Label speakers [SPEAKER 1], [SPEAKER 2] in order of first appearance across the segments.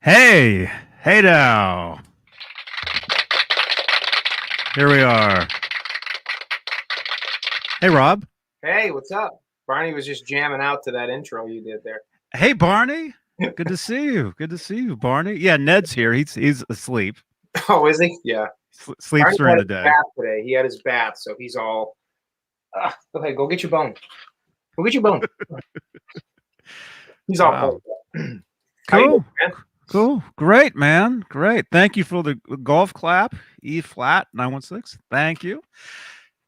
[SPEAKER 1] Hey, hey now. Here we are. Hey, Rob.
[SPEAKER 2] Hey, what's up? Barney was just jamming out to that intro you did there.
[SPEAKER 1] Hey, Barney. Good to see you. Good to see you, Barney. Yeah, Ned's here. He's asleep.
[SPEAKER 2] Oh, is he? Yeah.
[SPEAKER 1] Sleeps
[SPEAKER 2] Barney
[SPEAKER 1] during
[SPEAKER 2] had
[SPEAKER 1] the
[SPEAKER 2] his
[SPEAKER 1] day.
[SPEAKER 2] bath today. He had his bath, so he's all. Okay, go get your bone. Go get your bone. He's all
[SPEAKER 1] Wow.
[SPEAKER 2] played up. How you doing,
[SPEAKER 1] Cool.
[SPEAKER 2] man?
[SPEAKER 1] Cool. Great, man. Great. Thank you for the golf clap. E flat 916. Thank you.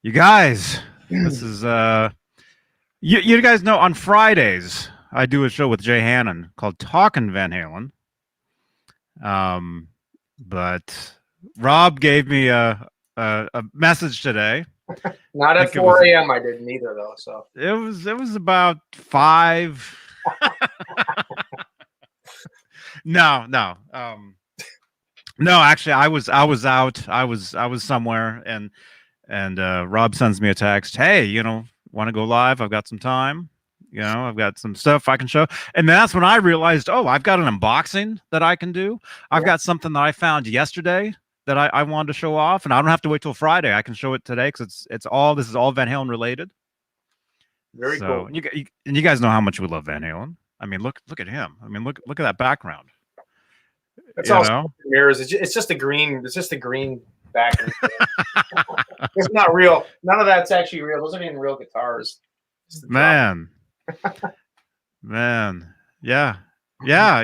[SPEAKER 1] You guys, this is you guys know on Fridays I do a show with Jay Hannon called Talkin' Van Halen. Um, but Rob gave me a message today.
[SPEAKER 2] Not
[SPEAKER 1] I
[SPEAKER 2] at
[SPEAKER 1] think it was
[SPEAKER 2] 4 a.m. I didn't either, though. So
[SPEAKER 1] it was about 5. No, no. No, actually I was out. I was somewhere and Rob sends me a text. Hey, want to go live? I've got some time. I've got some stuff I can show. And that's when I realized, oh, I've got an unboxing that I can do. I've
[SPEAKER 2] yeah,
[SPEAKER 1] got something that I found yesterday that I wanted to show off, and I don't have to wait till Friday. I can show it today because this is all Van Halen related.
[SPEAKER 2] very
[SPEAKER 1] So
[SPEAKER 2] cool.
[SPEAKER 1] and you guys know how much we love Van Halen. I mean, look at him. I mean, look at that background.
[SPEAKER 2] It's
[SPEAKER 1] You
[SPEAKER 2] all
[SPEAKER 1] know,
[SPEAKER 2] mirrors. It's just a green. It's just a green background. It's not real. None of that's actually real. Those aren't even real guitars. Just the drum.
[SPEAKER 1] man, man, yeah, yeah.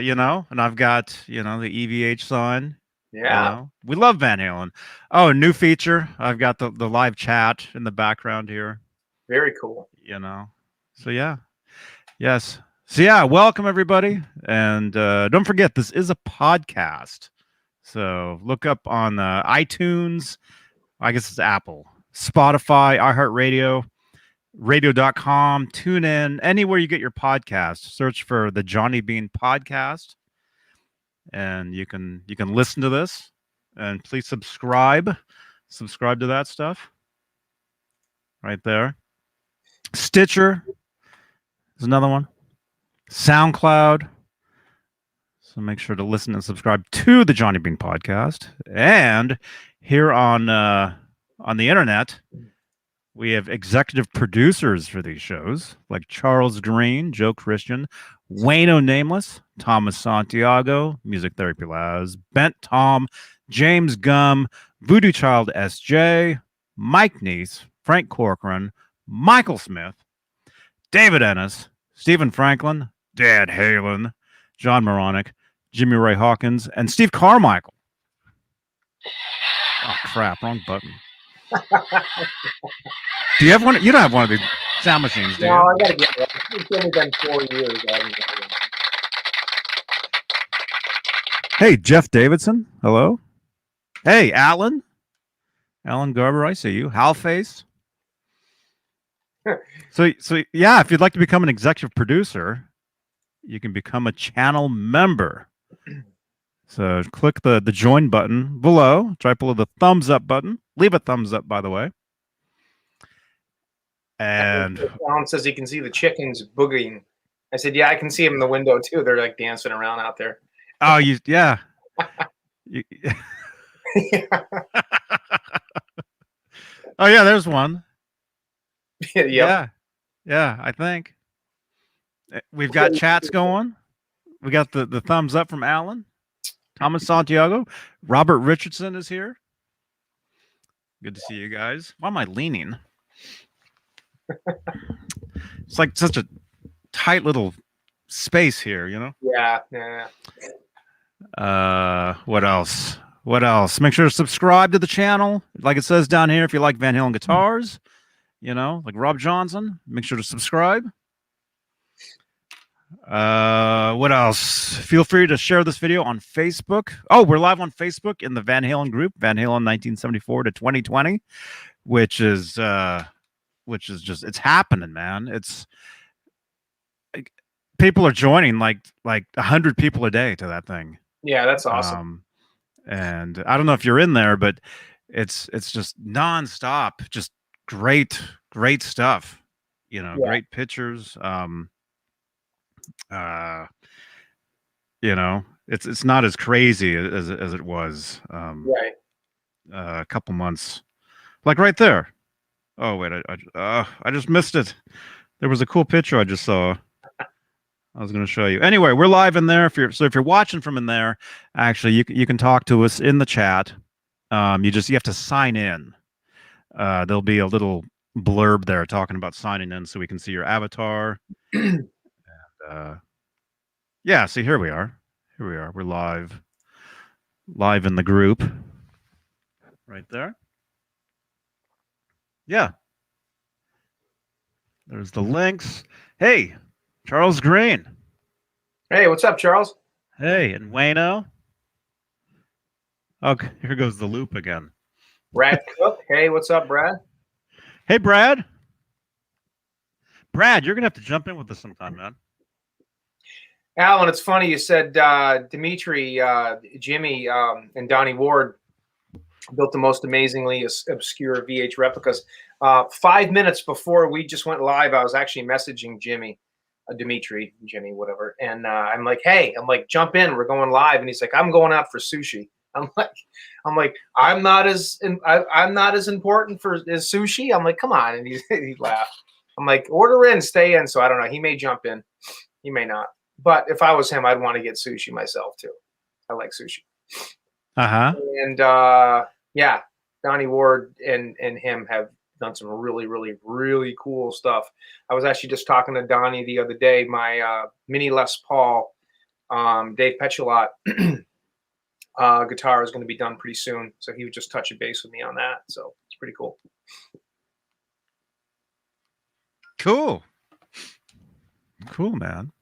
[SPEAKER 1] And I've got the EVH sign.
[SPEAKER 2] Yeah,
[SPEAKER 1] We love Van Halen. Oh, new feature. I've got the live chat in the background here.
[SPEAKER 2] very cool.
[SPEAKER 1] You know, so yeah, yes. So yeah, welcome everybody, and don't forget this is a podcast. So look up on iTunes. I guess it's Apple, Spotify, iHeartRadio, radio.com, tune in, anywhere you get your podcast. Search for the Johnny Beane podcast and you can listen to this, and please subscribe to that stuff right there. Stitcher is another one. SoundCloud. So make sure to listen and subscribe to the Johnny Beane podcast. And here on the internet, we have executive producers for these shows like Charles Green, Joe Christian, Wayne O'Nameless, Thomas Santiago, Music Therapy Labs, Bent Tom, James Gum, Voodoo Child SJ, Mike Neese, Frank Corcoran, Michael Smith, David Ennis, Stephen Franklin, Dad Halen, John Moronic, Jimmy Ray Hawkins, and Steve Carmichael. Oh, crap, wrong button. Do you have one? You don't have one of these sound machines, do
[SPEAKER 2] No,
[SPEAKER 1] you?
[SPEAKER 2] I gotta get one. It's only been 4 years. I haven't got one.
[SPEAKER 1] Hey, Jeff Davidson. Hello. Hey, Alan. Alan Garber, I see you. Halface. So yeah, if you'd like to become an executive producer, you can become a channel member. So click the join button below. Try below the thumbs up button. Leave a thumbs up, by the way. And
[SPEAKER 2] Alan says he can see the chickens boogieing. I said, yeah, I can see them in the window too. They're like dancing around out there.
[SPEAKER 1] oh, yeah. You- oh yeah, there's one.
[SPEAKER 2] Yep.
[SPEAKER 1] Yeah, yeah. I think we've got chats going. We got the thumbs up from Alan, Thomas Santiago, Robert Richardson is here. Good to see you guys. Why am I leaning? It's like such a tight little space here,
[SPEAKER 2] Yeah, yeah.
[SPEAKER 1] What else? What else? Make sure to subscribe to the channel. Like it says down here, if you like Van Halen guitars, like Rob Johnson, make sure to subscribe. What else? Feel free to share this video on Facebook. Oh, we're live on Facebook in the Van Halen group, Van Halen 1974 to 2020, which is just, it's happening, man. It's people are joining like 100 people a day to that thing.
[SPEAKER 2] Yeah, that's awesome.
[SPEAKER 1] And I don't know if you're in there, but it's just nonstop, just great stuff.
[SPEAKER 2] Yeah.
[SPEAKER 1] Great pictures. You know, it's not as crazy as it was
[SPEAKER 2] Right.
[SPEAKER 1] a couple months. Like right there. Oh wait, I just missed it. There was a cool picture I just saw. I was going to show you. Anyway, we're live in there. If you're watching from in there, actually, you can talk to us in the chat. You have to sign in. There'll be a little blurb there talking about signing in, so we can see your avatar. Yeah, see, here we are. Here we are. We're live in the group, right there. Yeah, there's the links. Hey, Charles Green.
[SPEAKER 2] Hey, what's up, Charles?
[SPEAKER 1] Hey, and Wayno. Okay, here goes the loop again.
[SPEAKER 2] Brad Cook. Hey, what's up, Brad?
[SPEAKER 1] Hey, Brad. Brad, you're gonna have to jump in with us sometime, man.
[SPEAKER 2] Alan, it's funny you said Dimitri, Jimmy, and Donnie Ward built the most amazingly obscure VH replicas. 5 minutes before we just went live, I was actually messaging Dimitri, Jimmy, whatever, and I'm like, hey, jump in, we're going live, and he's like, I'm going out for sushi. I'm like, I'm not as important as sushi. I'm like, come on, and he laughed. I'm like, order in, stay in. So I don't know. He may jump in, he may not. But if I was him, I'd want to get sushi myself too. I like sushi. And yeah, Donnie Ward and him have done some really, really, really cool stuff. I was actually just talking to Donnie the other day. My mini Les Paul, Dave Petulot guitar is going to be done pretty soon. So he would just touch a base with me on that. So it's pretty cool.
[SPEAKER 1] Cool, man.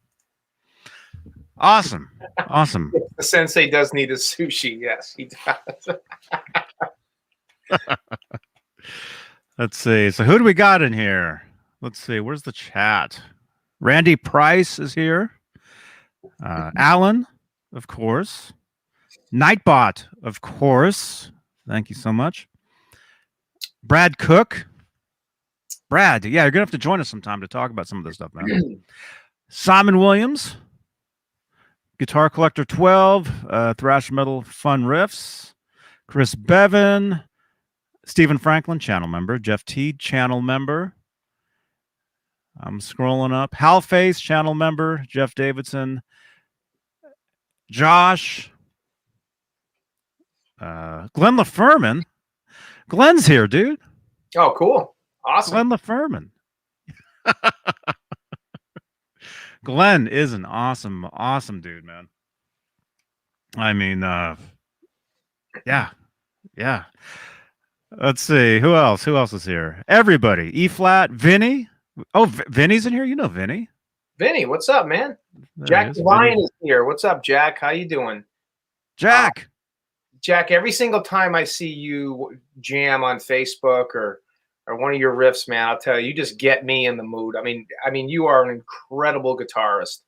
[SPEAKER 1] Awesome.
[SPEAKER 2] The sensei does need a sushi. Yes, he does.
[SPEAKER 1] Let's see. So who do we got in here? Let's see. Where's the chat? Randy Price is here. Alan, of course. Nightbot, of course. Thank you so much. Brad Cook. Brad, yeah, you're gonna have to join us sometime to talk about some of this stuff, man. Simon Williams. Guitar Collector 12, Thrash Metal Fun Riffs, Chris Bevan, Stephen Franklin, channel member, Jeff T, channel member. I'm scrolling up. Halface, channel member, Jeff Davidson, Josh, Glenn LaFurman. Glenn's here, dude.
[SPEAKER 2] Oh, cool. Awesome.
[SPEAKER 1] Glenn LaFurman. Glenn is an awesome dude, man. I mean, yeah. Let's see. Who else is here? Everybody. E flat, Vinny. Oh, Vinny's in here. You know Vinny.
[SPEAKER 2] Vinny, what's up, man? Jack Devine is here. What's up, Jack? How you doing?
[SPEAKER 1] Jack.
[SPEAKER 2] Jack, every single time I see you jam on Facebook or one of your riffs, man, I'll tell you, you just get me in the mood. I mean, you are an incredible guitarist.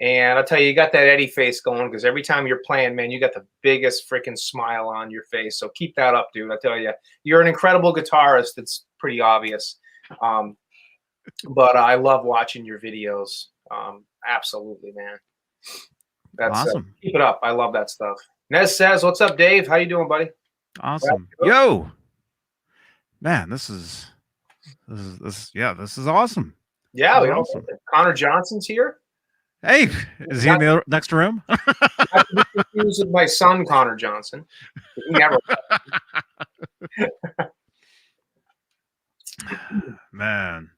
[SPEAKER 2] And I'll tell you, you got that Eddie face going because every time you're playing, man, you got the biggest freaking smile on your face. So keep that up, dude. I tell you, you're an incredible guitarist. It's pretty obvious. But I love watching your videos. Absolutely, man. That's
[SPEAKER 1] awesome.
[SPEAKER 2] Keep it up. I love that stuff. Nez says, "What's up, Dave? How you doing, buddy?"
[SPEAKER 1] Awesome. Yo, man, this is awesome.
[SPEAKER 2] Yeah, we awesome. Connor Johnson's here.
[SPEAKER 1] Hey, is he in the next room?
[SPEAKER 2] I be confused with my son, Connor Johnson. He never.
[SPEAKER 1] Man.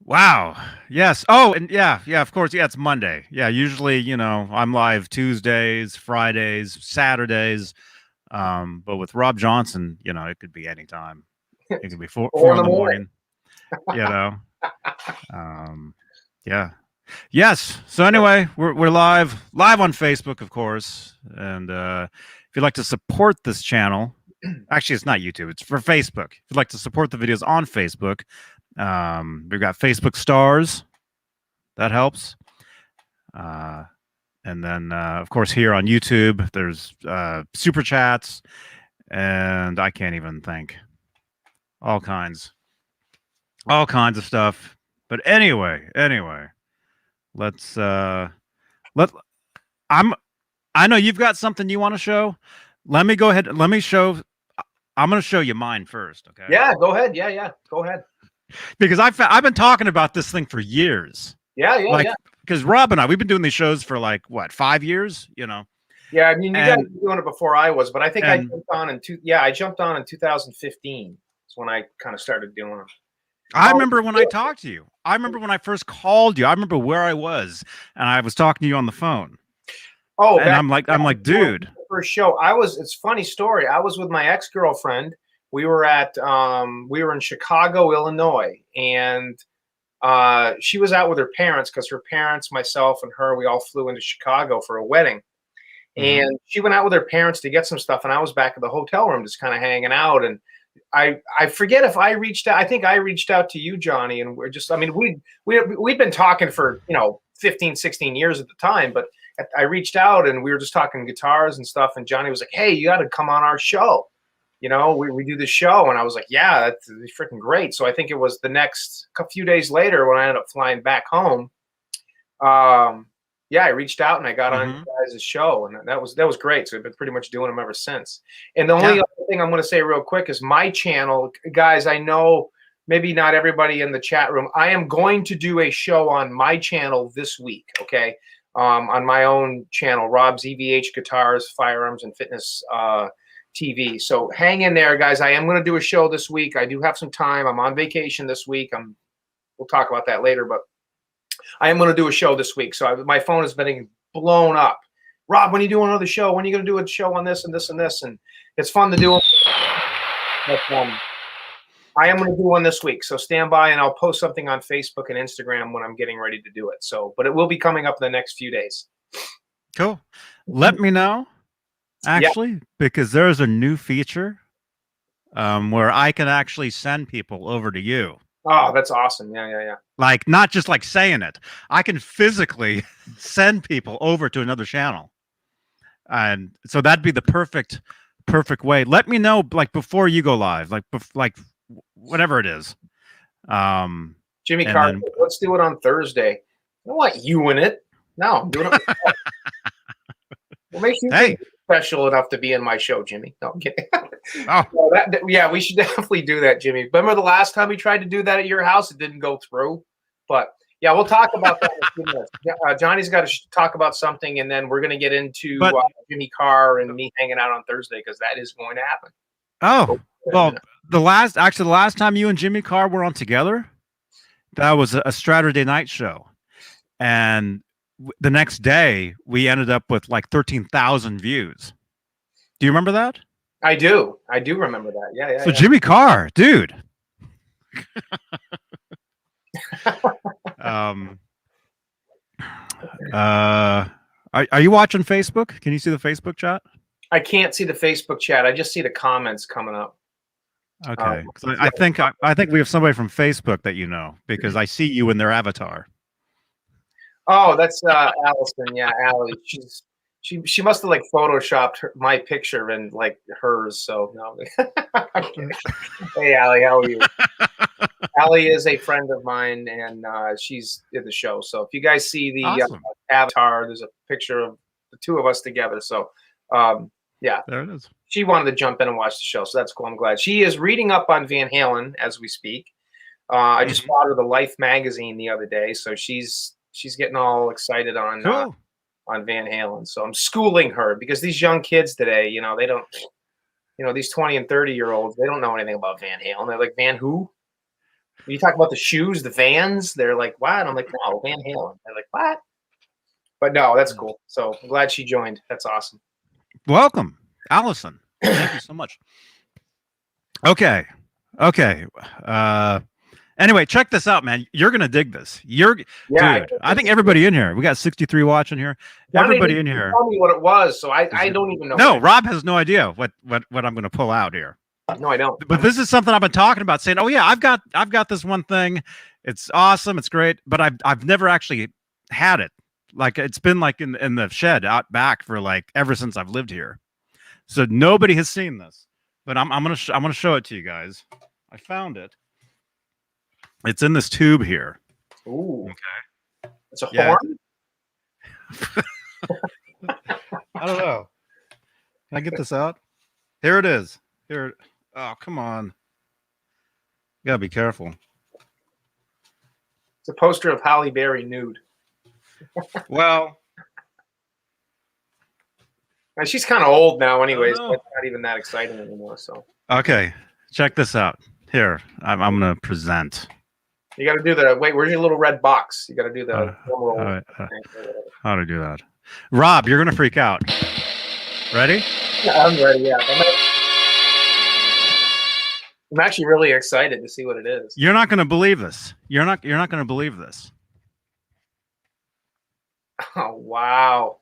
[SPEAKER 1] Wow. Yes. Oh, and yeah, of course. Yeah, it's Monday. Yeah, usually, I'm live Tuesdays, Fridays, Saturdays. But with Rob Johnson, it could be anytime. It could be four in the morning. Yeah. Yes. So anyway, we're live on Facebook, of course. And if you'd like to support this channel, actually, it's not YouTube. It's for Facebook. If you'd like to support the videos on Facebook, we've got Facebook stars. That helps. And then, of course, here on YouTube, there's super chats, and I can't even think. All kinds of stuff. But anyway, let's I'm I know you've got something you want to show. Let me go ahead. Let me show. I'm going to show you mine first. Okay.
[SPEAKER 2] Yeah, go ahead. Yeah, go ahead.
[SPEAKER 1] Because I've been talking about this thing for years.
[SPEAKER 2] Yeah.
[SPEAKER 1] Because Rob and we've been doing these shows for like what, 5 years?
[SPEAKER 2] Yeah, I mean, you guys were doing it before I was, but I think I jumped on in 2015. That's when I kind of started doing it.
[SPEAKER 1] I remember when I talked to you. I remember when I first called you. I remember where I was, and I was talking to you on the phone.
[SPEAKER 2] Oh,
[SPEAKER 1] and I'm like, dude.
[SPEAKER 2] First show, it's a funny story. I was with my ex-girlfriend. We were in Chicago, Illinois, and she was out with her parents because her parents, myself, and her, we all flew into Chicago for a wedding. And she went out with her parents to get some stuff, and I was back at the hotel room just kind of hanging out. And I forget if I reached out. I think I reached out to you, Johnny, and we'd been talking for 15, 16 years at the time, but I reached out and we were just talking guitars and stuff. And Johnny was like, "Hey, you got to come on our show. We do this show." And I was like, "Yeah, that's freaking great." So I think it was a few days later when I ended up flying back home. I reached out and I got on you guys' show, and that was great. So I've been pretty much doing them ever since. And the only other thing I'm going to say real quick is my channel, guys. I know maybe not everybody in the chat room. I am going to do a show on my channel this week. Okay, on my own channel, Rob's EVH Guitars, Firearms, and Fitness TV. So hang in there, guys. I am going to do a show this week. I do have some time. I'm on vacation this week. We'll talk about that later, but I am going to do a show this week. So my phone has been blown up. Rob, when are you doing another show? When are you going to do a show on this and this and this? And it's fun to do. But, I am going to do one this week. So stand by, and I'll post something on Facebook and Instagram when I'm getting ready to do it. But it will be coming up in the next few days.
[SPEAKER 1] Cool. Let me know, actually, because there's a new feature where I can actually send people over to you.
[SPEAKER 2] Oh, that's awesome. Yeah.
[SPEAKER 1] Like, not just like saying it. I can physically send people over to another channel. And so that'd be the perfect way. Let me know, like, before you go live, like whatever it is.
[SPEAKER 2] Jimmy Carter, let's do it on Thursday. I don't want you in it. No, I'm doing it. What makes you special enough to be in my show, Jimmy? No, I'm kidding. We should definitely do that, Jimmy. Remember the last time we tried to do that at your house? It didn't go through. But yeah, we'll talk about that in a few minutes. Johnny's got to talk about something, and then we're going to get into Jimmy Carr and me hanging out on Thursday, because that is going to happen.
[SPEAKER 1] Oh, well, the last time you and Jimmy Carr were on together, that was a Saturday night show. And the next day, we ended up with like 13,000 views. Do you remember that?
[SPEAKER 2] I do remember that. Yeah.
[SPEAKER 1] So Jimmy Carr, dude. Are you watching Facebook? Can you see the Facebook chat?
[SPEAKER 2] I can't see the Facebook chat. I just see the comments coming up.
[SPEAKER 1] Okay. I think we have somebody from Facebook that you know, because I see you in their avatar.
[SPEAKER 2] Oh, that's Allison. Yeah, Allie. She must have like photoshopped my picture and like hers. So no. Hey, Allie, how are you? Allie is a friend of mine, and she's in the show. So if you guys see the avatar, there's a picture of the two of us together. So yeah, there it is. She wanted to jump in and watch the show, so that's cool. I'm glad. She is reading up on Van Halen as we speak. I just bought her the Life magazine the other day, so she's getting all excited on Van Halen. So I'm schooling her, because these young kids today, they don't, these 20 and 30-year-olds, they don't know anything about Van Halen. They're like, Van who? You talk about the shoes, the Vans. They're like, what? I'm like, no, Van Halen. They're like, what? But no, that's cool. So I'm glad she joined. That's awesome.
[SPEAKER 1] Welcome, Allison. Thank you so much. Okay. Anyway, check this out, man. You're gonna dig this. Dude. I think everybody in here. We got 63 watching here. Everybody in here.
[SPEAKER 2] Tell me what it was, so I don't even know.
[SPEAKER 1] No, Rob has no idea what I'm gonna pull out here.
[SPEAKER 2] No, I don't.
[SPEAKER 1] But this is something I've been talking about, saying, "Oh yeah, I've got this one thing. It's awesome. It's great." But I've never actually had it. Like, it's been like in the shed out back for like ever since I've lived here. So nobody has seen this. But I'm gonna show it to you guys. I found it. It's in this tube here.
[SPEAKER 2] Ooh. Okay. It's a horn?
[SPEAKER 1] I don't know. Can I get this out? Here it is. Here. Oh, come on. You gotta be careful.
[SPEAKER 2] It's a poster of Halle Berry nude.
[SPEAKER 1] Well,
[SPEAKER 2] And she's kind of old now, anyways.
[SPEAKER 1] know.
[SPEAKER 2] So it's not even that exciting anymore. So
[SPEAKER 1] okay. Check this out. Here, I'm gonna present.
[SPEAKER 2] you got to do the wait. Where's your little red box? You got to do the
[SPEAKER 1] how to do that. Rob, you're gonna freak out. Ready?
[SPEAKER 2] Yeah, I'm ready. Yeah, I'm actually really excited to see what it is.
[SPEAKER 1] You're not gonna believe this. You're not gonna believe this.
[SPEAKER 2] Oh wow.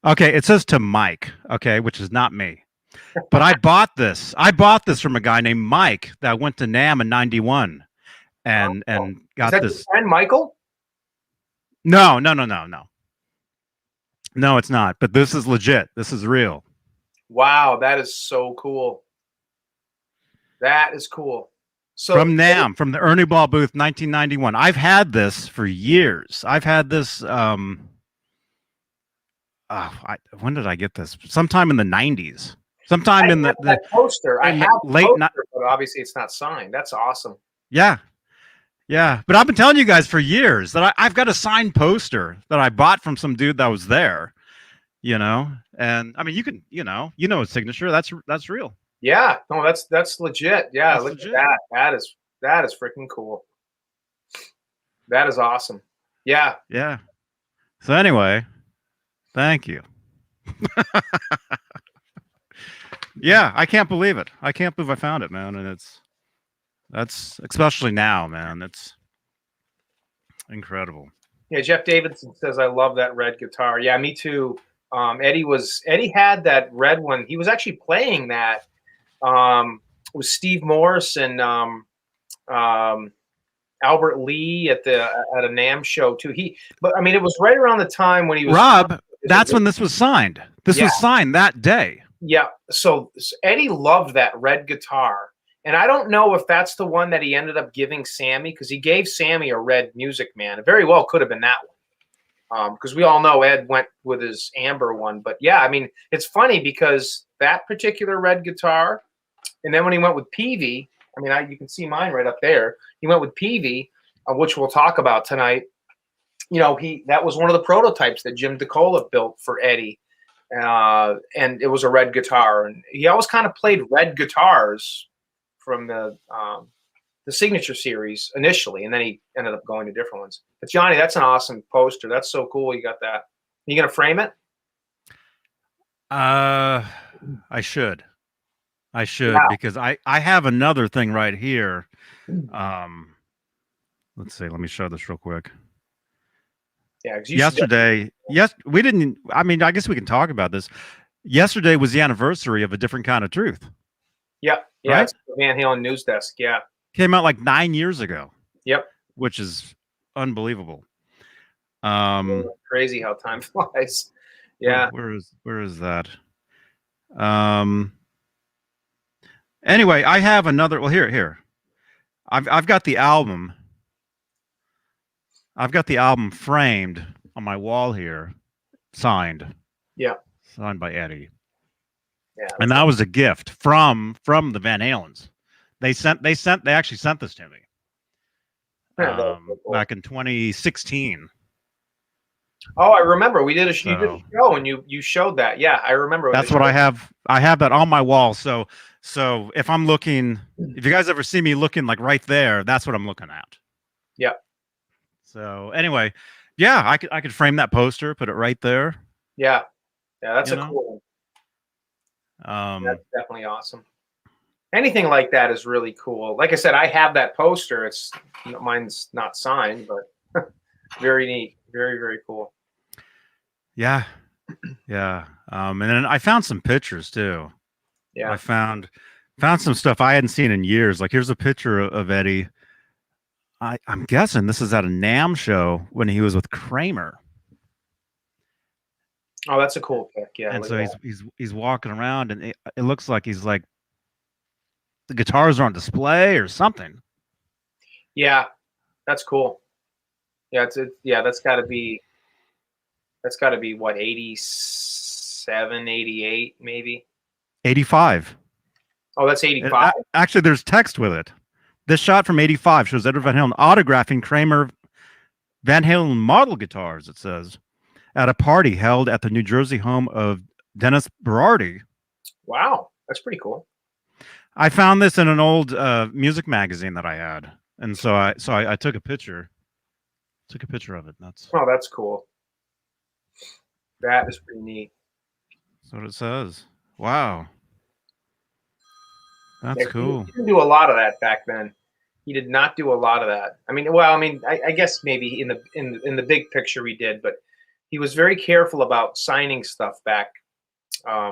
[SPEAKER 1] Okay, it says to Mike, okay, which is not me. But I bought this. I bought this from a guy named Mike that went to NAMM in '91 and got
[SPEAKER 2] is that
[SPEAKER 1] this.
[SPEAKER 2] Your friend Michael?
[SPEAKER 1] No. No, it's not. But this is legit. This is real.
[SPEAKER 2] Wow, that is so cool. That is cool. So
[SPEAKER 1] from NAMM, from the Ernie Ball booth, 1991. I've had this for years. I've had this. When did I get this? Sometime in the 90s. Sometime in the
[SPEAKER 2] poster. I have
[SPEAKER 1] late
[SPEAKER 2] poster, but obviously it's not signed. That's awesome.
[SPEAKER 1] Yeah. But I've been telling you guys for years that I've got a signed poster that I bought from some dude that was there. And I mean, you can, his signature. That's real.
[SPEAKER 2] Yeah, no, that's legit. Yeah,
[SPEAKER 1] that's
[SPEAKER 2] look
[SPEAKER 1] legit.
[SPEAKER 2] at that. That is freaking cool. That is awesome. Yeah.
[SPEAKER 1] Yeah. So anyway, thank you. Yeah, I can't believe it. I can't believe I found it, man. And that's especially now, man. It's incredible.
[SPEAKER 2] Yeah, Jeff Davidson says I love that red guitar. Yeah, me too. Eddie had that red one. He was actually playing that. It was Steve Morse and Albert Lee at a NAMM show too. But I mean, it was right around the time when he was
[SPEAKER 1] Rob. That's when this was signed. This was signed that day.
[SPEAKER 2] Yeah. So Eddie loved that red guitar, and I don't know if that's the one that he ended up giving Sammy, because he gave Sammy a red Music Man. It very well could have been that one, because we all know Ed went with his amber one. But yeah, I mean, it's funny because that particular red guitar, and then when he went with Peavy, I mean, you can see mine right up there. He went with Peavy, which we'll talk about tonight. That was one of the prototypes that Jim DeCola built for Eddie, and it was a red guitar. And he always kind of played red guitars from the Signature series initially, and then he ended up going to different ones. But Johnny, that's an awesome poster. That's so cool. You got that. You gonna frame it?
[SPEAKER 1] I should. Because I have another thing right here. Let's see. Let me show this real quick.
[SPEAKER 2] Yeah.
[SPEAKER 1] Yesterday, we didn't. I mean, I guess we can talk about this. Yesterday was the anniversary of A Different Kind of Truth.
[SPEAKER 2] Yeah.
[SPEAKER 1] Right?
[SPEAKER 2] It's the Van Halen News Desk. Yeah.
[SPEAKER 1] Came out like 9 years ago.
[SPEAKER 2] Yep.
[SPEAKER 1] Which is unbelievable.
[SPEAKER 2] Crazy how time flies. Yeah.
[SPEAKER 1] Where is that? Anyway, I have another. Well, here. I've got the album. I've got the album framed on my wall here, signed.
[SPEAKER 2] Yeah.
[SPEAKER 1] Signed by Eddie.
[SPEAKER 2] Yeah.
[SPEAKER 1] And that was a gift from the Van Halens. They actually sent this to me. Back in 2016.
[SPEAKER 2] Oh, I remember. We did a show and you showed that. Yeah, I remember.
[SPEAKER 1] That's what I have. I have that on my wall. So if I'm looking, if you guys ever see me looking like right there, that's what I'm looking at.
[SPEAKER 2] Yeah.
[SPEAKER 1] So anyway, yeah, I could frame that poster, put it right there.
[SPEAKER 2] Yeah. Yeah, that's cool one. That's definitely awesome. Anything like that is really cool. Like I said, I have that poster. Mine's not signed, but very neat. Very, very cool.
[SPEAKER 1] Yeah. Yeah. And then I found some pictures too.
[SPEAKER 2] Yeah.
[SPEAKER 1] I found some stuff I hadn't seen in years. Like here's a picture of Eddie. I'm guessing this is at a NAMM show when he was with Kramer.
[SPEAKER 2] Oh, that's a cool pic. Yeah.
[SPEAKER 1] And so he's walking around, and it looks like he's like the guitars are on display or something.
[SPEAKER 2] Yeah, that's cool. Yeah, that's got to be what, 86, 87, 88, maybe.
[SPEAKER 1] 85.
[SPEAKER 2] Oh, that's 85.
[SPEAKER 1] Actually, there's text with it. This shot from 85 shows Edward Van Halen autographing Kramer Van Halen model guitars, it says, at a party held at the New Jersey home of Dennis Berardi.
[SPEAKER 2] Wow, that's pretty cool.
[SPEAKER 1] I found this in an old music magazine that I had, and so I took a picture. Took a picture of it.
[SPEAKER 2] That's cool. That is pretty neat.
[SPEAKER 1] That's what it says. Wow. That's cool.
[SPEAKER 2] He didn't do a lot of that back then. He did not do a lot of that. I mean, I guess maybe in the big picture he did, but he was very careful about signing stuff back,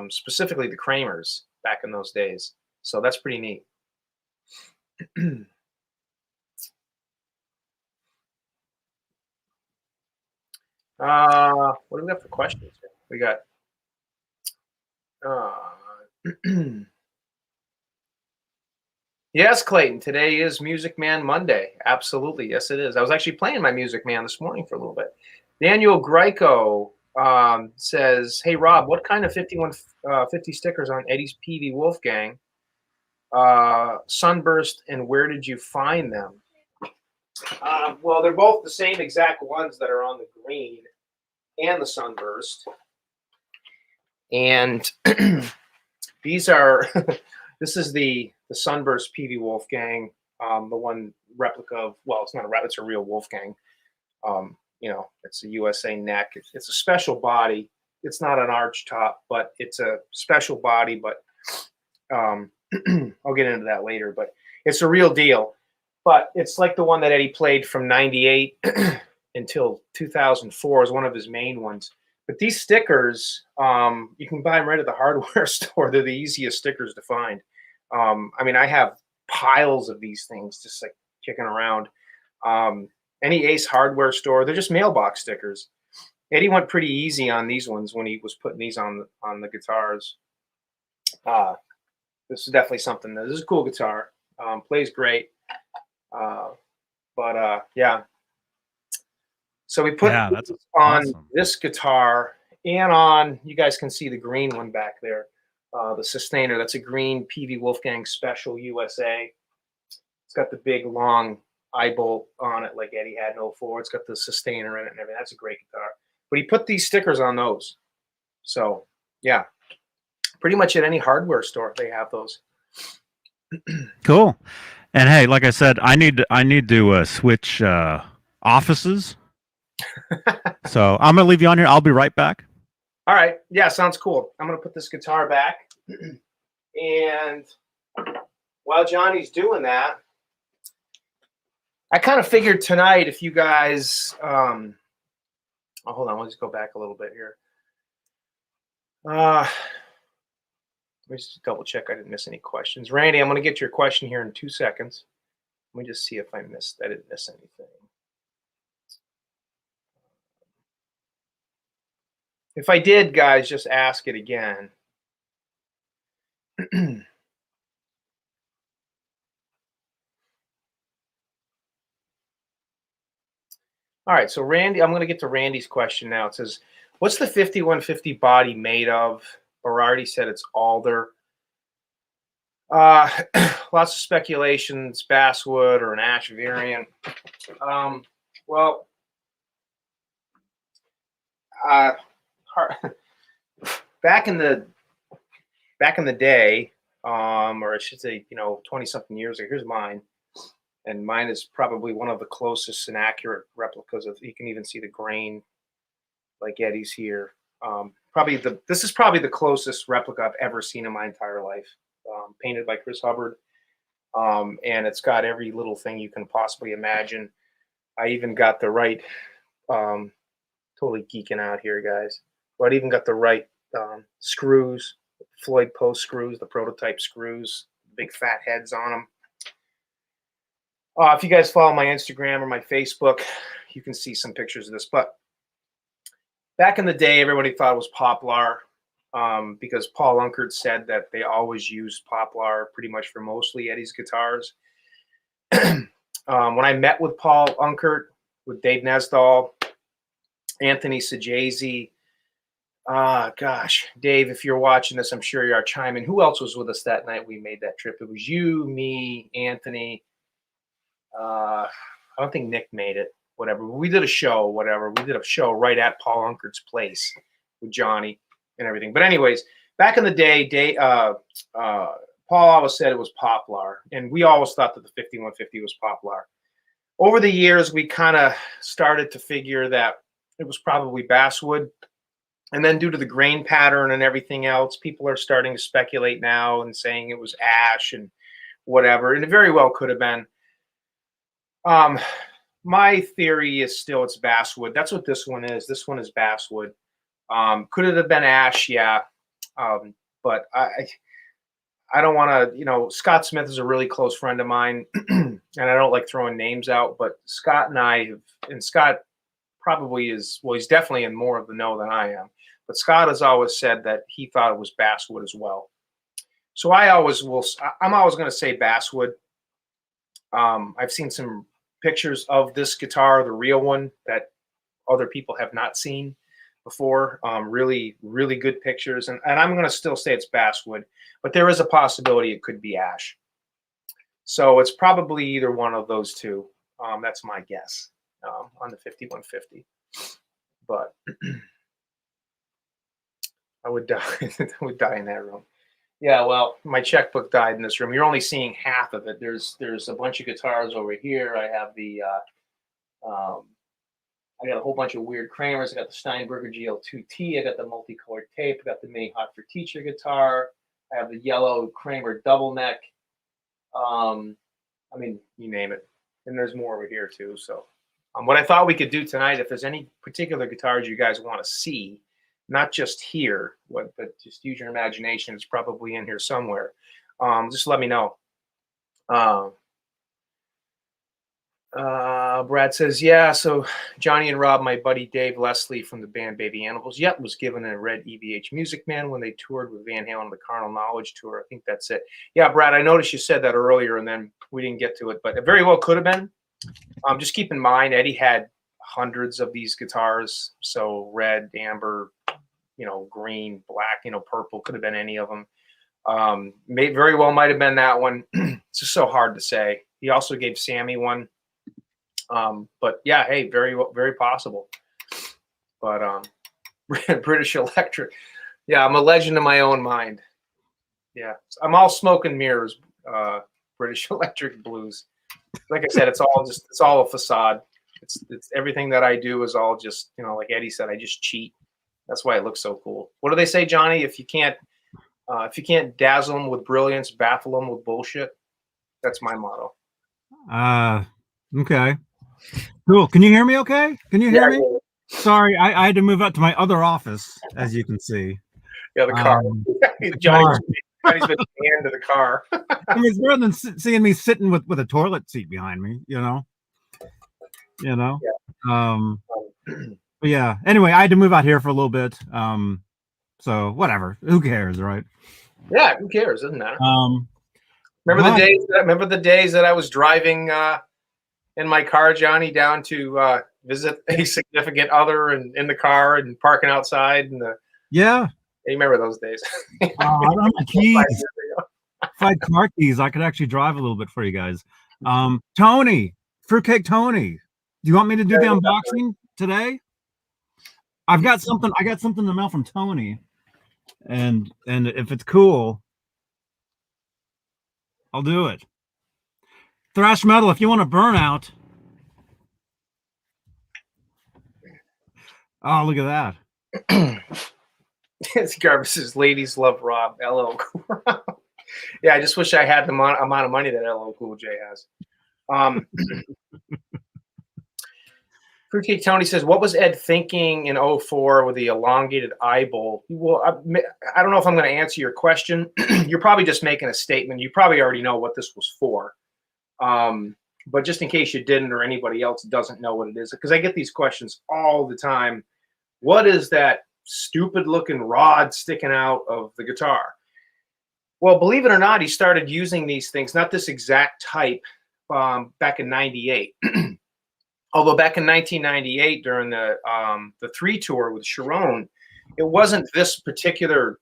[SPEAKER 2] specifically the Kramers back in those days. So that's pretty neat. What do we got for questions? We got. Yes, Clayton. Today is Music Man Monday. Absolutely, yes, it is. I was actually playing my Music Man this morning for a little bit. Daniel Greco says, "Hey Rob, what kind of 5150 stickers on Eddie's PV Wolfgang Sunburst, and where did you find them?" Well, they're both the same exact ones that are on the green and the Sunburst, and these are. This is the Sunburst PV Wolfgang, the one replica of. Well, it's not a it's a real Wolfgang. It's a USA neck. It's a special body. It's not an arch top, but it's a special body. But I'll get into that later. But it's a real deal. But it's like the one that Eddie played from '98 until 2004 is one of his main ones. But these stickers, you can buy them right at the hardware store. They're the easiest stickers to find. I have piles of these things just like kicking around. Any Ace hardware store, they're just mailbox stickers. Eddie went pretty easy on these ones when he was putting these on the guitars. This is definitely something. This is a cool guitar. Plays great. Yeah. So we put
[SPEAKER 1] that's
[SPEAKER 2] on
[SPEAKER 1] awesome.
[SPEAKER 2] this guitar and on, you guys can see the green one back there, the Sustainer. That's a green PV Wolfgang Special USA. It's got the big long eye bolt on it like Eddie had in 04. It's got the Sustainer in it and everything. That's a great guitar. But he put these stickers on those. So, yeah. Pretty much at any hardware store, they have those.
[SPEAKER 1] Cool. And hey, like I said, I need to switch offices. So I'm gonna leave you on here. I'll be right back.
[SPEAKER 2] All right. Yeah, sounds cool. I'm gonna put this guitar back, and while Johnny's doing that, I kind of figured tonight if you guys, hold on, let's go back a little bit here. Let me just double check I didn't miss any questions. Randy, I'm going to get your question here in 2 seconds. Let me just see if I didn't miss anything. If I did, guys, just ask it again. All right, so Randy, I'm going to get to Randy's question now. It says, what's the 5150 body made of? Berardi said it's alder. Lots of speculations, basswood or an ash variant. Back in the day, or I should say, 20-something years ago. Here's mine, and mine is probably one of the closest and accurate replicas of. You can even see the grain, like Eddie's here. This is probably the closest replica I've ever seen in my entire life. Painted by Chris Hubbard, and it's got every little thing you can possibly imagine. I even got the right. Totally geeking out here, guys. But I even got the right screws, Floyd Post screws, the prototype screws, big fat heads on them. If you guys follow my Instagram or my Facebook, you can see some pictures of this. But back in the day, everybody thought it was Poplar because Paul Unkert said that they always used Poplar pretty much for mostly Eddie's guitars. When I met with Paul Unkert, with Dave Nesdahl, Anthony Sajazi, Gosh, Dave, if you're watching this, I'm sure you are chiming. Who else was with us that night we made that trip? It was you, me, Anthony. I don't think Nick made it. Whatever. We did a show, whatever. We did a show right at Paul Unkert's place with Johnny and everything. But anyways, back in the day, Paul always said it was Poplar, and we always thought that the 5150 was Poplar. Over the years, we kind of started to figure that it was probably basswood. And then due to the grain pattern and everything else, people are starting to speculate now and saying it was ash and whatever. And it very well could have been. My theory is still it's basswood. That's what this one is. This one is basswood. Could it have been ash? Yeah. But I don't want to, Scott Smith is a really close friend of mine, and I don't like throwing names out, but Scott and Scott probably is, well, he's definitely in more of the know than I am. But Scott has always said that he thought it was basswood as well. So I'm always going to say basswood. I've seen some pictures of this guitar, the real one, that other people have not seen before. Really, really good pictures. And I'm going to still say it's basswood, but there is a possibility it could be ash. So it's probably either one of those two. That's my guess on the 5150. But I would die. I would die in that room. Yeah, well, my checkbook died in this room. You're only seeing half of it. There's a bunch of guitars over here. I have the I got a whole bunch of weird Kramers. I got the Steinberger GL2T. I got the multicolored tape. I got the Mini Hot for Teacher guitar. I have the yellow Kramer double neck. I mean, you name it. And there's more over here too. So what I thought we could do tonight, if there's any particular guitars you guys want to see, not just here, but just use your imagination. It's probably in here somewhere. Just let me know. Brad says, yeah, so Johnny and Rob, my buddy Dave Leslie from the band Baby Animals, yep, was given a red EVH Music Man when they toured with Van Halen on the Carnal Knowledge Tour. I think that's it. Yeah, Brad, I noticed you said that earlier, and then we didn't get to it, but it very well could have been. Just keep in mind, Eddie had hundreds of these guitars, so red, amber, green, black, purple, could have been any of them. Very well might have been that one. It's just so hard to say. He also gave Sammy one. But yeah, hey, very possible. But British Electric. Yeah, I'm a legend in my own mind. Yeah, I'm all smoke and mirrors, British Electric Blues. Like I said, it's all a facade. It's everything that I do is all just, like Eddie said, I just cheat. That's why it looks so cool. What do they say, Johnny? If you can't dazzle them with brilliance, baffle them with bullshit. That's my motto.
[SPEAKER 1] Okay. Cool. Can you hear me okay? Can you hear me? Sorry, I had to move out to my other office, as you can see.
[SPEAKER 2] Yeah, the car. Johnny's been banned to the car.
[SPEAKER 1] I mean, it's better than seeing me sitting with a toilet seat behind me, Yeah. But yeah. Anyway, I had to move out here for a little bit. So whatever. Who cares, right?
[SPEAKER 2] Yeah, who cares? Doesn't matter. Remember the days that I was driving in my car, Johnny, down to visit a significant other and in the car and parking outside and
[SPEAKER 1] yeah.
[SPEAKER 2] You remember those days?
[SPEAKER 1] I don't have my keys. If I had car keys, I could actually drive a little bit for you guys. Tony, Fruitcake Tony, do you want me to do the unboxing today? I got something in the mail from Tony, and if it's cool, I'll do it. Thrash metal, if you want to burn out. Oh, look at that.
[SPEAKER 2] It's garbage says ladies love Rob. LL Cool. Yeah, I just wish I had the amount of money that LL Cool J has. Fruitcake Tony says, what was Ed thinking in 04 with the elongated eye bowl? Well, I don't know if I'm going to answer your question. You're probably just making a statement. You probably already know what this was for. But just in case you didn't or anybody else doesn't know what it is, because I get these questions all the time. What is that stupid looking rod sticking out of the guitar? Well, believe it or not, he started using these things, not this exact type, back in 98. Although back in 1998, during the 3 tour with Sharon, it wasn't this particular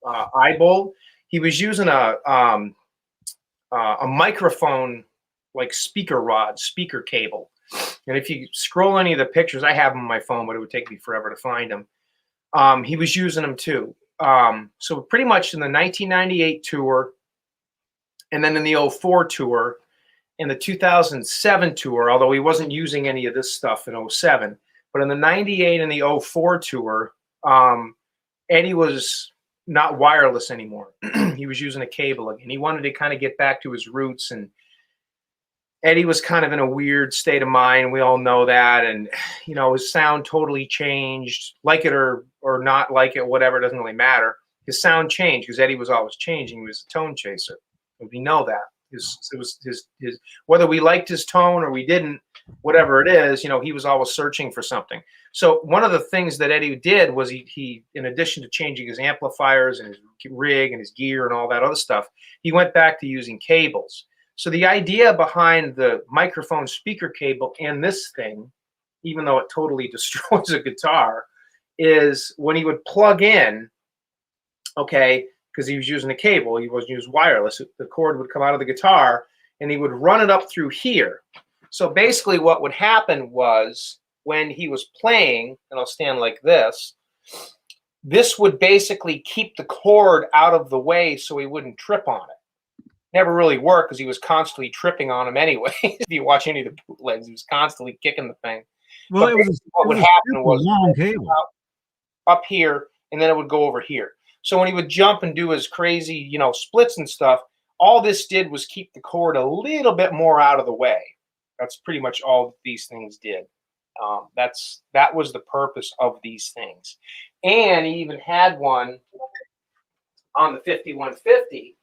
[SPEAKER 2] eyebolt. He was using a microphone, like speaker rod, speaker cable. And if you scroll any of the pictures, I have them on my phone, but it would take me forever to find them. He was using them too. So pretty much in the 1998 tour, and then in the 04 tour, in the 2007 tour, although he wasn't using any of this stuff in 07, but in the 98 and the 04 tour, Eddie was not wireless anymore. He was using a cable again. He wanted to kind of get back to his roots, and Eddie was kind of in a weird state of mind. We all know that. And, you know, his sound totally changed, like it or not like it, whatever, it doesn't really matter. His sound changed because Eddie was always changing. He was a tone chaser. We know that. His whether we liked his tone or we didn't, whatever it is, you know, he was always searching for something. So one of the things that Eddie did was he in addition to changing his amplifiers and his rig and his gear and all that other stuff, he went back to using cables. So the idea behind the microphone speaker cable and this thing, even though it totally destroys a guitar, is when he would plug in, okay, because he was using a cable, he wasn't using wireless, the cord would come out of the guitar and he would run it up through here. So basically what would happen was when he was playing, and I'll stand like this would basically keep the cord out of the way so he wouldn't trip on it. Never really worked because he was constantly tripping on him anyway. If you watch any of the bootlegs, he was constantly kicking the thing.
[SPEAKER 1] Well,
[SPEAKER 2] but what would happen was
[SPEAKER 1] long cable
[SPEAKER 2] up here, and then it would go over here. So when he would jump and do his crazy, you know, splits and stuff, all this did was keep the cord a little bit more out of the way. That's pretty much all these things did. That was the purpose of these things. And he even had one on the 5150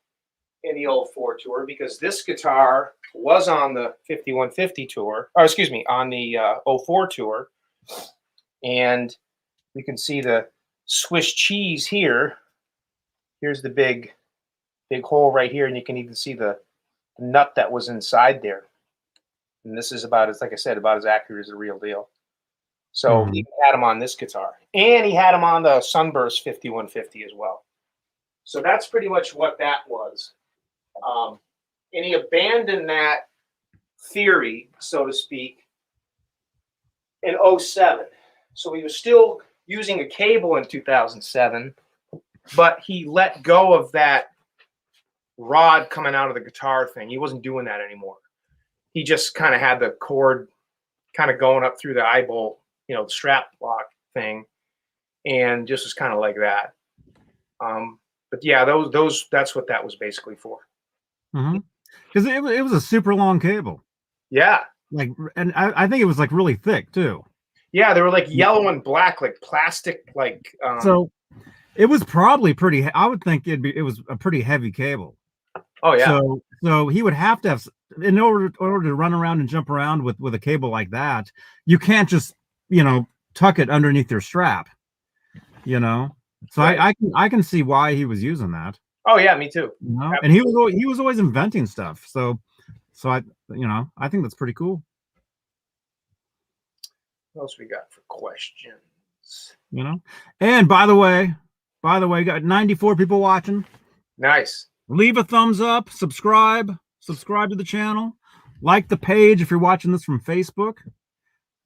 [SPEAKER 2] in the 04 tour, because this guitar was on the 5150 tour, or excuse me, on the 04 tour. And you can see the Swiss cheese here. Here's the big hole right here, and you can even see the nut that was inside there. And this is about as, like I said, about as accurate as the real deal. So he had him on this guitar, and he had him on the Sunburst 5150 as well. So that's pretty much what that was. And he abandoned that theory, so to speak, in 07. So he was still using a cable in 2007, but he let go of that rod coming out of the guitar thing. He wasn't doing that anymore. He just kind of had the cord kind of going up through the eye bolt, you know, the strap lock thing, and just was kind of like that. But yeah, that's what that was basically for.
[SPEAKER 1] Because it was a super long cable.
[SPEAKER 2] Yeah.
[SPEAKER 1] Like, and I think it was like really thick too.
[SPEAKER 2] Yeah, they were like yellow and black, like plastic, like.
[SPEAKER 1] So it was probably pretty. I would think it was a pretty heavy cable.
[SPEAKER 2] Oh yeah.
[SPEAKER 1] So he would have to have, in order to run around and jump around with a cable like that, you can't just, you know, tuck it underneath your strap, you know. So right. I can see why he was using that.
[SPEAKER 2] Oh yeah, me too.
[SPEAKER 1] You know? And he was always inventing stuff. So I think that's pretty cool.
[SPEAKER 2] What else we got for questions?
[SPEAKER 1] You know, and by the way, got 94 people watching.
[SPEAKER 2] Nice.
[SPEAKER 1] Leave a thumbs up, subscribe to the channel, like the page if you're watching this from Facebook,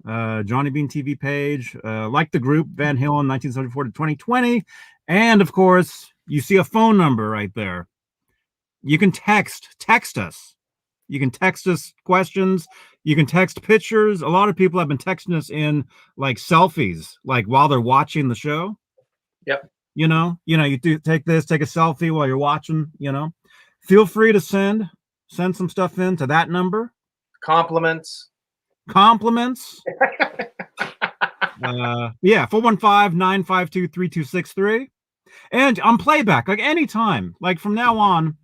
[SPEAKER 1] Johnny Beane TV page, like the group Van Halen 1974 to 2020, and of course you see a phone number right there. You can text us. You can text us questions. You can text pictures. A lot of people have been texting us in like selfies, like while they're watching the show.
[SPEAKER 2] Yep.
[SPEAKER 1] You know, you do take a selfie while you're watching, you know. Feel free to send some stuff in to that number.
[SPEAKER 2] Compliments.
[SPEAKER 1] Yeah, 415-952-3263. And on playback, like anytime, like from now on,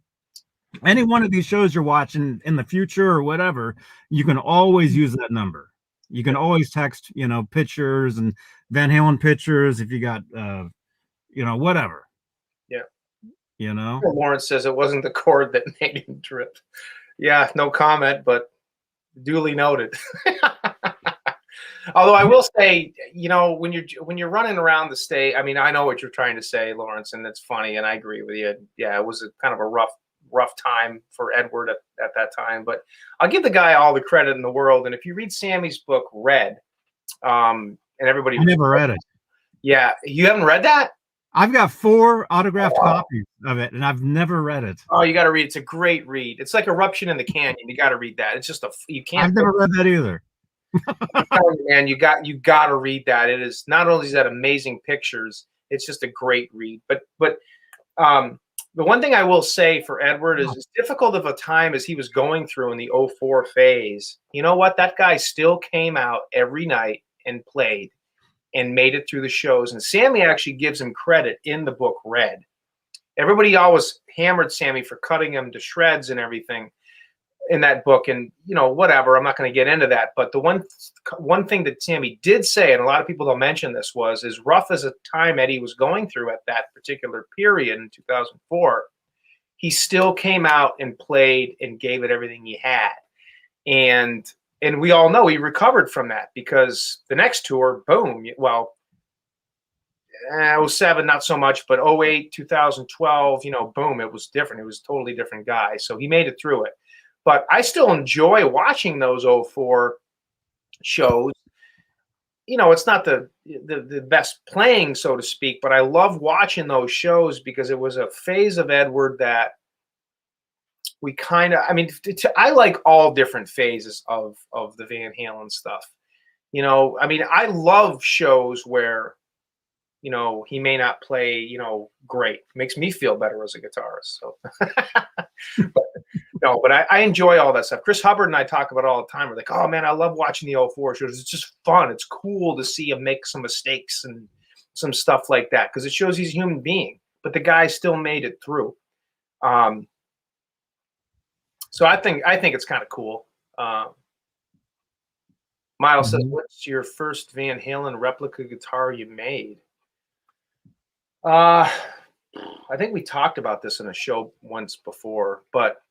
[SPEAKER 1] any one of these shows you're watching in the future or whatever, you can always use that number. You can always text, you know, pictures and Van Halen pictures if you got you know, whatever.
[SPEAKER 2] Yeah.
[SPEAKER 1] You know,
[SPEAKER 2] Lawrence says it wasn't the cord that made him trip. Yeah, no comment, but duly noted. Although I will say, when you're running around the state, I mean, I know what you're trying to say, Lawrence, and it's funny, and I agree with you. Yeah, it was a kind of a rough time for Edward at that time, but I'll give the guy all the credit in the world. And if you read Sammy's book, Red, and everybody
[SPEAKER 1] I never read it.
[SPEAKER 2] Yeah, you haven't read that?
[SPEAKER 1] I've got 4 autographed copies of it, and I've never read it.
[SPEAKER 2] Oh, you got to read. It's a great read. It's like Eruption in the Canyon. You got to read that. It's just you can't.
[SPEAKER 1] I've never read that either.
[SPEAKER 2] I'm telling you, man, you got to read that. It is not only is that amazing pictures, it's just a great read. But the one thing I will say for Edward is, as difficult of a time as he was going through in the '04 phase, you know what? That guy still came out every night and played and made it through the shows. And Sammy actually gives him credit in the book Red. Everybody always hammered Sammy for cutting him to shreds and everything in that book. And, whatever, I'm not going to get into that. But the one thing that Sammy did say, and a lot of people don't mention this, was as rough as a time Eddie was going through at that particular period in 2004, he still came out and played and gave it everything he had. And we all know he recovered from that, because the next tour, boom, well, 07, not so much, but 08, 2012, boom, it was different. It was a totally different guy. So he made it through it. But I still enjoy watching those '04 shows. It's not the best playing, so to speak, but I love watching those shows because it was a phase of Edward that we kind of, I like all different phases of the Van Halen stuff. I love shows where, he may not play, great. It makes me feel better as a guitarist. So, but I enjoy all that stuff. Chris Hubbard and I talk about it all the time. We're like, oh man, I love watching the '04 shows. It's just fun. It's cool to see him make some mistakes and some stuff like that, because it shows he's a human being. But the guy still made it through. So I think it's kind of cool. Miles says, "What's your first Van Halen replica guitar you made?" I think we talked about this in a show once before, but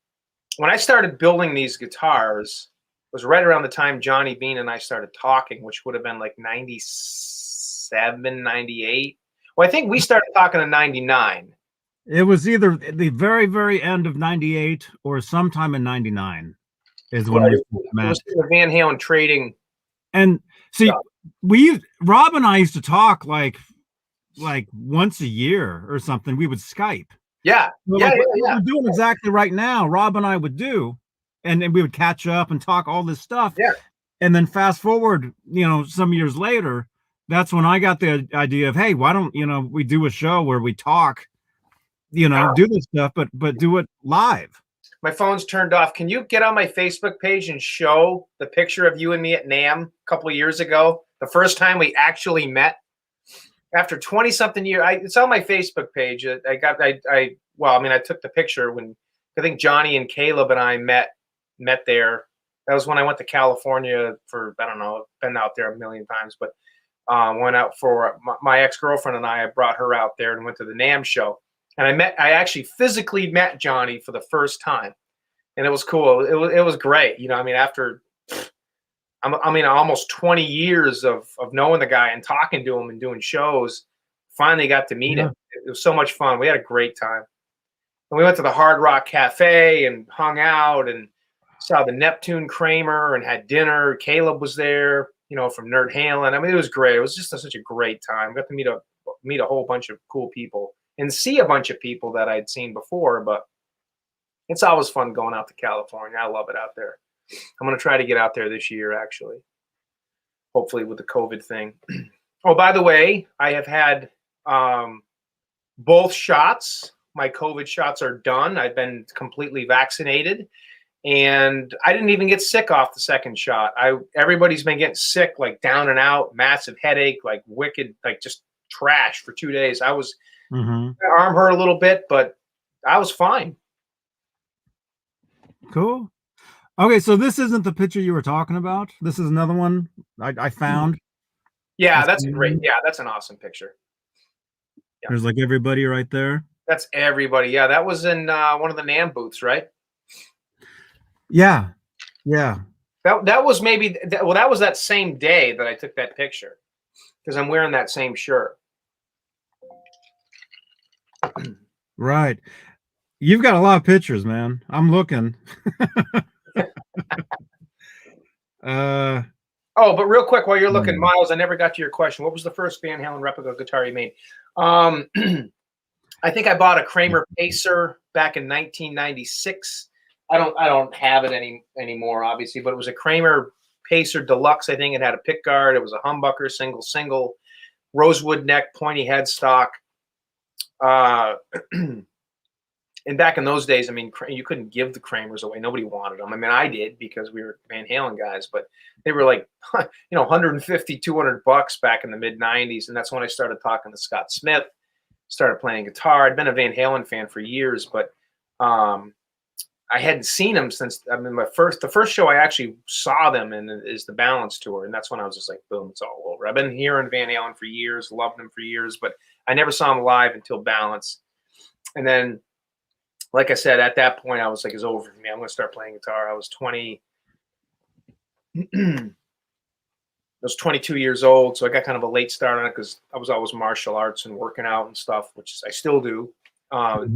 [SPEAKER 2] when I started building these guitars, it was right around the time Johnny Beane and I started talking, which would have been like 97, 98. Well, I think we started talking in 99.
[SPEAKER 1] It was either the very, very end of 98 or sometime in 99 is when we met.
[SPEAKER 2] It was the Van Halen trading.
[SPEAKER 1] And see, Rob and I used to talk like once a year or something. We would Skype.
[SPEAKER 2] Yeah.
[SPEAKER 1] We're doing exactly right now. Rob and I would do, and we would catch up and talk all this stuff.
[SPEAKER 2] Yeah.
[SPEAKER 1] And then fast forward, some years later, that's when I got the idea of, hey, why don't we do a show where we talk, do this stuff, but do it live.
[SPEAKER 2] My phone's turned off. Can you get on my Facebook page and show the picture of you and me at NAMM a couple of years ago? The first time we actually met after 20 something years. It's on my Facebook page. I took the picture when I think Johnny and Caleb and I met there. That was when I went to California for, I don't know, been out there a million times, but went out for my ex-girlfriend and I brought her out there and went to the NAMM show. And I actually physically met Johnny for the first time, and it was cool. It was great. After almost 20 years of knowing the guy and talking to him and doing shows, finally got to meet him. It was so much fun. We had a great time. And we went to the Hard Rock Cafe and hung out and saw the Neptune Kramer and had dinner. Caleb was there, from Nerd Halen. It was great. It was just such a great time. Got to meet a whole bunch of cool people and see a bunch of people that I'd seen before, but it's always fun going out to California. I love it out there. I'm going to try to get out there this year, actually, hopefully with the COVID thing. Oh, by the way, I have had both shots. My COVID shots are done. I've been completely vaccinated, and I didn't even get sick off the second shot. Everybody's been getting sick, like down and out, massive headache, like wicked, like just trash for 2 days. My arm hurt a little bit, but I was fine.
[SPEAKER 1] Cool. Okay, so this isn't the picture you were talking about. This is another one I found.
[SPEAKER 2] Yeah, that's great. Yeah, that's an awesome picture.
[SPEAKER 1] Yeah. There's like everybody right there.
[SPEAKER 2] That's everybody. Yeah, that was in one of the NAMM booths, right?
[SPEAKER 1] Yeah. Yeah.
[SPEAKER 2] That was maybe that was that same day that I took that picture because I'm wearing that same shirt.
[SPEAKER 1] Right. You've got a lot of pictures, man. I'm looking.
[SPEAKER 2] Oh, but real quick, while you're looking,
[SPEAKER 1] Hmm.
[SPEAKER 2] Miles, I never got to your question. What was the first Van Halen replica guitar you made? I think I bought a Kramer Pacer back in 1996. I don't have it anymore, obviously, but it was a Kramer Pacer Deluxe. I think it had a pick guard. It was a humbucker, single, rosewood neck, pointy headstock. And back in those days, I mean, you couldn't give the Kramers away. Nobody wanted them. I mean, I did because we were Van Halen guys, but they were like, 150, $200 back in the mid 90s. And that's when I started talking to Scott Smith, started playing guitar. I'd been a Van Halen fan for years, but I hadn't seen them since, I mean, the first show I actually saw them in is the Balance Tour. And that's when I was just like, boom, it's all over. I've been hearing Van Halen for years, loved them for years, but I never saw them live until Balance. And then, like I said, at that point, I was like, it's over for me. I'm going to start playing guitar. I was 22 years old. So I got kind of a late start on it because I was always martial arts and working out and stuff, which I still do. But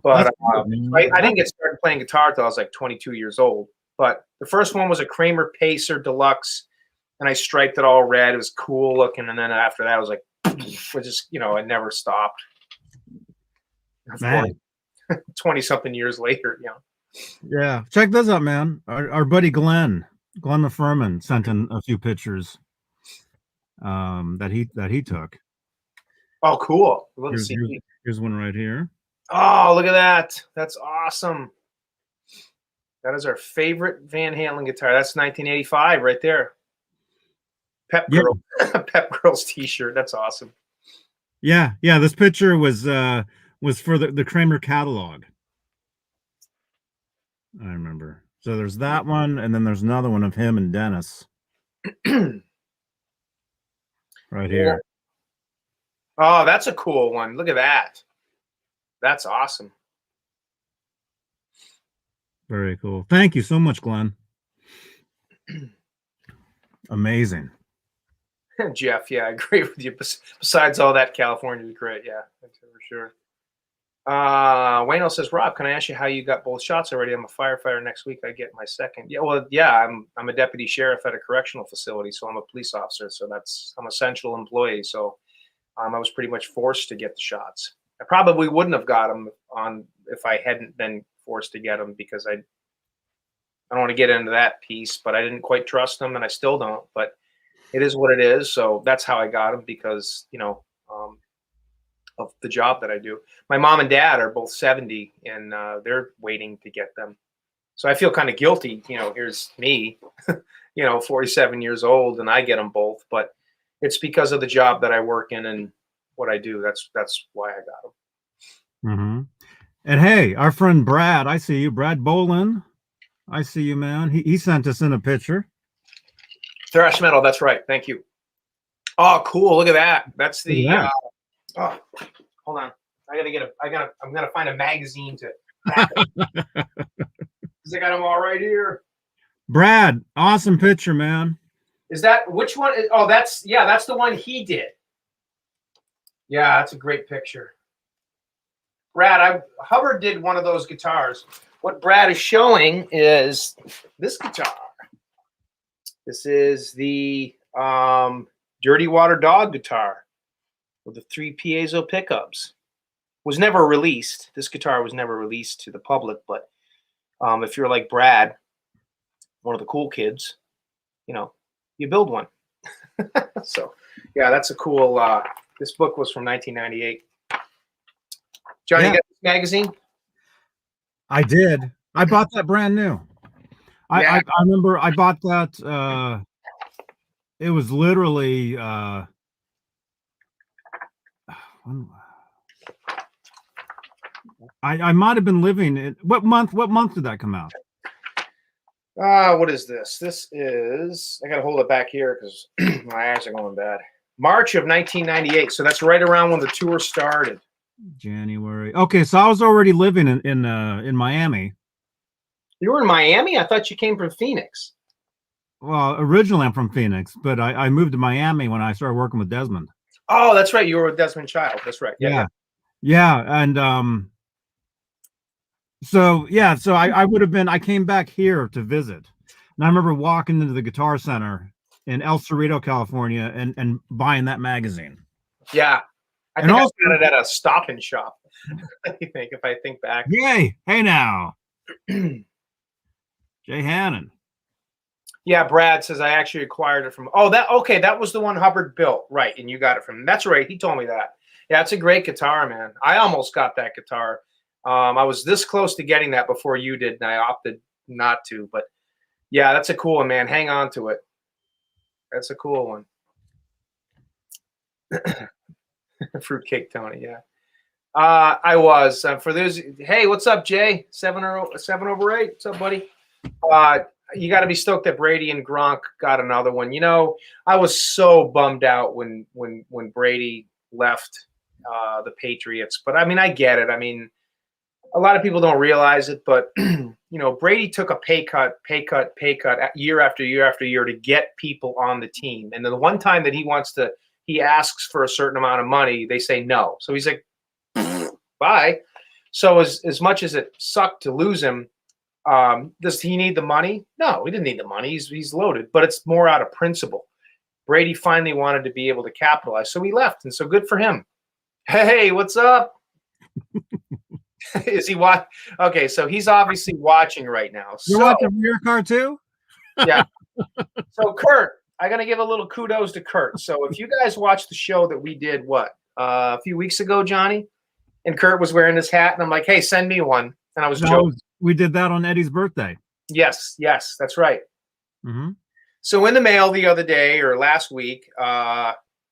[SPEAKER 2] I didn't get started playing guitar until I was like 22 years old. But the first one was a Kramer Pacer Deluxe, and I striped it all red. It was cool looking. And then after that, I was like, it never stopped.
[SPEAKER 1] Man.
[SPEAKER 2] 20-something years later,
[SPEAKER 1] Yeah, check this out, man. Our buddy Glenn LaFurman sent in a few pictures that he took.
[SPEAKER 2] Oh, cool.
[SPEAKER 1] Here's one right here.
[SPEAKER 2] Oh, look at that. That's awesome. That is our favorite Van Halen guitar. That's 1985 right there. Pep Girl. Pep Girls t-shirt. That's awesome.
[SPEAKER 1] Yeah. This picture was for the Kramer catalog. I remember. So there's that one, and then there's another one of him and Dennis. Right here.
[SPEAKER 2] Oh, that's a cool one. Look at that. That's awesome.
[SPEAKER 1] Very cool. Thank you so much, Glenn. Amazing.
[SPEAKER 2] Jeff, yeah, I agree with you. Besides all that, California is great. Yeah, that's for sure. Wayno says, Rob, can I ask you how you got both shots already? I'm a firefighter. Next week I get my second. Yeah, well, yeah, I'm a deputy sheriff at a correctional facility, so I'm a police officer. So I'm a central employee. So I was pretty much forced to get the shots. I probably wouldn't have got them if I hadn't been forced to get them because I don't want to get into that piece, but I didn't quite trust them, and I still don't. But it is what it is. So that's how I got them because of the job that I do. My mom and dad are both 70 and they're waiting to get them. So I feel kind of guilty. Here's me, 47 years old, and I get them both, but it's because of the job that I work in and what I do. That's why I got them.
[SPEAKER 1] Mm-hmm. And hey, our friend Brad, I see you, Brad Bolin. I see you, man. He sent us in a picture.
[SPEAKER 2] Thrash metal. That's right. Thank you. Oh, cool. Look at that. That's the, oh, hold on. I'm going to find a magazine to, because I got them all right here.
[SPEAKER 1] Brad, awesome picture, man.
[SPEAKER 2] Is that, which one? Oh, that's the one he did. Yeah, that's a great picture. Brad, Hubbard did one of those guitars. What Brad is showing is this guitar. This is the Dirty Water Dog guitar with the 3 piezo pickups. Was never released. This guitar was never released to the public, but if you're like Brad, one of the cool kids, you build one. So, yeah, that's a cool. This book was from 1998. Johnny, you got this magazine?
[SPEAKER 1] I did. I bought that brand new. I remember I bought that. It was literally I might have been living in what month did that come out?
[SPEAKER 2] What is this? This is, I gotta hold it back here because my eyes are going bad. March of 1998. So that's right around when the tour started.
[SPEAKER 1] January. Okay, so I was already living in Miami.
[SPEAKER 2] You were in Miami? I thought you came from Phoenix.
[SPEAKER 1] Well, originally I'm from Phoenix, but I moved to Miami when I started working with Desmond.
[SPEAKER 2] Oh, that's right. You were with Desmond Child. That's right. Yeah, yeah.
[SPEAKER 1] Yeah, and so yeah, so I would have been. I came back here to visit, and I remember walking into the Guitar Center in El Cerrito, California, and buying that magazine.
[SPEAKER 2] Yeah. I
[SPEAKER 1] And
[SPEAKER 2] think
[SPEAKER 1] also,
[SPEAKER 2] I got it at a Stop and Shop. If I think back.
[SPEAKER 1] yay, hey now, Jay Hannon.
[SPEAKER 2] Yeah, Brad says I actually acquired it from. Oh, that was the one Hubbard built, right? And you got it from. That's right. He told me that. Yeah, it's a great guitar, man. I almost got that guitar. I was this close to getting that before you did, and I opted not to. But yeah, that's a cool one, man. Hang on to it. That's a cool one. Fruitcake Tony, yeah. I was for those. Hey, what's up, Jay? 7/8. What's up, buddy? You got to be stoked that Brady and Gronk got another one. You know, I was so bummed out when Brady left the Patriots, but I mean, I get it. I mean, a lot of people don't realize it, but you know, Brady took a pay cut year after year after year to get people on the team, and then the one time that he asks for a certain amount of money, they say no. So he's like, bye. So as much as it sucked to lose him. Does he need the money? No, he didn't need the money. He's loaded, but it's more out of principle. Brady finally wanted to be able to capitalize, so he left, and so good for him. Hey, what's up? Is he watch? Okay, so he's obviously watching right now.
[SPEAKER 1] You're watching your car too?
[SPEAKER 2] Yeah. So Kurt, I gotta give a little kudos to Kurt. So if you guys watched the show that we did, a few weeks ago, Johnny, and Kurt was wearing his hat, and I'm like, hey, send me one, and I was joking.
[SPEAKER 1] We did that on Eddie's birthday.
[SPEAKER 2] Yes, that's right.
[SPEAKER 1] Mm-hmm.
[SPEAKER 2] So in the mail the other day or last week,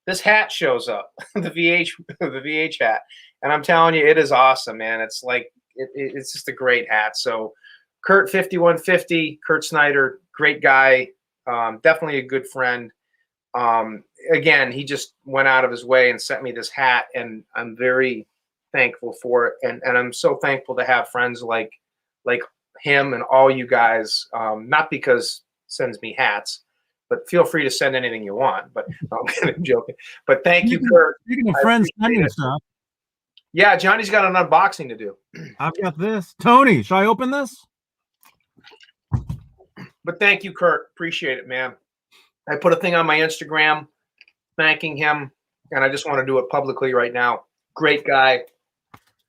[SPEAKER 2] this hat shows up, the VH hat, and I'm telling you, it is awesome, man. It's like it's just a great hat. So Kurt 5150, Kurt Snyder, great guy, definitely a good friend. Again, he just went out of his way and sent me this hat, and I'm very thankful for it, and I'm so thankful to have friends like him and all you guys. Not because sends me hats, but feel free to send anything you want. But I'm joking. But thank you, Kurt.
[SPEAKER 1] Speaking of friends sending stuff,
[SPEAKER 2] yeah, Johnny's got an unboxing to do.
[SPEAKER 1] I've got this. Tony, should I open this?
[SPEAKER 2] But thank you, Kurt. Appreciate it, man. I put a thing on my Instagram thanking him, and I just want to do it publicly right now. Great guy,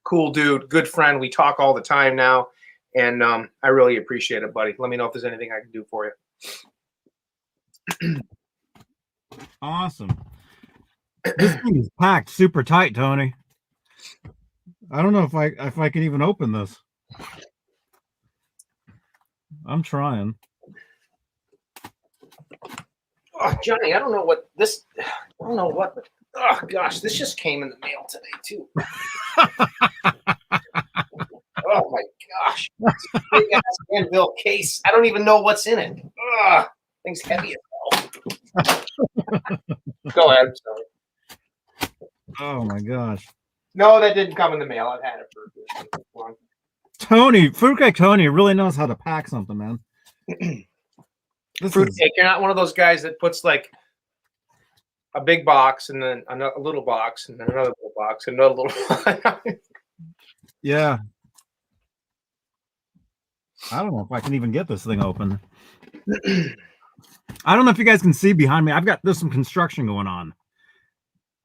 [SPEAKER 2] cool dude, good friend. We talk all the time now, and I really appreciate it, buddy. Let me know if there's anything I can do for you.
[SPEAKER 1] Awesome. This thing is packed super tight, Tony. I don't know if I can even open this. I'm trying.
[SPEAKER 2] Oh, Johnny, I don't know what, but oh gosh, this just came in the mail today too. Oh my gosh, big ass anvil case. I don't even know what's in it. Ugh, thing's heavy as hell. Go ahead. Sorry.
[SPEAKER 1] Oh my gosh.
[SPEAKER 2] No, that didn't come in the mail. I've had it for long.
[SPEAKER 1] Tony, Fruitcake Tony really knows how to pack something, man.
[SPEAKER 2] Fruitcake, you're not one of those guys that puts like a big box and then a little box and then another little box and another little.
[SPEAKER 1] Yeah. I don't know if I can even get this thing open. I don't know if you guys can see behind me. There's some construction going on.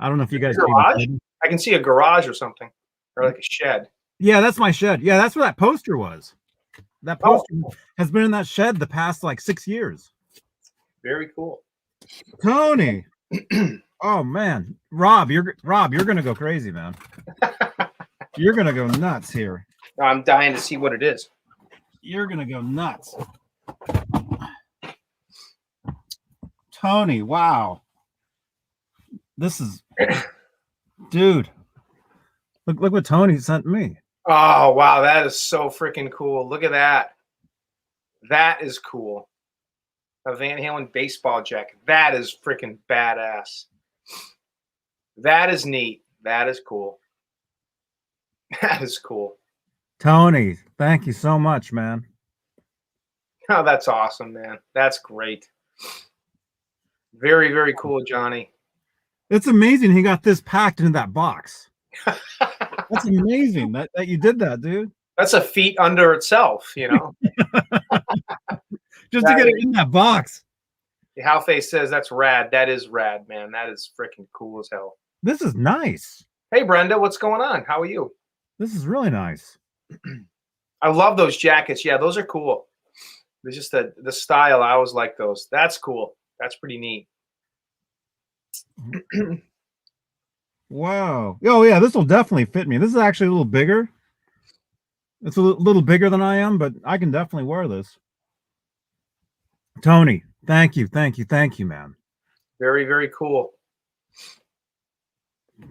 [SPEAKER 1] I don't know if you guys
[SPEAKER 2] can. I can see a garage or something, or like a shed.
[SPEAKER 1] Yeah, that's my shed. Yeah, that's where that poster was. That poster has been in that shed the past like 6 years.
[SPEAKER 2] Very cool.
[SPEAKER 1] Tony. Oh man. Rob, you're gonna go crazy, man. You're gonna go nuts here.
[SPEAKER 2] I'm dying to see what it is.
[SPEAKER 1] You're gonna go nuts. Tony, wow. This is dude. Look what Tony sent me.
[SPEAKER 2] Oh wow, that is so freaking cool. Look at that. That is cool. A Van Halen baseball jacket. That is freaking badass. That is neat. That is cool. That is cool.
[SPEAKER 1] Tony, thank you so much, man.
[SPEAKER 2] Oh, that's awesome, man. That's great. Very, very cool, Johnny.
[SPEAKER 1] It's amazing he got this packed into that box. That's amazing that you did that, dude.
[SPEAKER 2] That's a feat under itself, you know.
[SPEAKER 1] Just to get it in that box.
[SPEAKER 2] Halface says that's rad. That is rad, man. That is freaking cool as hell.
[SPEAKER 1] This is nice.
[SPEAKER 2] Hey, Brenda, what's going on? How are you?
[SPEAKER 1] This is really nice.
[SPEAKER 2] I love those jackets. Yeah, those are cool. There's just the style. I always like those. That's cool. That's pretty neat.
[SPEAKER 1] Wow. Oh yeah, this will definitely fit me. This is actually a little bigger. It's a little bigger than I am, but I can definitely wear this. Tony, thank you, man.
[SPEAKER 2] Very, very cool.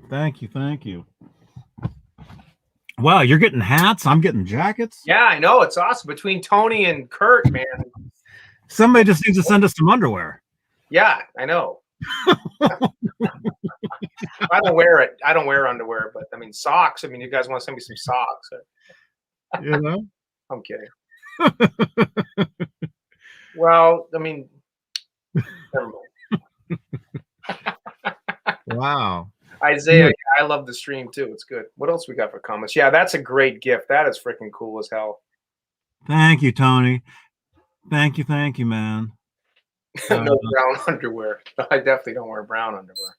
[SPEAKER 1] Thank you. Wow, you're getting hats. I'm getting jackets.
[SPEAKER 2] Yeah, I know. It's awesome. Between Tony and Kurt, man.
[SPEAKER 1] Somebody just needs to send us some underwear.
[SPEAKER 2] Yeah, I know. I don't wear it. I don't wear underwear, but I mean socks. I mean, you guys want to send me some socks?
[SPEAKER 1] You know?
[SPEAKER 2] I'm kidding. Well, I mean, never mind.
[SPEAKER 1] Wow.
[SPEAKER 2] Isaiah, I love the stream too. It's good. What else we got for comments? Yeah, that's a great gift. That is freaking cool as hell.
[SPEAKER 1] Thank you, Tony. Thank you, man.
[SPEAKER 2] No brown underwear. I definitely don't wear brown underwear.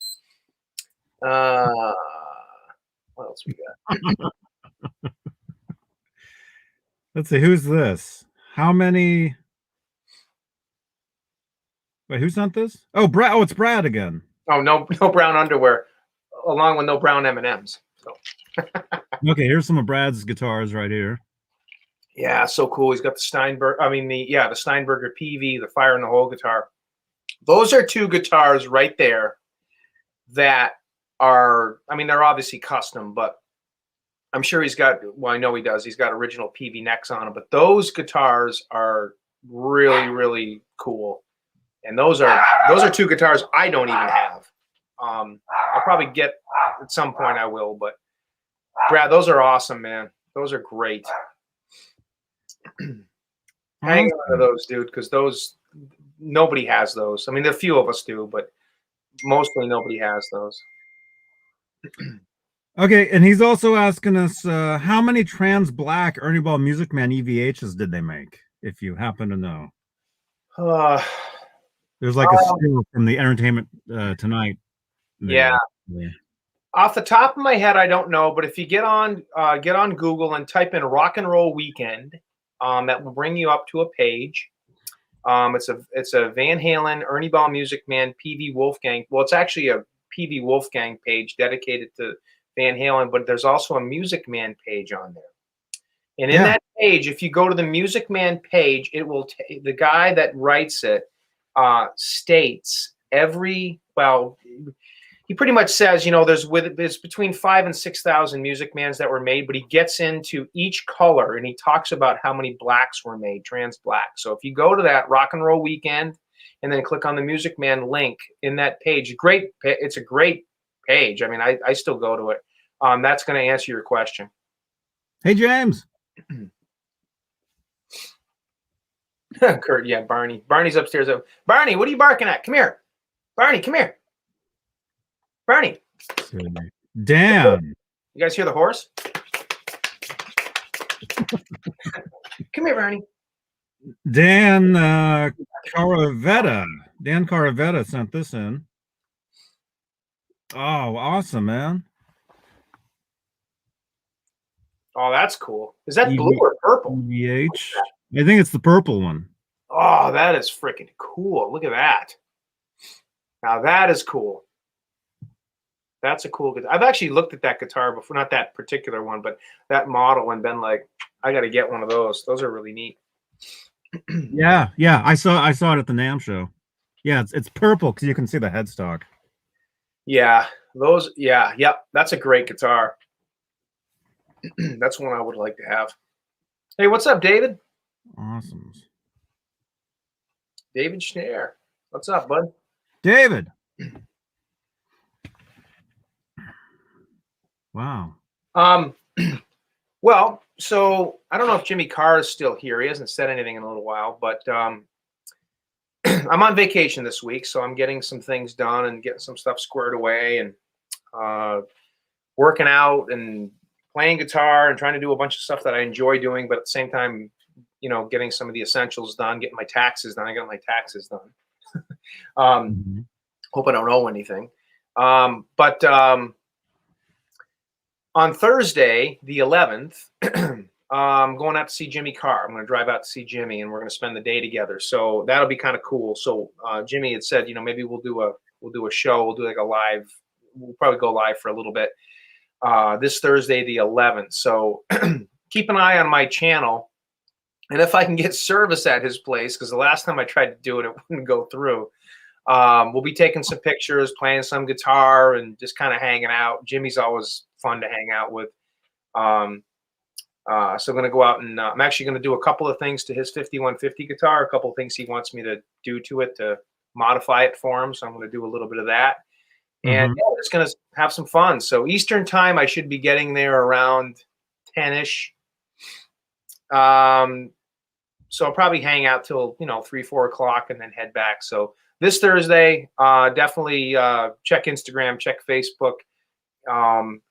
[SPEAKER 2] What else we got?
[SPEAKER 1] Let's see, who's this? How many? Wait, who sent this? Oh, Brad. Oh, it's Brad again.
[SPEAKER 2] Oh, no brown underwear, along with no brown M&Ms. So.
[SPEAKER 1] Okay, here's some of Brad's guitars right here.
[SPEAKER 2] Yeah, so cool. He's got the Steinberg. I mean, the Steinberger PV, the Fire in the Hole guitar. Those are two guitars right there that are. I mean, they're obviously custom, but I'm sure he's got. Well, I know he does. He's got original PV necks on them, but those guitars are really, really cool. And those are two guitars I don't even have. I'll probably get at some point. I will, but Brad, those are awesome, man. Those are great. Hang on to those, dude, because those nobody has those. I mean, a few of us do, but mostly nobody has those.
[SPEAKER 1] Okay, and he's also asking us how many trans black Ernie Ball Music Man EVHs did they make, if you happen to know. There's like a still from the Entertainment Tonight.
[SPEAKER 2] Yeah. Off the top of my head, I don't know, but if you get on Google and type in Rock and Roll Weekend, that will bring you up to a page. It's a Van Halen, Ernie Ball Music Man, PV Wolfgang. Well, it's actually a PV Wolfgang page dedicated to Van Halen, but there's also a Music Man page on there. And in that page, if you go to the Music Man page, it will the guy that writes it states he pretty much says, you know, there's between 5,000 and 6,000 Music Mans that were made, but he gets into each color and he talks about how many blacks were made, trans black. So if you go to that Rock and Roll Weekend and then click on the Music Man link in that page, it's a great page. I mean, I still go to it. That's going to answer your question.
[SPEAKER 1] Hey, James.
[SPEAKER 2] Kurt, yeah, Barney. Barney's upstairs. Barney, what are you barking at? Come here. Barney, come here. Barney.
[SPEAKER 1] Damn.
[SPEAKER 2] You guys hear the horse? Come here, Barney.
[SPEAKER 1] Dan Caravetta sent this in. Oh, awesome, man.
[SPEAKER 2] Oh, that's cool. Is that blue or purple?
[SPEAKER 1] EVH. I think it's the purple one.
[SPEAKER 2] Oh, that is freaking cool. Look at that. Now that is cool. That's a cool guitar. I've actually looked at that guitar before, not that particular one, but that model, and been like, I got to get one of those. Those are really neat.
[SPEAKER 1] Yeah. I saw it at the NAMM show. Yeah, it's purple because you can see the headstock.
[SPEAKER 2] Yeah, those. Yeah, yep. That's a great guitar. That's one I would like to have. Hey, what's up, David?
[SPEAKER 1] Awesome.
[SPEAKER 2] David Schneer. What's up, bud?
[SPEAKER 1] David. Wow.
[SPEAKER 2] Well, so I don't know if Jimmy Carr is still here. He hasn't said anything in a little while, but I'm on vacation this week, so I'm getting some things done and getting some stuff squared away, and working out and playing guitar and trying to do a bunch of stuff that I enjoy doing, but at the same time, getting some of the essentials done, getting my taxes done. I got my taxes done.
[SPEAKER 1] Mhm.
[SPEAKER 2] Hope I don't owe anything. But on Thursday, the 11th, I'm going out to see Jimmy Carr. I'm going to drive out to see Jimmy, and we're going to spend the day together. So that'll be kind of cool. So Jimmy had said, maybe we'll do a show. We'll do like a live. We'll probably go live for a little bit this Thursday, the 11th. So keep an eye on my channel, and if I can get service at his place, because the last time I tried to do it, it wouldn't go through. We'll be taking some pictures, playing some guitar, and just kind of hanging out. Jimmy's always fun to hang out with. So I'm going to go out, and I'm actually going to do a couple of things to his 5150 guitar, a couple of things he wants me to do to it to modify it for him. So I'm going to do a little bit of that. And yeah, we're just going to have some fun. So Eastern time, I should be getting there around 10-ish. So I'll probably hang out till, 3, 4 o'clock and then head back. So this Thursday, definitely check Instagram, check Facebook, and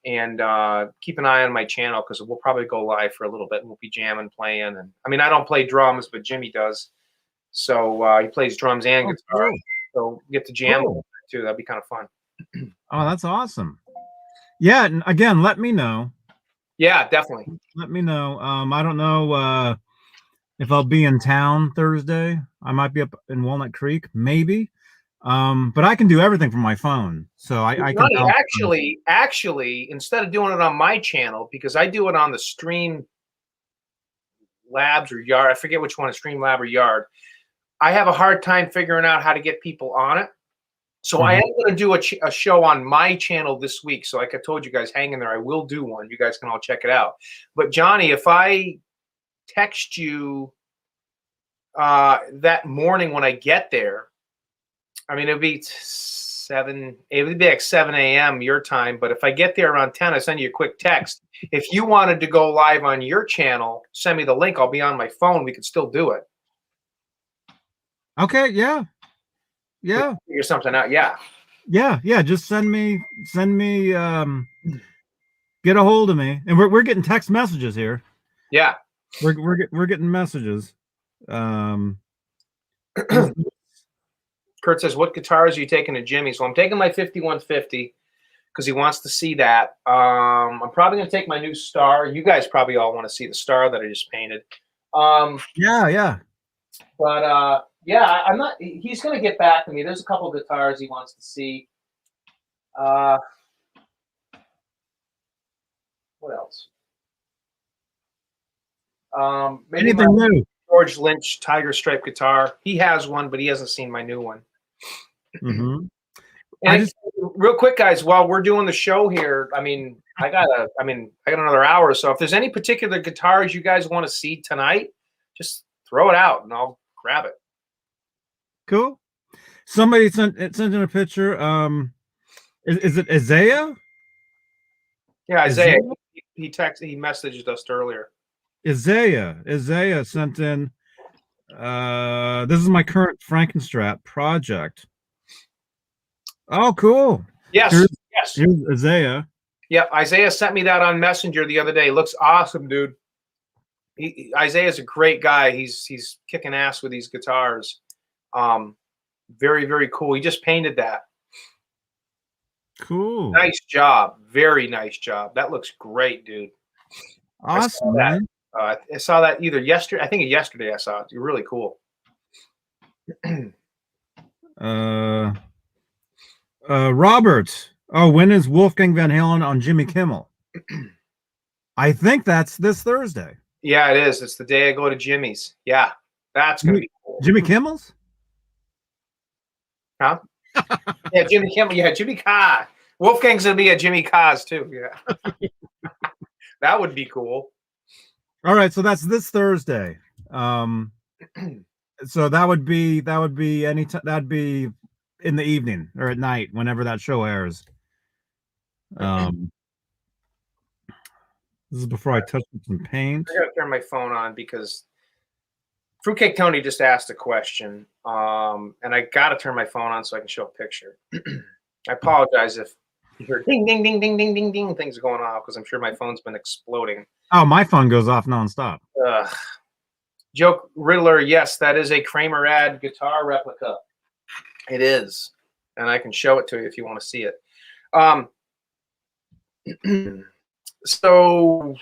[SPEAKER 2] keep an eye on my channel, because we'll probably go live for a little bit, and we'll be jamming, playing. And I mean, I don't play drums, but Jimmy does. So he plays drums and guitar.
[SPEAKER 1] Cool.
[SPEAKER 2] So get to jam a little bit too. That'd be kind of fun.
[SPEAKER 1] Oh, that's awesome. Yeah, and again, let me know.
[SPEAKER 2] Yeah, definitely.
[SPEAKER 1] Let me know. I don't know if I'll be in town Thursday. I might be up in Walnut Creek, maybe. But I can do everything from my phone. So I can
[SPEAKER 2] actually, instead of doing it on my channel, because I do it on the Stream Labs or Yard, I forget which one is Stream Lab or Yard. I have a hard time figuring out how to get people on it. So I am going to do a show on my channel this week. So like I told you guys, hang in there. I will do one. You guys can all check it out. But Johnny, if I text you that morning when I get there, I mean, it'll be like 7 a.m. your time. But if I get there around 10, I send you a quick text. If you wanted to go live on your channel, send me the link. I'll be on my phone. We could still do it.
[SPEAKER 1] Okay. Yeah. Yeah.
[SPEAKER 2] Figure something out. Yeah.
[SPEAKER 1] Yeah. Yeah. Just send me, get a hold of me. And we're getting text messages here.
[SPEAKER 2] Yeah.
[SPEAKER 1] We're getting messages.
[SPEAKER 2] Kurt says, what guitars are you taking to Jimmy? So I'm taking my 5150 because he wants to see that. I'm probably going to take my new Star. You guys probably all want to see the Star that I just painted.
[SPEAKER 1] Yeah.
[SPEAKER 2] But yeah, I'm not. He's going to get back to me. There's a couple guitars he wants to see. What else? Maybe
[SPEAKER 1] anything new?
[SPEAKER 2] George Lynch Tiger Stripe guitar. He has one, but he hasn't seen my new one. And real quick, guys, while we're doing the show here, I got another hour or so. If there's any particular guitars you guys want to see tonight, just throw it out and I'll grab it.
[SPEAKER 1] Cool. Somebody sent in a picture. Is it Isaiah?
[SPEAKER 2] Yeah, Isaiah. He messaged us earlier.
[SPEAKER 1] Isaiah sent in. This is my current Frankenstrat project. Oh, cool.
[SPEAKER 2] Yes.
[SPEAKER 1] Here's Isaiah.
[SPEAKER 2] Yeah, Isaiah sent me that on Messenger the other day. Looks awesome, dude. Isaiah's a great guy. He's kicking ass with these guitars. Very, very cool. He just painted that.
[SPEAKER 1] Cool.
[SPEAKER 2] Nice job. Very nice job. That looks great, dude.
[SPEAKER 1] Awesome, man.
[SPEAKER 2] I saw that either yesterday. I think yesterday I saw it. You're really cool.
[SPEAKER 1] Robert. Oh, when is Wolfgang Van Halen on Jimmy Kimmel? I think that's this Thursday.
[SPEAKER 2] Yeah, it is. It's the day I go to Jimmy's. Yeah, that's gonna be cool.
[SPEAKER 1] Jimmy Kimmel's?
[SPEAKER 2] Huh? Yeah, Jimmy Kimmel. Yeah, Jimmy Carr. Wolfgang's gonna be at Jimmy Carr's too. Yeah, that would be cool.
[SPEAKER 1] All right, so that's this Thursday. So that would be that'd be in the evening or at night, whenever that show airs. This is before I touch some paint.
[SPEAKER 2] I gotta turn my phone on because Fruitcake Tony just asked a question, and I got to turn my phone on so I can show a picture. I apologize if you hear ding, ding, ding, ding, ding, ding, ding, things going off because I'm sure my phone's been exploding.
[SPEAKER 1] Oh, my phone goes off nonstop.
[SPEAKER 2] Joke Riddler, yes, that is a Kramer ad guitar replica. It is, and I can show it to you if you want to see it. So,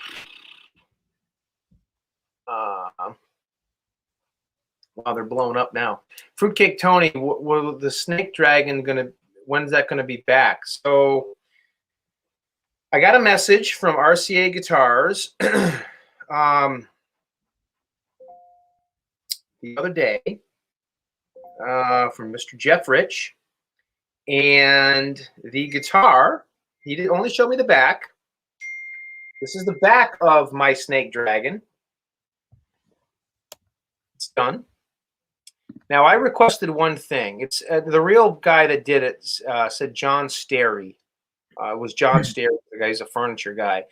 [SPEAKER 2] wow, they're blowing up now. Fruitcake Tony, will the Snake Dragon when's that gonna be back? So, I got a message from RCA Guitars the other day from Mr. Jeff Rich, and the guitar, he did only show me the back. This is the back of my Snake Dragon. It's done. Now, I requested one thing. It's the real guy that did it said John Sterry. It was John Sterry, the guy. He's a furniture guy.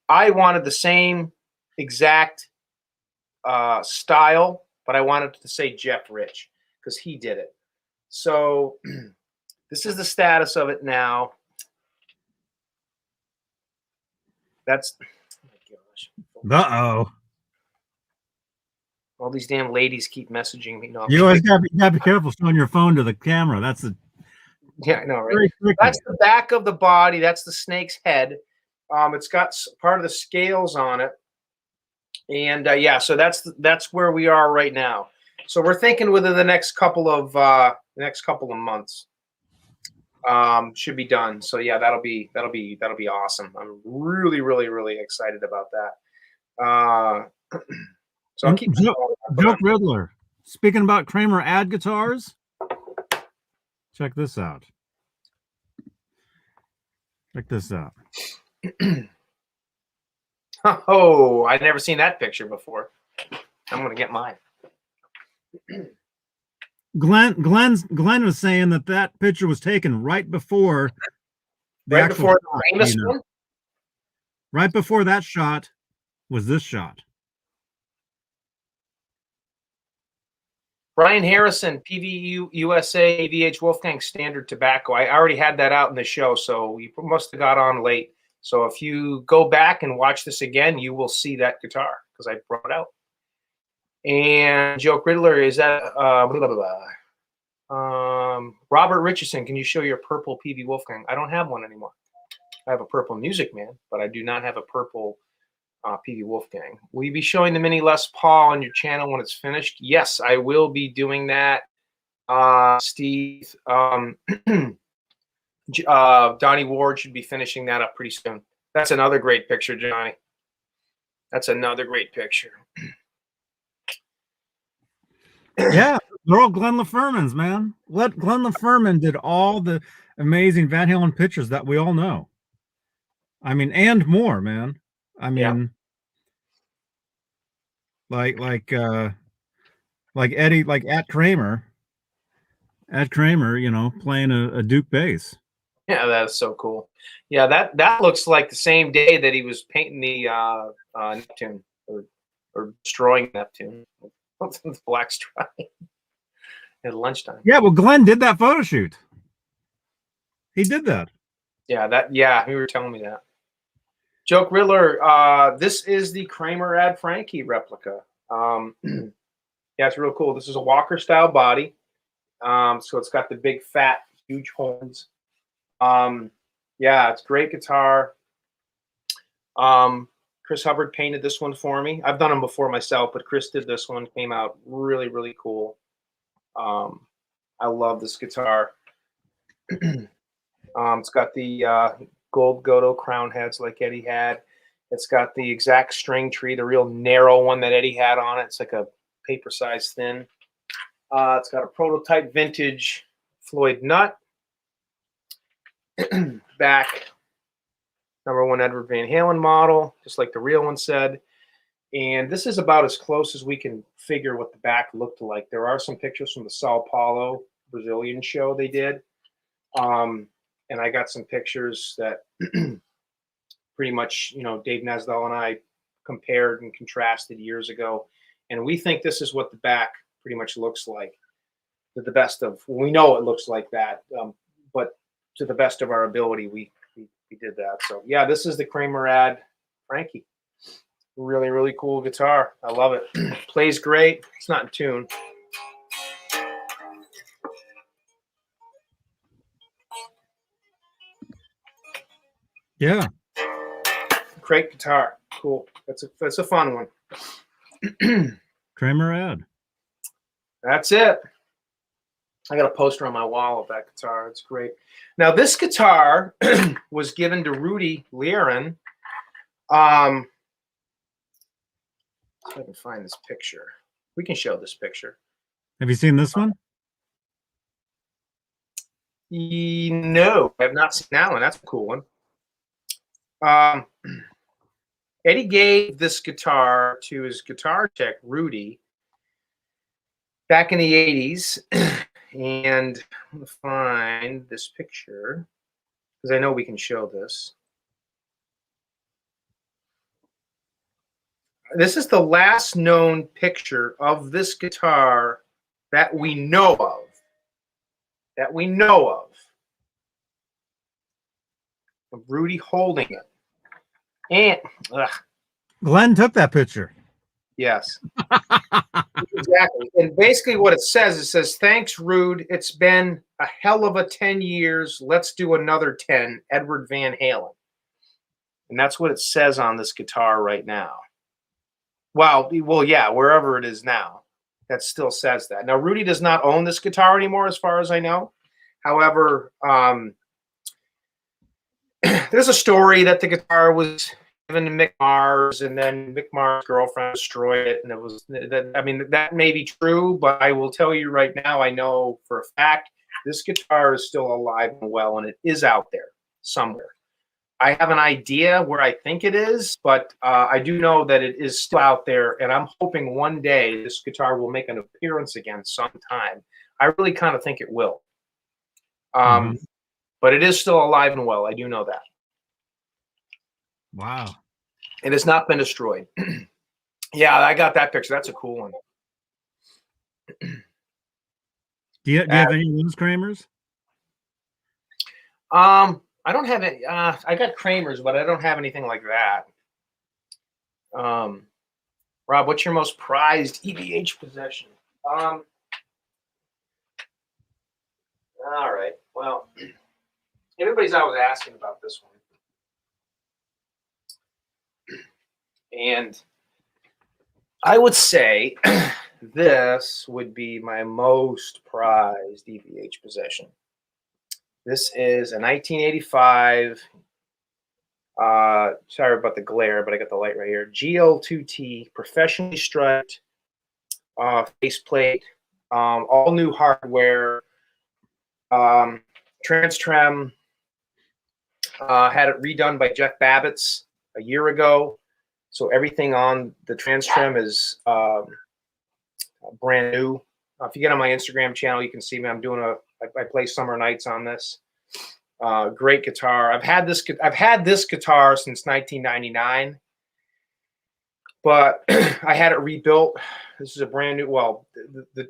[SPEAKER 2] I wanted the same exact style, but I wanted to say Jeff Rich because he did it. So this is the status of it now. That's, oh my gosh.
[SPEAKER 1] Uh-oh.
[SPEAKER 2] All these damn ladies keep messaging me. No,
[SPEAKER 1] You always gotta be careful showing your phone to the camera. That's the
[SPEAKER 2] yeah, I know, right? That's the back of the body. That's the snake's head. It's got part of the scales on it, and yeah, so that's where we are right now. So we're thinking within the next couple of months, should be done. So yeah, that'll be awesome. I'm really, really, really excited about that. So I'll keep
[SPEAKER 1] Joke Riddler. Speaking about Kramer ad guitars, check this out. Check this out.
[SPEAKER 2] Oh, I've never seen that picture before. I'm gonna get mine.
[SPEAKER 1] Glenn was saying that picture was taken right before
[SPEAKER 2] the famous one.
[SPEAKER 1] Right before that shot was this shot.
[SPEAKER 2] Brian Harrison, PVU USA, VH Wolfgang Standard Tobacco. I already had that out in the show, so you must have got on late. So if you go back and watch this again, you will see that guitar because I brought it out. And Joke Riddler, is that Robert Richardson? Can you show your purple PV Wolfgang? I don't have one anymore. I have a purple Music Man, but I do not have a purple PV Wolfgang. Will you be showing the mini Les Paul on your channel when it's finished? Yes, I will be doing that. Steve, Donnie Ward should be finishing that up pretty soon. That's another great picture, Johnny. That's another great picture.
[SPEAKER 1] Yeah, they're all Glenn LaFerman's, man. Glenn LaFerman did all the amazing Van Halen pictures that we all know. I mean, and more, man. I mean, yeah. like Eddie, like at Kramer, you know, playing a Duke bass.
[SPEAKER 2] Yeah, that's so cool. Yeah, that looks like the same day that he was painting the Neptune or destroying Neptune with black stripe at lunchtime.
[SPEAKER 1] Yeah, well, Glenn did that photo shoot. He did that.
[SPEAKER 2] Yeah, you were telling me that. Joke Riddler, this is the Kramer Ad Frankie replica. Yeah, it's real cool. This is a Walker style body. So it's got the big fat huge horns. Yeah, it's great guitar. Chris Hubbard painted this one for me. I've done them before myself, but Chris did this one. Came out really, really cool. I love this guitar. It's got the gold Godot crown heads like Eddie had. It's got the exact string tree, the real narrow one that Eddie had on it. It's like a paper size thin. It's got a prototype vintage Floyd nut. Back, #1 Edward Van Halen model, just like the real one said. And this is about as close as we can figure what the back looked like. There are some pictures from the Sao Paulo Brazilian show they did. And I got some pictures that pretty much, you know, Dave Nesdall and I compared and contrasted years ago. and we think this is what the back pretty much looks like. To the best of, we know it looks like that, but to the best of our ability, we did that. So yeah, this is the Kramer Ad Frankie. Really, really cool guitar. I love it. Plays great. It's not in tune.
[SPEAKER 1] Yeah.
[SPEAKER 2] Great guitar. Cool. That's a fun one.
[SPEAKER 1] Kramer Ad.
[SPEAKER 2] That's it. I got a poster on my wall of that guitar. It's great. Now, this guitar was given to Rudy Lieren. If I can find this picture. We can show this picture.
[SPEAKER 1] Have you seen this one?
[SPEAKER 2] No, I have not seen that one. That's a cool one. Eddie gave this guitar to his guitar tech, Rudy, back in the 80s. And I'm going to find this picture because I know we can show this. This is the last known picture of this guitar that we know of. That we know of Rudy holding it. And
[SPEAKER 1] Glenn took that picture.
[SPEAKER 2] yes. Exactly. And basically what it says, thanks, Rude. It's been a hell of a 10 years. Let's do another 10. Edward Van Halen. And that's what it says on this guitar right now. Well, yeah, wherever it is now, that still says that. Now, Rudy does not own this guitar anymore, as far as I know. However, there's a story that the guitar was given to Mick Mars, and then Mick Mars' girlfriend destroyed it. And it was that. I mean, that may be true, but I will tell you right now, I know for a fact this guitar is still alive and well, and it is out there somewhere. I have an idea where I think it is, but I do know that it is still out there, and I'm hoping one day this guitar will make an appearance again sometime. I really kind of think it will. But it is still alive and well. I do know that.
[SPEAKER 1] Wow.
[SPEAKER 2] It has not been destroyed. Yeah, I got that picture. That's a cool one.
[SPEAKER 1] Do you have any of those Kramers?
[SPEAKER 2] I don't have it. I got Kramer's, but I don't have anything like that. Rob, what's your most prized EVH possession? All right. Well, everybody's always asking about this one. And I would say this would be my most prized EVH possession. This is a 1985, sorry about the glare, but I got the light right here, GL2T, professionally striped faceplate, all new hardware, trans trem, had it redone by Jeff Babbitt's a year ago. So everything on the trans trem is brand new. If you get on my Instagram channel, you can see me. I'm doing I play summer nights on this. Great guitar. I've had this guitar since 1999, but I had it rebuilt. This is a brand new. Well, the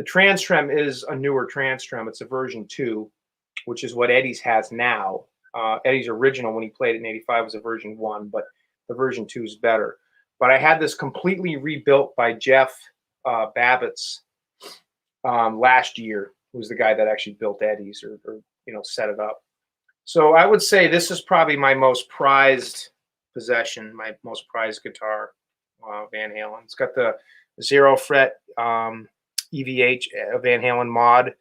[SPEAKER 2] trans trem is a newer trans trem. It's a version 2, which is what Eddie's has now. Eddie's original when he played it in '85 was a version 1, but the version 2 is better. But I had this completely rebuilt by Jeff Babbitt's last year. Who's the guy that actually built Eddie's or set it up. So I would say this is probably my most prized possession, my most prized guitar, Van Halen. It's got the 0 fret EVH Van Halen mod.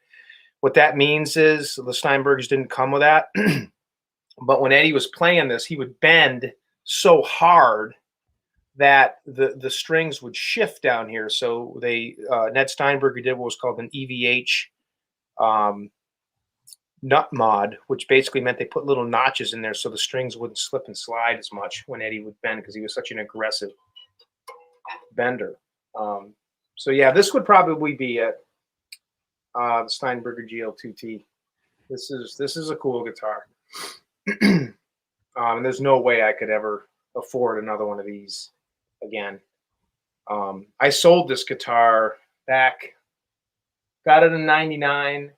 [SPEAKER 2] What that means is the Steinbergs didn't come with that. But when Eddie was playing this, he would bend so hard that the strings would shift down here. So they Ned Steinberger did what was called an EVH nut mod, which basically meant they put little notches in there so the strings wouldn't slip and slide as much when Eddie would bend, because he was such an aggressive bender. So yeah, this would probably be it. The Steinberger GL2T. This is a cool guitar. And there's no way I could ever afford another one of these again. I sold this guitar back, got it in 99,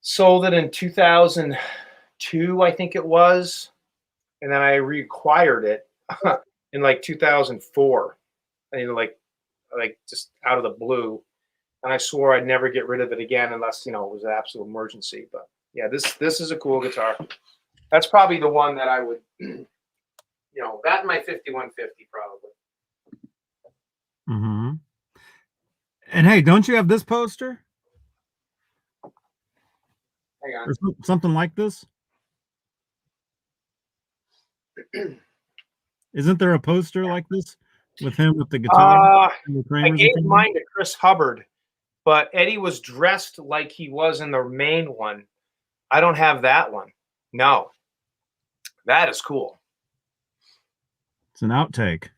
[SPEAKER 2] sold it in 2002, I think it was. And then I reacquired it in like 2004, like just out of the blue. And I swore I'd never get rid of it again unless, it was an absolute emergency. But yeah, this is a cool guitar. That's probably the one that I would, that and my 5150 probably.
[SPEAKER 1] Mm-hmm. And hey, don't you have this poster?
[SPEAKER 2] Hang on.
[SPEAKER 1] Or something like this? Isn't there a poster like this with him with the guitar?
[SPEAKER 2] I gave mine to Chris Hubbard, but Eddie was dressed like he was in the main one. I don't have that one. No. That is cool.
[SPEAKER 1] It's an outtake.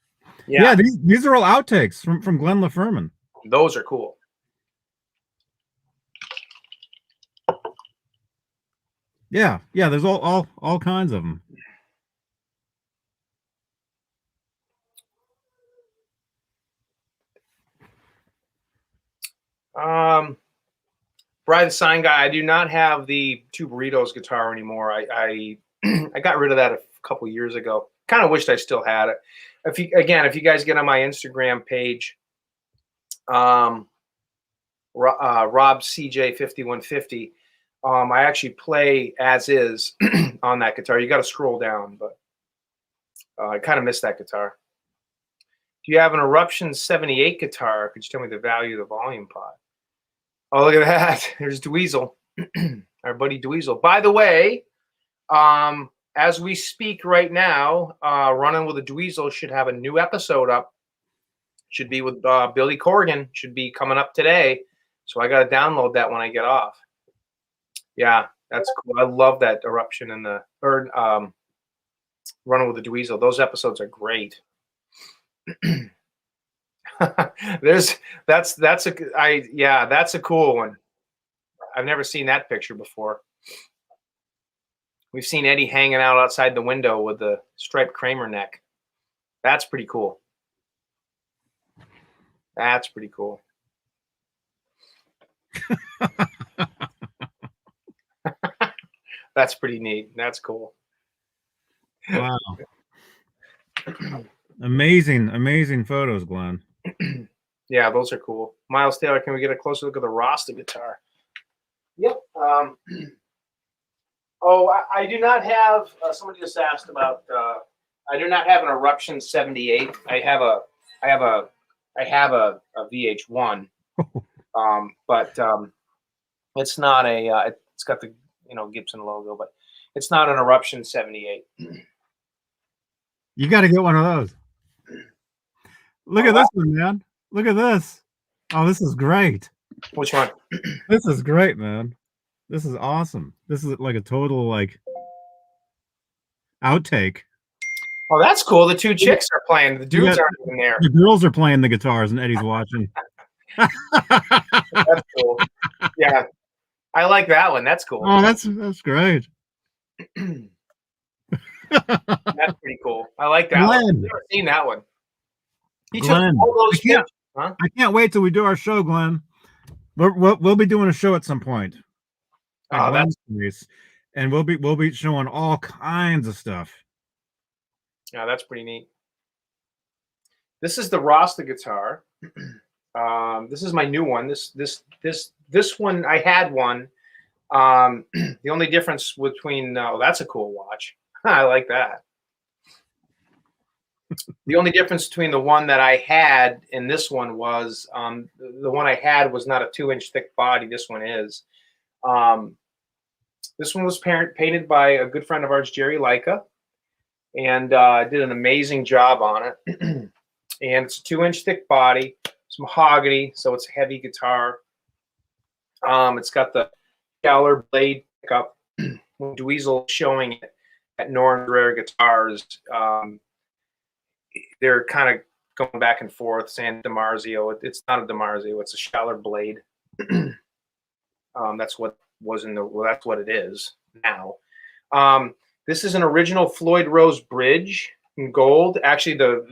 [SPEAKER 2] Yeah,
[SPEAKER 1] these are all outtakes from Glenn LaFerman.
[SPEAKER 2] Those are cool.
[SPEAKER 1] Yeah, there's all kinds of them.
[SPEAKER 2] Bride the Sign Guy, I do not have the Two Burritos guitar anymore. I I got rid of that a couple years ago. Kind of wished I still had it. If you guys get on my Instagram page, Rob CJ 5150, I actually play as is on that guitar. You got to scroll down, but I kind of miss that guitar. Do you have an Eruption 78 guitar? Could you tell me the value of the volume pot? Oh, look at that. There's Dweezil, our buddy Dweezil. By the way, as we speak right now, Running with a Dweezil should have a new episode up. Should be with Billy Corrigan. Should be coming up today. So I got to download that when I get off. Yeah, that's cool. I love that Eruption and Running with the Dweezil. Those episodes are great. That's a cool one. I've never seen that picture before. We've seen Eddie hanging out outside the window with the striped Kramer neck. That's pretty cool. That's pretty cool. That's pretty neat. That's cool.
[SPEAKER 1] Wow. Amazing photos, Glenn.
[SPEAKER 2] Yeah, those are cool. Miles Taylor, can we get a closer look at the Rasta guitar? Yep. I do not have. Somebody just asked about. I do not have an Eruption 78. I have a VH1. But it's not a. It's got the Gibson logo, but it's not an Eruption 78.
[SPEAKER 1] You got to get one of those. Look at this one, man. Look at this. Oh, this is great.
[SPEAKER 2] Which one?
[SPEAKER 1] This is great, man. This is awesome. This is like a total outtake.
[SPEAKER 2] Oh, that's cool. The two chicks are playing. The dudes aren't even there.
[SPEAKER 1] The girls are playing the guitars, and Eddie's watching.
[SPEAKER 2] That's cool. Yeah, I like that one. That's cool.
[SPEAKER 1] Oh, that's great.
[SPEAKER 2] That's pretty cool. I like that one. I've never seen that one. He took
[SPEAKER 1] Glenn,
[SPEAKER 2] all those pictures. Huh?
[SPEAKER 1] I can't wait till we do our show, Glenn. We'll be doing a show at some point.
[SPEAKER 2] Oh, that's
[SPEAKER 1] nice. And we'll be showing all kinds of stuff.
[SPEAKER 2] Yeah, that's pretty neat. This is the Rasta guitar. This is my new one. This one, I had one. The only difference between that's a cool watch. I like that. The only difference between the one that I had and this one was the one I had was not a 2-inch thick body. This one is. This one was painted by a good friend of ours, Jerry Leica, and did an amazing job on it. And it's a 2-inch thick body. It's mahogany, so it's a heavy guitar. It's got the Schaller blade pickup. When Dweezil showing it at Norton's Rare Guitars, they're kind of going back and forth saying DiMarzio. It's not a DiMarzio. It's a Schaller blade. That's what was in the. Well, that's what it is now. This is an original Floyd Rose bridge. in gold. Actually, the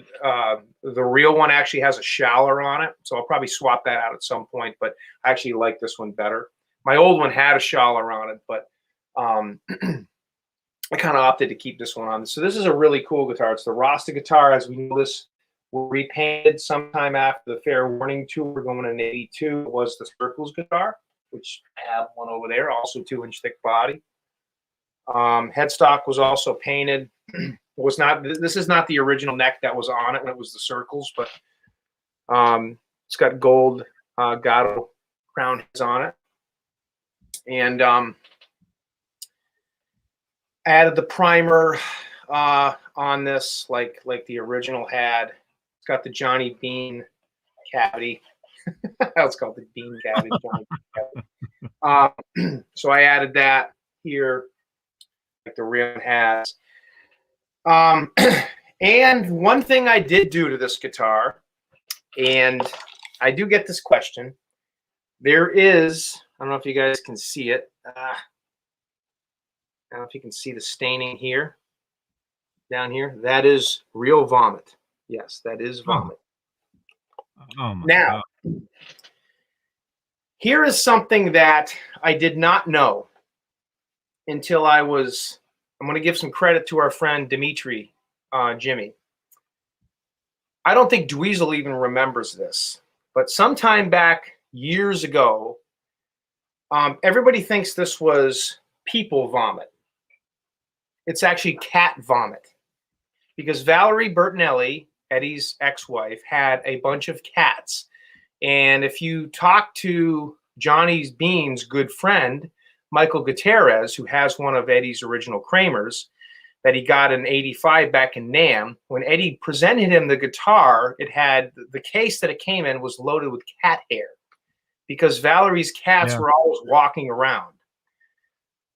[SPEAKER 2] real one actually has a shallower on it, so I'll probably swap that out at some point. But I actually like this one better. My old one had a shallower on it, but I kind of opted to keep this one on. So this is a really cool guitar. It's the Rasta guitar. As we know, this was repainted sometime after the Fair Warning tour going in '82. It was the Circles guitar, which I have one over there, also 2-inch thick body. Headstock was also painted. It was not. This is not the original neck that was on it when it was the Circles, but it's got gold Gato crown heads on it, and added the primer on this like the original had. It's got the Johnny Beane cavity. It's called the Beane cavity. Johnny Beane cavity. So I added that here, like the rear has. And one thing I did do to this guitar, and I do get this question. There is, I don't know if you guys can see it. I don't know if you can see the staining here, down here. That is real vomit. Yes, that is vomit.
[SPEAKER 1] Oh my
[SPEAKER 2] now,
[SPEAKER 1] God.
[SPEAKER 2] Here is something that I did not know until I'm going to give some credit to our friend Dimitri, Jimmy. I don't think Dweezil even remembers this, but sometime back years ago, everybody thinks this was people vomit. It's actually cat vomit, because Valerie Bertinelli, Eddie's ex-wife, had a bunch of cats. And if you talk to Johnny Beane's good friend, Michael Gutierrez, who has one of Eddie's original Kramers that he got in '85 back in NAMM, when Eddie presented him the guitar, it had the case that it came in was loaded with cat hair, because Valerie's cats were always walking around.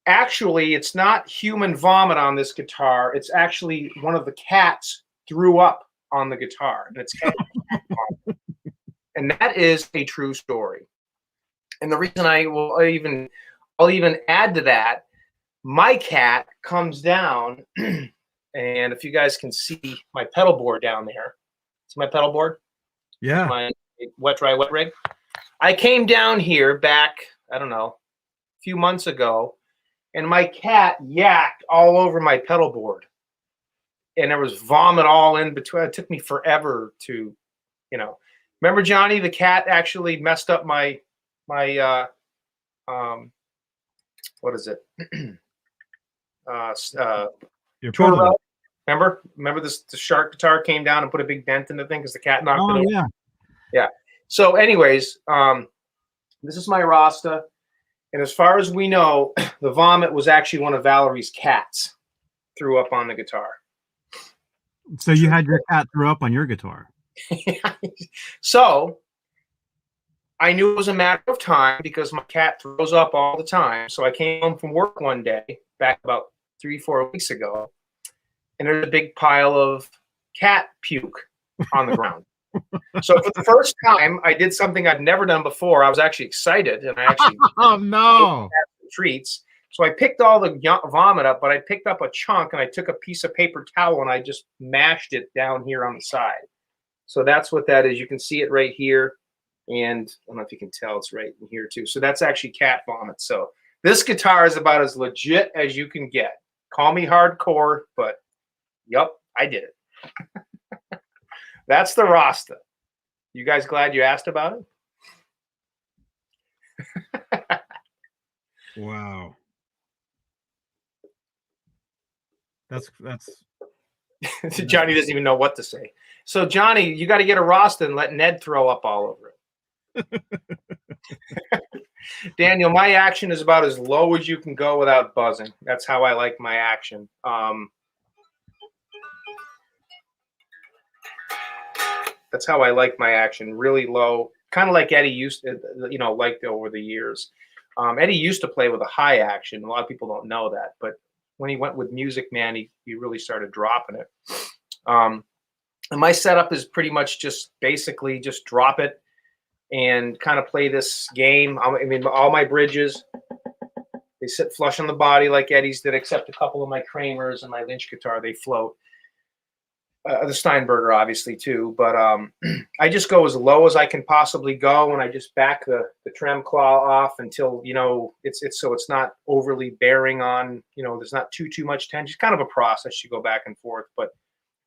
[SPEAKER 2] Actually, it's not human vomit on this guitar. It's actually one of the cats threw up on the guitar, and it's cat vomit. And that is a true story. And the reason I'll even add to that, my cat comes down, and if you guys can see my pedal board down there, see my pedal board?
[SPEAKER 1] Yeah.
[SPEAKER 2] My wet dry wet rig. I came down here back, I don't know, a few months ago, and my cat yacked all over my pedal board. And there was vomit all in between. It took me forever to, Remember, Johnny, the cat actually messed up my what is it?
[SPEAKER 1] Your
[SPEAKER 2] tour
[SPEAKER 1] pedal.
[SPEAKER 2] route. Remember this? The shark guitar came down and put a big dent in the thing because the cat knocked it over.
[SPEAKER 1] Yeah.
[SPEAKER 2] Yeah. So, anyways, this is my Rasta, and as far as we know, the vomit was actually one of Valerie's cats threw up on the guitar.
[SPEAKER 1] So you had your cat throw up on your guitar.
[SPEAKER 2] So I knew it was a matter of time because my cat throws up all the time. So I came home from work one day back about 3-4 weeks ago, and there's a big pile of cat puke on the ground. So for the first time, I did something I'd never done before. I was actually excited, and I actually
[SPEAKER 1] oh no
[SPEAKER 2] treats. So I picked all the vomit up, but I picked up a chunk and I took a piece of paper towel and I just mashed it down here on the side. So that's what that is. You can see it right here. And I don't know if you can tell, it's right in here too. So that's actually cat vomit. So this guitar is about as legit as you can get. Call me hardcore, but yep, I did it. That's the Rasta. You guys glad you asked about it?
[SPEAKER 1] Wow. That's
[SPEAKER 2] Johnny doesn't even know what to say. So Johnny, you got to get a Rasta and let Ned throw up all over it. Daniel, my action is about as low as you can go without buzzing. That's how I like my action. That's how I like my action, really low, kind of like Eddie used to, liked over the years. Eddie used to play with a high action. A lot of people don't know that, but when he went with Music Man, he really started dropping it. And my setup is pretty much just basically just drop it and kind of play this game. I mean, all my bridges, they sit flush on the body like Eddie's did, except a couple of my Kramers and my Lynch guitar, they float. the Steinberger, obviously, too. But I just go as low as I can possibly go, and I just back the trem claw off until, it's so it's not overly bearing on, there's not too much tension. It's kind of a process. You go back and forth, but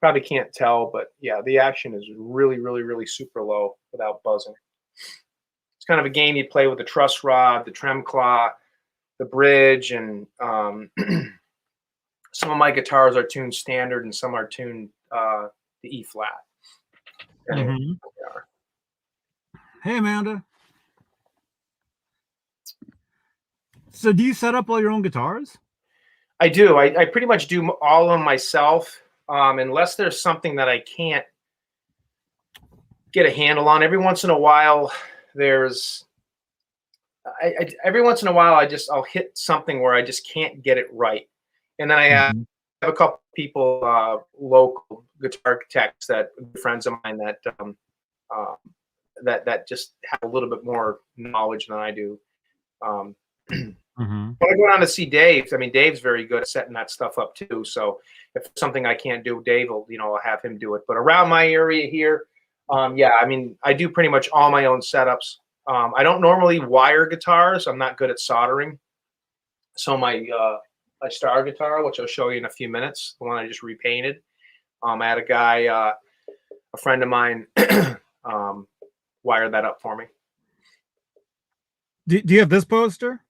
[SPEAKER 2] probably can't tell. But yeah, the action is really, really, really super low without buzzing. It's kind of a game you play with the truss rod, the trem claw, the bridge, and some of my guitars are tuned standard and some are tuned the E flat. Anyway,
[SPEAKER 1] Hey, Amanda. So do you set up all your own guitars?
[SPEAKER 2] I do. I pretty much do all of them myself, unless there's something that I can't get a handle on. Every once in a while, I'll hit something where I just can't get it right. And then I have a couple people, local guitar techs, that friends of mine that just have a little bit more knowledge than I do. When I go down to see Dave, I mean, Dave's very good at setting that stuff up too. So if it's something I can't do, Dave will, I'll have him do it. But around my area here, yeah, I mean, I do pretty much all my own setups. I don't normally wire guitars. I'm not good at soldering. So my Star guitar, which I'll show you in a few minutes, the one I just repainted, I had a guy, a friend of mine, wire that up for me.
[SPEAKER 1] Do you have this poster?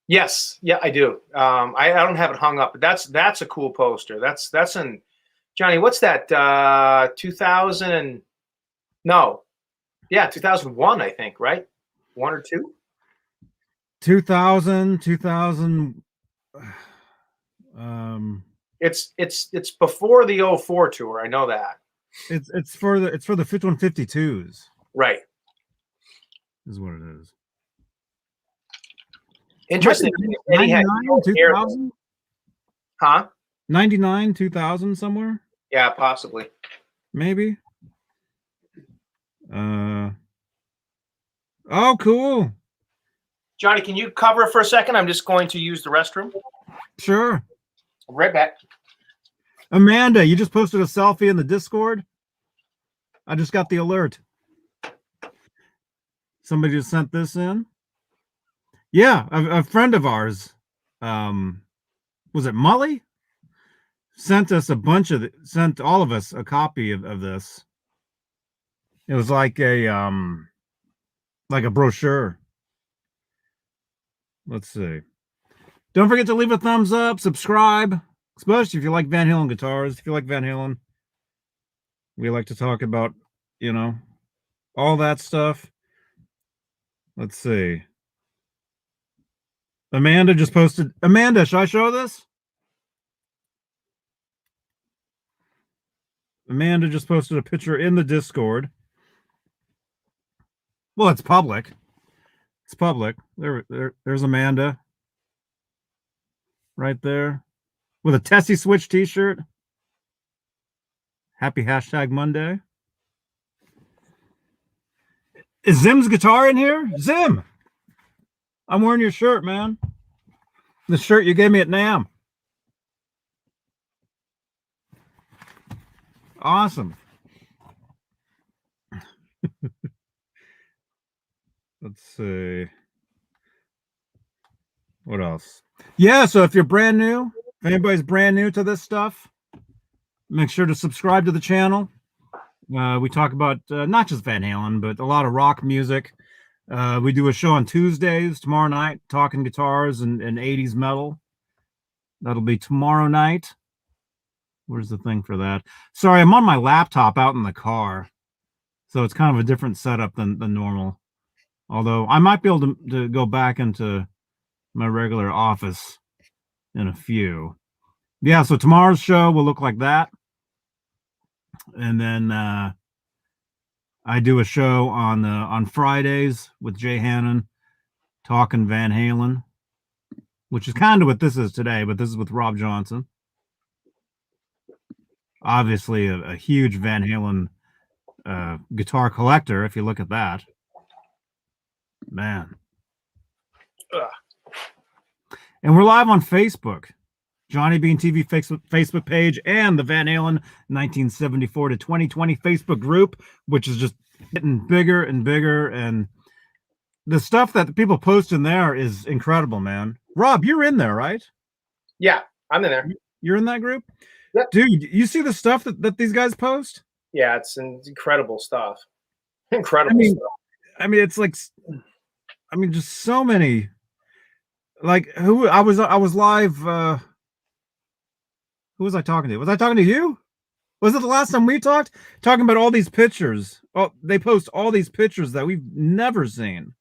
[SPEAKER 2] Yes, yeah, I do. I don't have it hung up, but that's a cool poster. That's in, Johnny, what's that? 2000? No, yeah, 2001, I think, right? 1 or 2?
[SPEAKER 1] 2000.
[SPEAKER 2] It's before the 04 tour. I know that.
[SPEAKER 1] It's for the 5152s.
[SPEAKER 2] Right.
[SPEAKER 1] Is what it is.
[SPEAKER 2] Interesting.
[SPEAKER 1] 99, 2000?
[SPEAKER 2] Huh?
[SPEAKER 1] 99, 2000 somewhere?
[SPEAKER 2] Yeah, possibly.
[SPEAKER 1] Maybe. Oh, cool.
[SPEAKER 2] Johnny, can you cover it for a second? I'm just going to use the restroom.
[SPEAKER 1] Sure.
[SPEAKER 2] I'll be right back.
[SPEAKER 1] Amanda, you just posted a selfie in the Discord. I just got the alert. Somebody just sent this in. Yeah, a friend of ours, was it Mully? Sent us a bunch of sent all of us a copy of this. It was like a brochure. Let's see. Don't forget to leave a thumbs up, subscribe, especially if you like Van Halen guitars. If you like Van Halen, we like to talk about, all that stuff. Let's see. Amanda just posted. Amanda, should I show this? Amanda just posted a picture in the Discord. Well, it's public. It's public. There's Amanda. Right there. With a Tessie Switch t-shirt. Happy #Monday. Is Zim's guitar in here? Zim! I'm wearing your shirt, man. The shirt you gave me at NAMM. Awesome. Let's see. What else? Yeah, so if you're brand new, if anybody's brand new to this stuff, make sure to subscribe to the channel. We talk about not just Van Halen, but a lot of rock music. We do a show on Tuesdays, tomorrow night, talking guitars and 80s metal. That'll be tomorrow night. Where's the thing for that? Sorry, I'm on my laptop out in the car. So it's kind of a different setup than normal. Although I might be able to go back into my regular office in a few. Yeah, so tomorrow's show will look like that. And then I do a show on Fridays with Jay Hannon, talking Van Halen, which is kind of what this is today, but this is with Rob Johnson. Obviously, a huge Van Halen guitar collector, if you look at that. Man. And we're live on Facebook. Johnny Beane TV Facebook page, and the Van Halen 1974 to 2020 Facebook group, which is just getting bigger and bigger. And the stuff that the people post in there is incredible, man. Rob, you're in there, right?
[SPEAKER 2] Yeah, I'm in there.
[SPEAKER 1] You're in that group?
[SPEAKER 2] Yep.
[SPEAKER 1] Dude, you see the stuff that these guys post?
[SPEAKER 2] Yeah, it's incredible stuff. Incredible stuff.
[SPEAKER 1] I mean, it's like, just so many. Like, who I was live. Who was I talking to? Was I talking to you? Was it the last time we talked? Talking about all these pictures. Oh, they post all these pictures that we've never seen.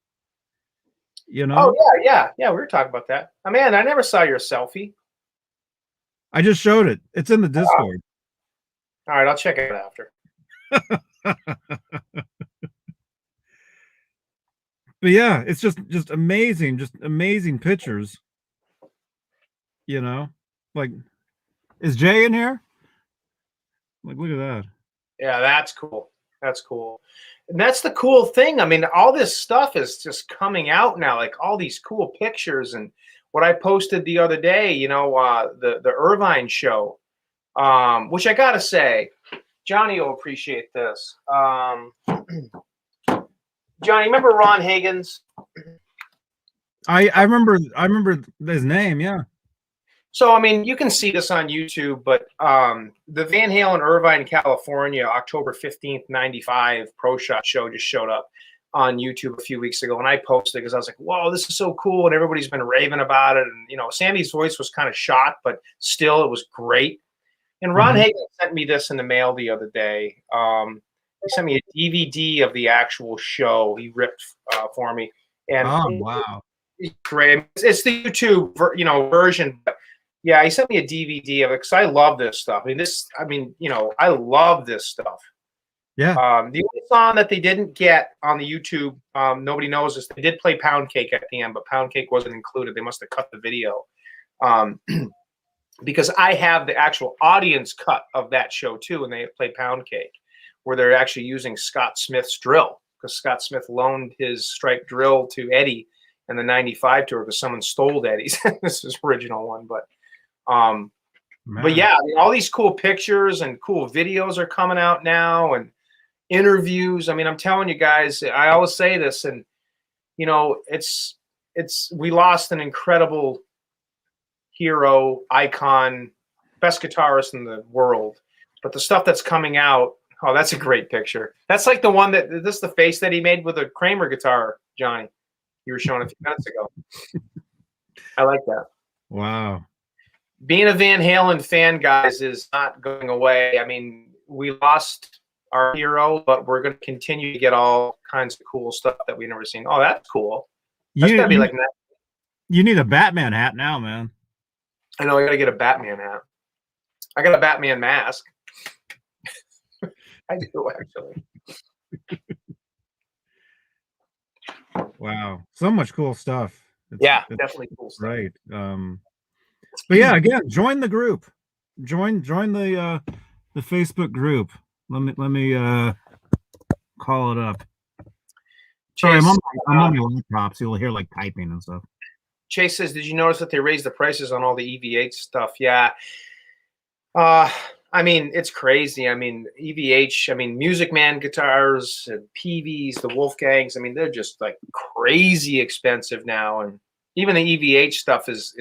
[SPEAKER 1] You know?
[SPEAKER 2] Oh yeah. We were talking about that. Oh, man, I never saw your selfie.
[SPEAKER 1] I just showed it. It's in the Discord.
[SPEAKER 2] All right, I'll check it out after.
[SPEAKER 1] But yeah, it's just amazing, pictures. You know, like, is Jay in here? Like, look at that.
[SPEAKER 2] Yeah, that's cool. That's cool. And that's the cool thing. I mean, all this stuff is just coming out now, like all these cool pictures. And what I posted the other day, you know, the Irvine show, which I gotta say, Johnny will appreciate this. Johnny, remember Ron Higgins?
[SPEAKER 1] I remember his name, yeah.
[SPEAKER 2] So, I mean, you can see this on YouTube, but the Van Halen Irvine, California, October 15th, 95 Pro Shot show just showed up on YouTube a few weeks ago. And I posted because I was like, whoa, this is so cool. And everybody's been raving about it. And, you know, Sammy's voice was kind of shot, but still it was great. And Ron Hagen sent me this in the mail the other day. He sent me a DVD of the actual show. He ripped for me. And
[SPEAKER 1] wow.
[SPEAKER 2] It's great. It's the YouTube, version. But yeah, he sent me a DVD of it because I love this stuff. I love this stuff.
[SPEAKER 1] Yeah.
[SPEAKER 2] The only song that they didn't get on the YouTube, nobody knows this. They did play Pound Cake at the end, but Pound Cake wasn't included. They must have cut the video. Because I have the actual audience cut of that show too, and they play Pound Cake, where they're actually using Scott Smith's drill, because Scott Smith loaned his striped drill to Eddie in the '95 tour because someone stole Eddie's. This is original one, but yeah, I mean, all these cool pictures and cool videos are coming out now, and interviews. I mean, I'm telling you guys, I always say this, and you know, we lost an incredible hero, icon, best guitarist in the world. But the stuff that's coming out, oh, that's a great picture. That's like the one this is the face that he made with a Kramer guitar, Johnny. You were showing a few minutes ago. I like that.
[SPEAKER 1] Wow.
[SPEAKER 2] Being a Van Halen fan, guys, is not going away. I mean, we lost our hero, but we're going to continue to get all kinds of cool stuff that we've never seen. Oh, that's cool. That's gotta be like that.
[SPEAKER 1] You need a Batman hat now, man.
[SPEAKER 2] I know, I gotta get a Batman hat. I got a Batman mask. I do, actually.
[SPEAKER 1] Wow, so much cool stuff. It's
[SPEAKER 2] definitely cool stuff.
[SPEAKER 1] Right. But yeah, again, join the group. Join the Facebook group. Let me call it up. Sorry, I'm on my laptop, so you'll hear like typing and stuff.
[SPEAKER 2] Chase says, did you notice that they raised the prices on all the EVH stuff? Yeah. I mean, it's crazy. I mean, EVH, Music Man guitars, and PVs, the Wolfgangs, they're just like crazy expensive now. And even the EVH stuff is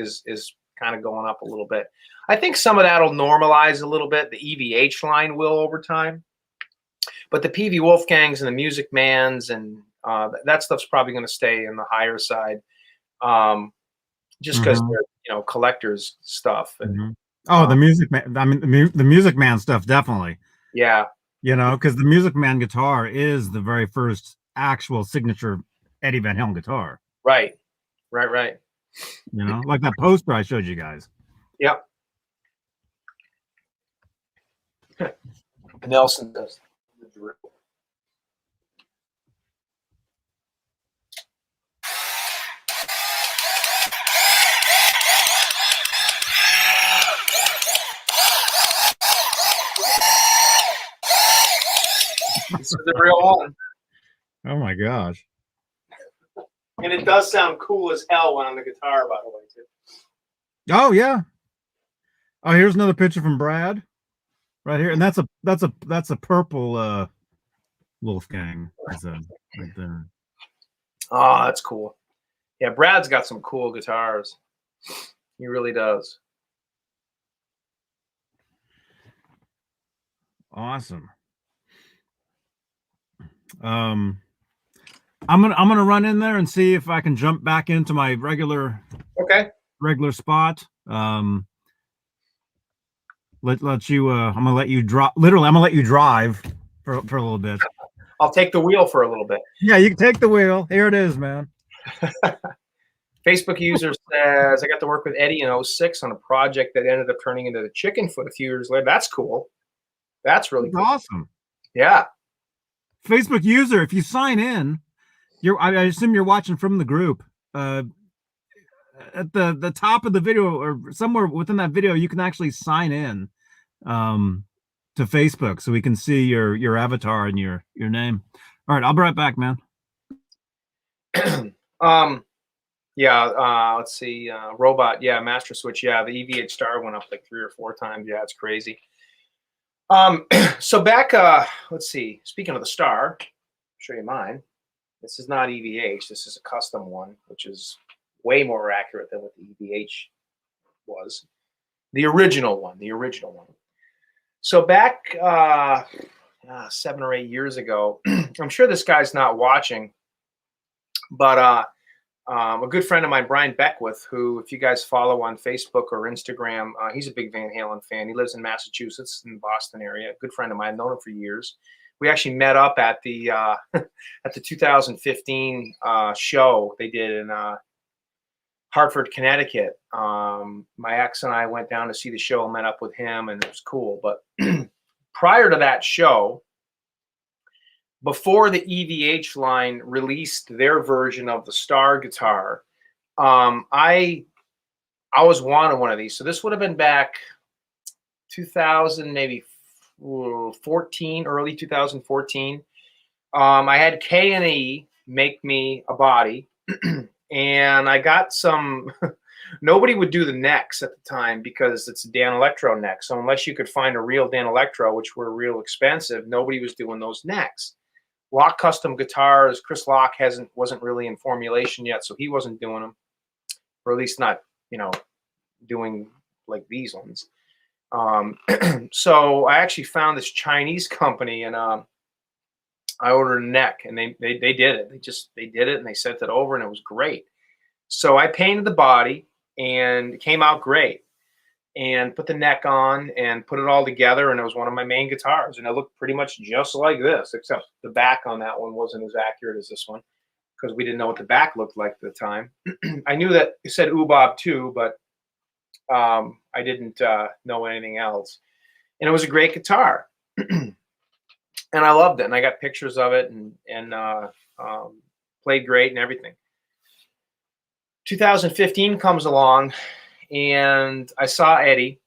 [SPEAKER 2] kind of going up a little bit. I think some of that'll normalize a little bit. The EVH line will over time. But the PV Wolfgangs and the Music Mans and that stuff's probably going to stay in the higher side. Just because they're, collectors stuff. And,
[SPEAKER 1] the Music Man. The Music Man stuff, definitely.
[SPEAKER 2] Yeah.
[SPEAKER 1] Because the Music Man guitar is the very first actual signature Eddie Van Halen guitar.
[SPEAKER 2] Right.
[SPEAKER 1] Like that poster I showed you guys.
[SPEAKER 2] Yep. Nelson does the drill. This is the real one.
[SPEAKER 1] Oh my gosh.
[SPEAKER 2] And it does sound cool as hell when on the guitar, by the way, too.
[SPEAKER 1] Oh yeah. Oh, here's another picture from Brad right here, and that's a purple Wolfgang. Is right there.
[SPEAKER 2] Oh, that's cool. Yeah, Brad's got some cool guitars. He really does.
[SPEAKER 1] Awesome. I'm gonna run in there and see if I can jump back into my regular
[SPEAKER 2] Okay.
[SPEAKER 1] spot. Let you. I'm gonna let you drop. Literally, I'm gonna let you drive for a little bit.
[SPEAKER 2] I'll take the wheel for a little bit.
[SPEAKER 1] Yeah, you can take the wheel. Here it is, man.
[SPEAKER 2] Facebook user says, I got to work with Eddie in 06 on a project that ended up turning into the chicken foot a few years later. That's cool. That's really cool.
[SPEAKER 1] Awesome.
[SPEAKER 2] Yeah.
[SPEAKER 1] Facebook user, if you sign in, I assume you're watching from the group. At the top of the video or somewhere within that video, you can actually sign in to Facebook so we can see your avatar and your name. All right, I'll be right back, man.
[SPEAKER 2] Yeah, let's see. Robot, yeah, Master Switch, yeah, the EVH star went up like 3 or 4 times. Yeah, it's crazy. So back, let's see. Speaking of the star, I'll show you mine. This is not EVH. This is a custom one, which is way more accurate than what the EVH was. The original one. So back 7 or 8 years ago, I'm sure this guy's not watching, but a good friend of mine, Brian Beckwith, who, if you guys follow on Facebook or Instagram, he's a big Van Halen fan. He lives in Massachusetts, in the Boston area. A good friend of mine, known him for years. We actually met up at the at the 2015 show they did in Hartford, Connecticut. My ex and I went down to see the show, met up with him, and it was cool. But prior to that show, before the EVH line released their version of the Star guitar, I was wanting one of these. So this would have been back 2000, maybe 14, early 2014. I had K&E make me a body, and I got some. Nobody would do the necks at the time because it's a Dan Electro neck. So unless you could find a real Dan Electro, which were real expensive, nobody was doing those necks. Locke Custom Guitars, Chris Locke wasn't really in formulation yet, so he wasn't doing them, or at least not, doing like these ones. So I actually found this Chinese company, and I ordered a neck, and they did it. They did it, and they sent it over, and it was great. So I painted the body, and it came out great, and put the neck on and put it all together, and it was one of my main guitars, and it looked pretty much just like this, except the back on that one wasn't as accurate as this one because we didn't know what the back looked like at the time. I knew that it said Ubob too, but I didn't know anything else, and it was a great guitar. And I loved it, and I got pictures of it, and played great and everything. 2015 comes along, and I saw Eddie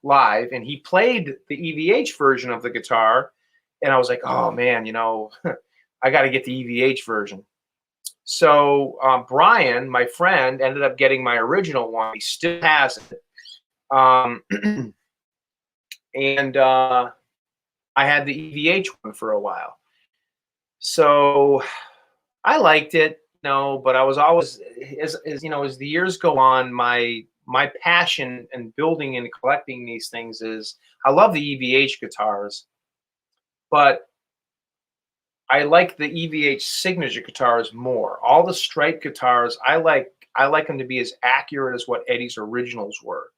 [SPEAKER 2] live, and he played the EVH version of the guitar, and I was like, oh man, I got to get the EVH version. So Brian, my friend, ended up getting my original one. He still has it, and I had the EVH one for a while. So I liked it, but I was always, as the years go on, my passion in building and collecting these things is I love the EVH guitars, but I like the EVH signature guitars more. All the Stripe guitars, I like them to be as accurate as what Eddie's originals were.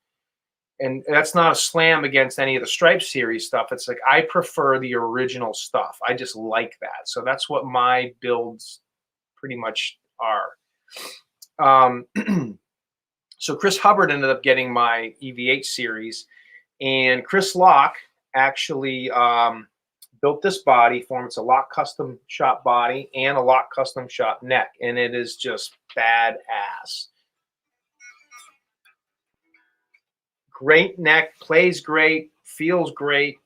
[SPEAKER 2] And that's not a slam against any of the Stripe series stuff. It's like I prefer the original stuff. I just like that. So that's what my builds pretty much are. So Chris Hubbard ended up getting my EVH series, and Chris Locke actually built this body for him. It's a Locke custom shop body and a Locke custom shop neck, and it is just badass. Great neck, plays great, feels great,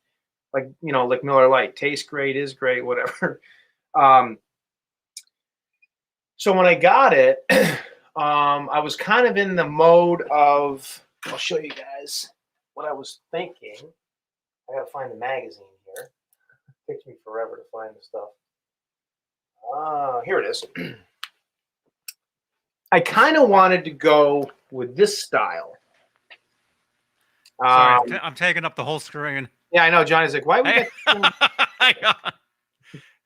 [SPEAKER 2] like Miller Lite, tastes great, is great, whatever. So when I got it, I was kind of in the mode of, I'll show you guys. what I was thinking. I gotta find the magazine here. It takes me forever to find the stuff. Here it is. I kind of wanted to go with this style.
[SPEAKER 1] Sorry, I'm taking up the whole screen.
[SPEAKER 2] Yeah, I know. Johnny's like, why would
[SPEAKER 1] Hang on.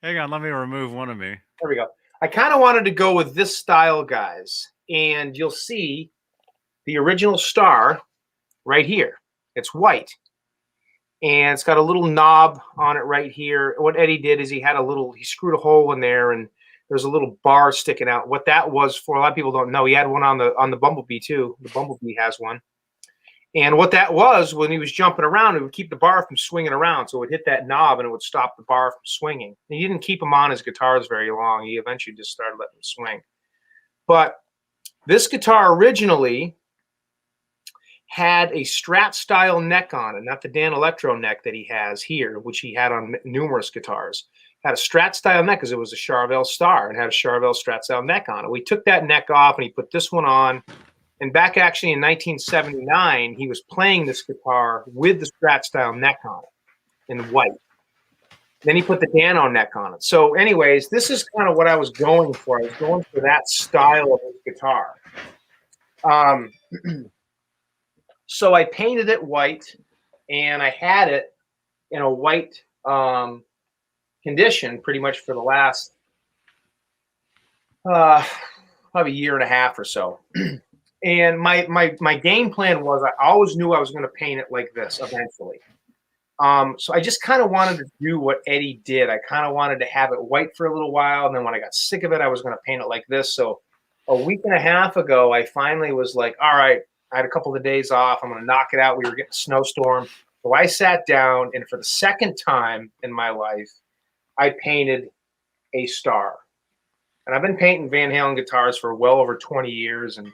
[SPEAKER 1] Hang on, let me remove one of me.
[SPEAKER 2] There we go. I kind of wanted to go with this style, guys. And you'll see the original star right here. It's white. And it's got a little knob on it right here. What Eddie did is he screwed a hole in there and there's a little bar sticking out. What that was for, a lot of people don't know, he had one on the Bumblebee too. The Bumblebee has one. And what that was, when he was jumping around, it would keep the bar from swinging around. So it would hit that knob and it would stop the bar from swinging. And he didn't keep them on his guitars very long. He eventually just started letting them swing. But this guitar originally had a Strat style neck on it, not the Dan Electro neck that he has here, which he had on numerous guitars. Had a Strat style neck because it was a Charvel Star and had a Charvel Strat style neck on it. We took that neck off and he put this one on. And back actually in 1979, he was playing this guitar with the Strat style neck on it in white. Then he put the Dano neck on it. So anyways, this is kind of what I was going for. I was going for that style of this guitar. So I painted it white, and I had it in a white condition pretty much for the last probably year and a half or so. And my game plan was I always knew I was going to paint it like this eventually. So I just kind of wanted to do what Eddie did. I kind of wanted to have it white for a little while, and then when I got sick of it, I was going to paint it like this. So a week and a half ago, I finally was like, all right, I had a couple of days off. I'm going to knock it out. We were getting a snowstorm. So I sat down, and for the second time in my life, I painted a star. And I've been painting Van Halen guitars for well over 20 years, and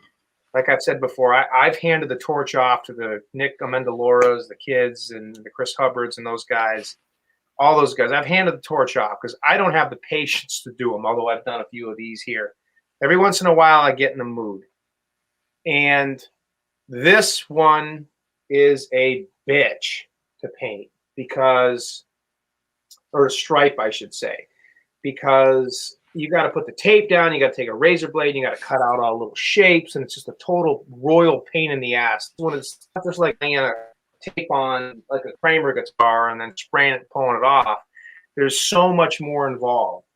[SPEAKER 2] like I've said before, I've handed the torch off to the Nick Amendolas, the kids, and the Chris Hubbards and those guys, all those guys. I've handed the torch off because I don't have the patience to do them, although I've done a few of these here. Every once in a while, I get in the mood. And this one is a bitch to paint because, or to stripe, I should say, because you got to put the tape down, you got to take a razor blade, you got to cut out all little shapes, and it's just a total royal pain in the ass. When it's not just like laying a tape on like a Kramer guitar and then spraying it and pulling it off. There's so much more involved.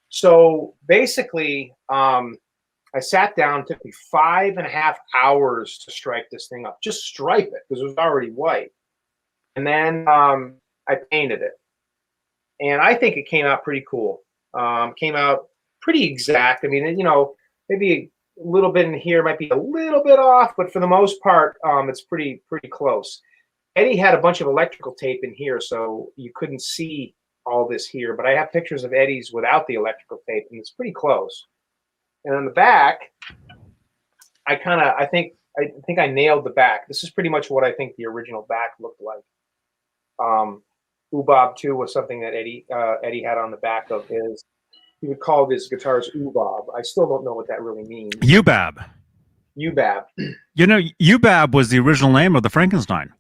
[SPEAKER 2] So basically, I sat down, it took me 5.5 hours to stripe this thing up. Just stripe it because it was already white. And then I painted it. And I think it came out pretty cool. Came out pretty exact. I mean, you know, maybe a little bit in here might be a little bit off, but for the most part, it's pretty close. Eddie had a bunch of electrical tape in here, so you couldn't see all this here. But I have pictures of Eddie's without the electrical tape, and it's pretty close. And on the back, I think I nailed the back. This is pretty much what I think the original back looked like. Oobob 2 was something that Eddie had on the back of his. He would call his guitars Oobob. I still don't know what that really means.
[SPEAKER 1] Ubab.
[SPEAKER 2] Ubab.
[SPEAKER 1] You know, Ubab was the original name of the Frankenstein.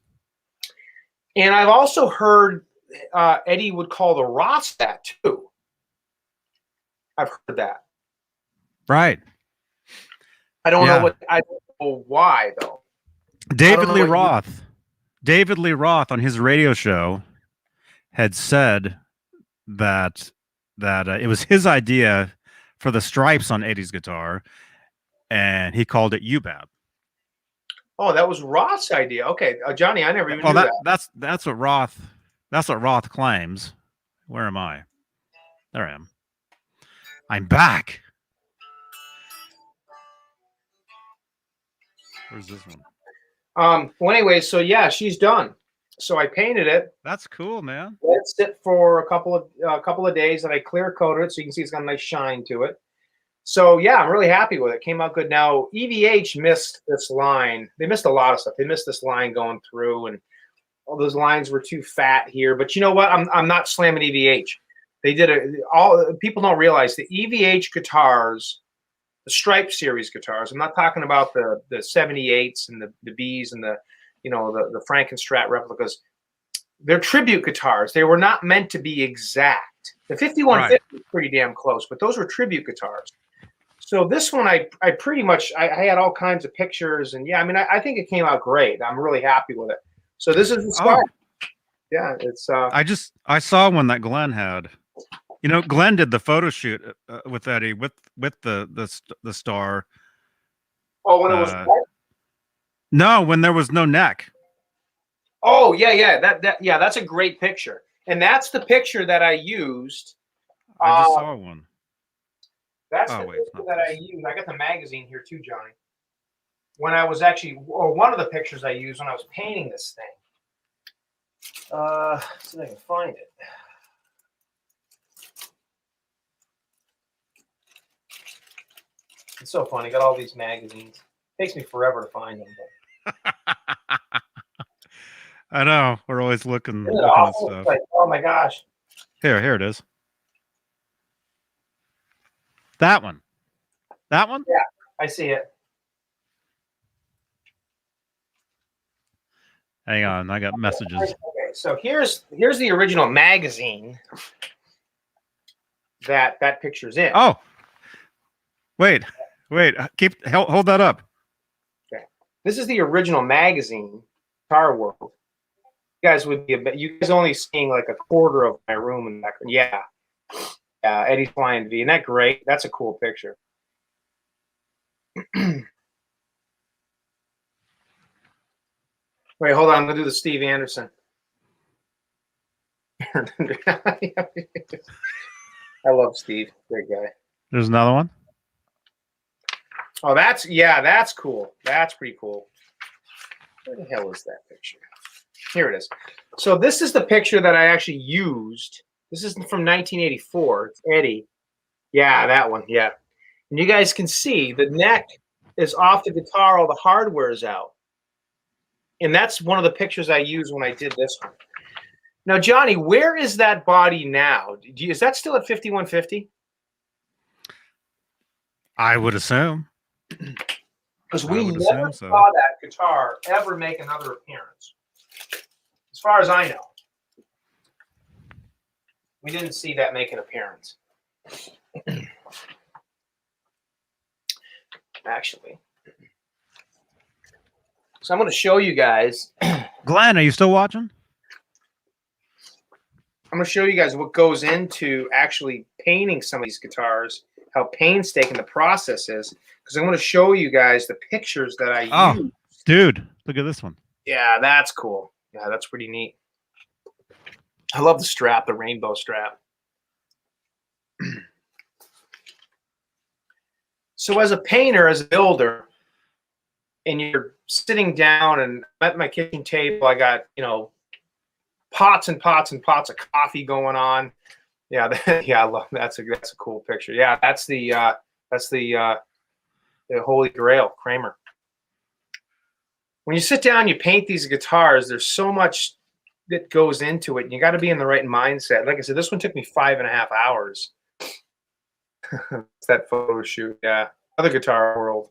[SPEAKER 2] And I've also heard Eddie would call the rasta too. I've heard that.
[SPEAKER 1] Right.
[SPEAKER 2] I don't know why though.
[SPEAKER 1] David Lee Roth on his radio show had said that it was his idea for the stripes on Eddie's guitar, and he called it Ubab.
[SPEAKER 2] Oh, that was Roth's idea. Okay, Johnny, I never even knew that.
[SPEAKER 1] That's what Roth claims. Where am I? There I am. I'm back. Where's this one?
[SPEAKER 2] Well, anyway, so yeah, she's done. So I painted it.
[SPEAKER 1] That's cool, man.
[SPEAKER 2] Let it sit for a couple of days, and I clear coated it so you can see it's got a nice shine to it. So yeah, I'm really happy with it. Came out good. Now EVH missed this line. They missed a lot of stuff. They missed this line going through, and all those lines were too fat here. But you know what? I'm not slamming EVH. They did it. All people don't realize the EVH guitars, the Stripe series guitars. I'm not talking about the 78s and the Bs and the you know, the Frankenstrat replicas. They're tribute guitars. They were not meant to be exact. The 5150 is pretty damn close, but those were tribute guitars. So this one, I pretty much, I had all kinds of pictures, and yeah, I mean, I think it came out great. I'm really happy with it. So this is the start. Yeah, it's.
[SPEAKER 1] I saw one that Glenn had. You know, Glenn did the photo shoot with Eddie with the star.
[SPEAKER 2] Oh, when it was.
[SPEAKER 1] No, when there was no neck.
[SPEAKER 2] Oh yeah, yeah, that's a great picture, and that's the picture that I used.
[SPEAKER 1] I just saw one.
[SPEAKER 2] That's the picture that I used. I got the magazine here too, Johnny. When I was actually, or one of the pictures I used when I was painting this thing. See if I can find it. It's so funny. I got all these magazines. It takes me forever to find them. But...
[SPEAKER 1] I know. We're always looking at stuff.
[SPEAKER 2] Like, oh my gosh.
[SPEAKER 1] Here it is. That one. That one?
[SPEAKER 2] Yeah, I see it.
[SPEAKER 1] Hang on, I got messages.
[SPEAKER 2] Okay, so here's the original magazine that picture's in.
[SPEAKER 1] Oh, wait, hold that up.
[SPEAKER 2] Okay, this is the original magazine, Guitar World. You guys would be you guys only seeing like a quarter of my room in the background. Yeah, Eddie's flying V. Isn't that great? That's a cool picture. Wait, hold on. I'm gonna do the Steve Anderson. I love Steve. Great guy.
[SPEAKER 1] There's another one.
[SPEAKER 2] Oh, that's cool. That's pretty cool. Where the hell is that picture? Here it is. So this is the picture that I actually used. This is from 1984. It's Eddie. Yeah, that one. Yeah. And you guys can see the neck is off the guitar. All the hardware is out. And that's one of the pictures I used when I did this one. Now, Johnny, where is that body now? Is that still at 5150?
[SPEAKER 1] I would assume.
[SPEAKER 2] Because we never saw that guitar ever make another appearance. As far as I know. We didn't see that make an appearance. Actually. So I'm going to show you guys.
[SPEAKER 1] Glenn, are you still watching?
[SPEAKER 2] I'm going to show you guys what goes into actually painting some of these guitars, how painstaking the process is, because I'm going to show you guys the pictures that I use.
[SPEAKER 1] Dude, look at this one. Yeah,
[SPEAKER 2] that's cool. Yeah, that's pretty neat. I love the strap, the rainbow strap. So as a painter, as a builder, and you're sitting down and at my kitchen table, I got, you know, pots and pots and pots of coffee going on. Yeah, I love that's a cool picture. Yeah, that's the Holy Grail, Kramer. When you sit down, you paint these guitars. There's so much that goes into it, and you got to be in the right mindset. Like I said, this one took me 5.5 hours. It's that photo shoot. Yeah, other Guitar World.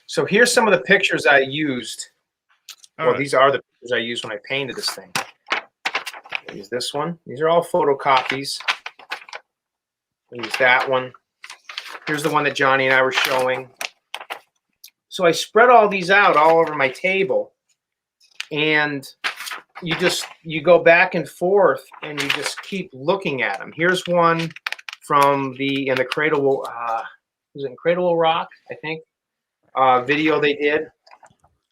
[SPEAKER 2] So here's some of the pictures I used. These are the pictures I used when I painted this thing. I use this one. These are all photocopies. I use that one. Here's the one that Johnny and I were showing. So I spread all these out all over my table, and you go back and forth, and you just keep looking at them. Here's one from the Cradle. Was it in Cradle Rock? I think video they did.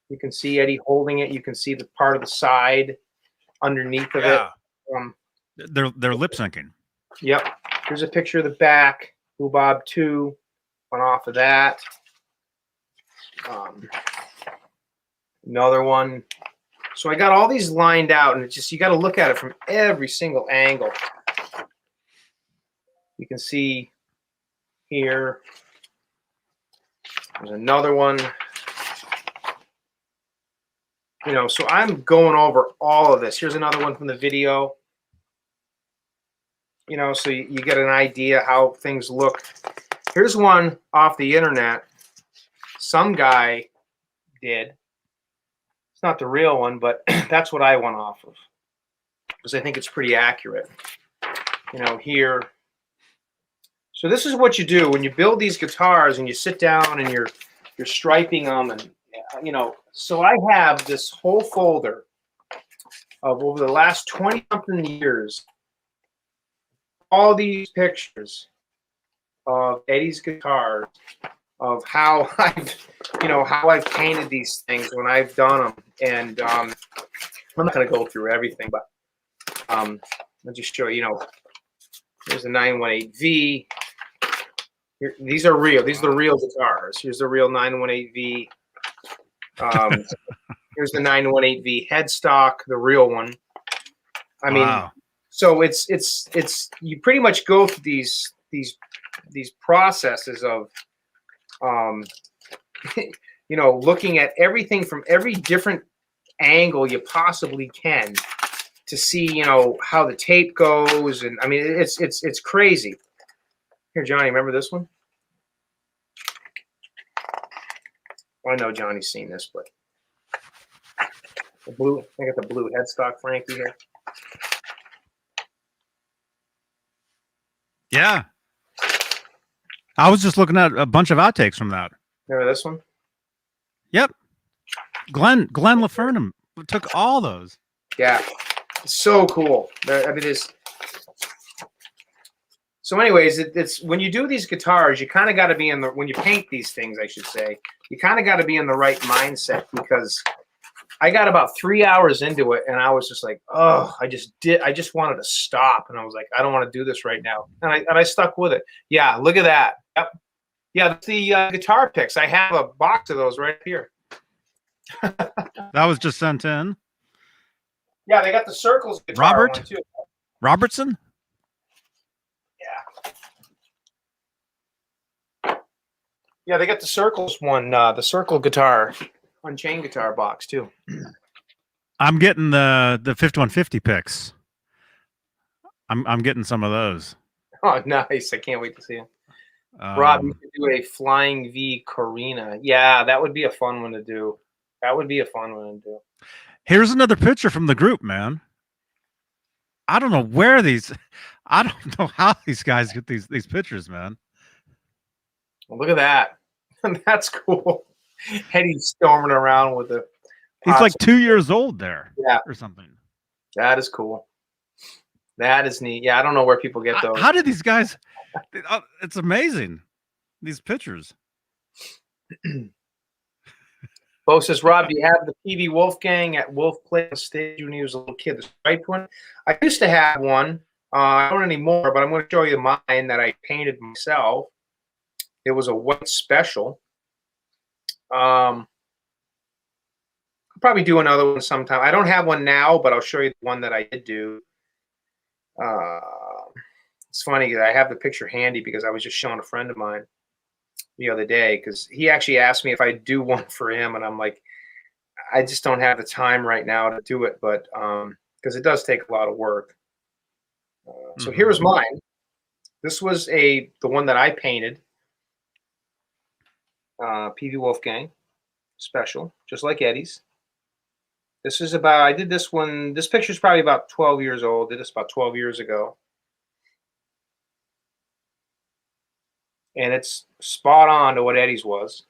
[SPEAKER 2] You can see Eddie holding it. You can see the part of the side underneath of it.
[SPEAKER 1] They're lip syncing.
[SPEAKER 2] Yep. Here's a picture of the back. Bob 2 went off of that. Another one. So I got all these lined out, and it's just you got to look at it from every single angle. You can see here. There's another one. You know, so I'm going over all of this. Here's another one from the video. You know, so you get an idea how things look. Here's one off the internet. some guy did. It's not the real one, but that's what I went off of because I think it's pretty accurate. You know, here. So this is what you do when you build these guitars and you sit down and you're striping them, and you know. So I have this whole folder of over the last 20 something years, all these pictures of Eddie's guitars, of how I've painted these things when I've done them, and I'm not going to go through everything, but I'll just show you. You know, here's the 918V. Here, these are real. These are the real guitars. Here's the real 918V. Here's the 918V headstock, the real one. I mean, so it's you pretty much go through these processes of you know, looking at everything from every different angle you possibly can to see, you know, how the tape goes, and I mean it's crazy. Here, Johnny, remember this one? Well, I know Johnny's seen this, but the blue, I got the blue headstock Frankie here.
[SPEAKER 1] Yeah. I was just looking at a bunch of outtakes from that.
[SPEAKER 2] Remember this one?
[SPEAKER 1] Yep. Glenn LaFernum took all those.
[SPEAKER 2] Yeah. It's so cool. I mean, it's so anyways, it's when you do these guitars, you kind of got to be in the, when you paint these things, I should say, you kind of got to be in the right mindset, because I got about 3 hours into it and I was just like, oh, I just wanted to stop. And I was like, I don't want to do this right now. And I stuck with it. Yeah. Look at that. Yep. Yeah. That's the guitar picks. I have a box of those right here.
[SPEAKER 1] That was just sent in.
[SPEAKER 2] Yeah. They got the Circles guitar one too.
[SPEAKER 1] Robertson.
[SPEAKER 2] Yeah, they got the Circles one, the Circle guitar, Unchained guitar box too.
[SPEAKER 1] I'm getting the 5150 picks. I'm getting some of those.
[SPEAKER 2] Oh, nice! I can't wait to see it. Rob, you could do a Flying V Carina. Yeah, that would be a fun one to do. That would be a fun one to do.
[SPEAKER 1] Here's another picture from the group, man. I don't know where these. I don't know how these guys get these pictures, man.
[SPEAKER 2] Well, look at that. That's cool. Eddie's storming around with the.
[SPEAKER 1] He's like 2 years old there.
[SPEAKER 2] Yeah.
[SPEAKER 1] Or something.
[SPEAKER 2] That is cool. That is neat. Yeah, I don't know where people get those.
[SPEAKER 1] How did these guys? It's amazing. These pictures.
[SPEAKER 2] Bo says, Rob, do you have the PV Wolfgang at Wolf Play on stage when he was a little kid? The striped one? I used to have one. I don't anymore, but I'm going to show you mine that I painted myself. It was a white special. I'll probably do another one sometime. I don't have one now, but I'll show you the one that I did do. It's funny that I have the picture handy because I was just showing a friend of mine the other day, because he actually asked me if I'd do one for him, and I'm like, I just don't have the time right now to do it, but because it does take a lot of work. So here's mine. This was the one that I painted. PV Wolfgang special, just like Eddie's. This is about, I did this one, this picture is probably about 12 years old. Did this about 12 years ago. And it's spot on to what Eddie's was.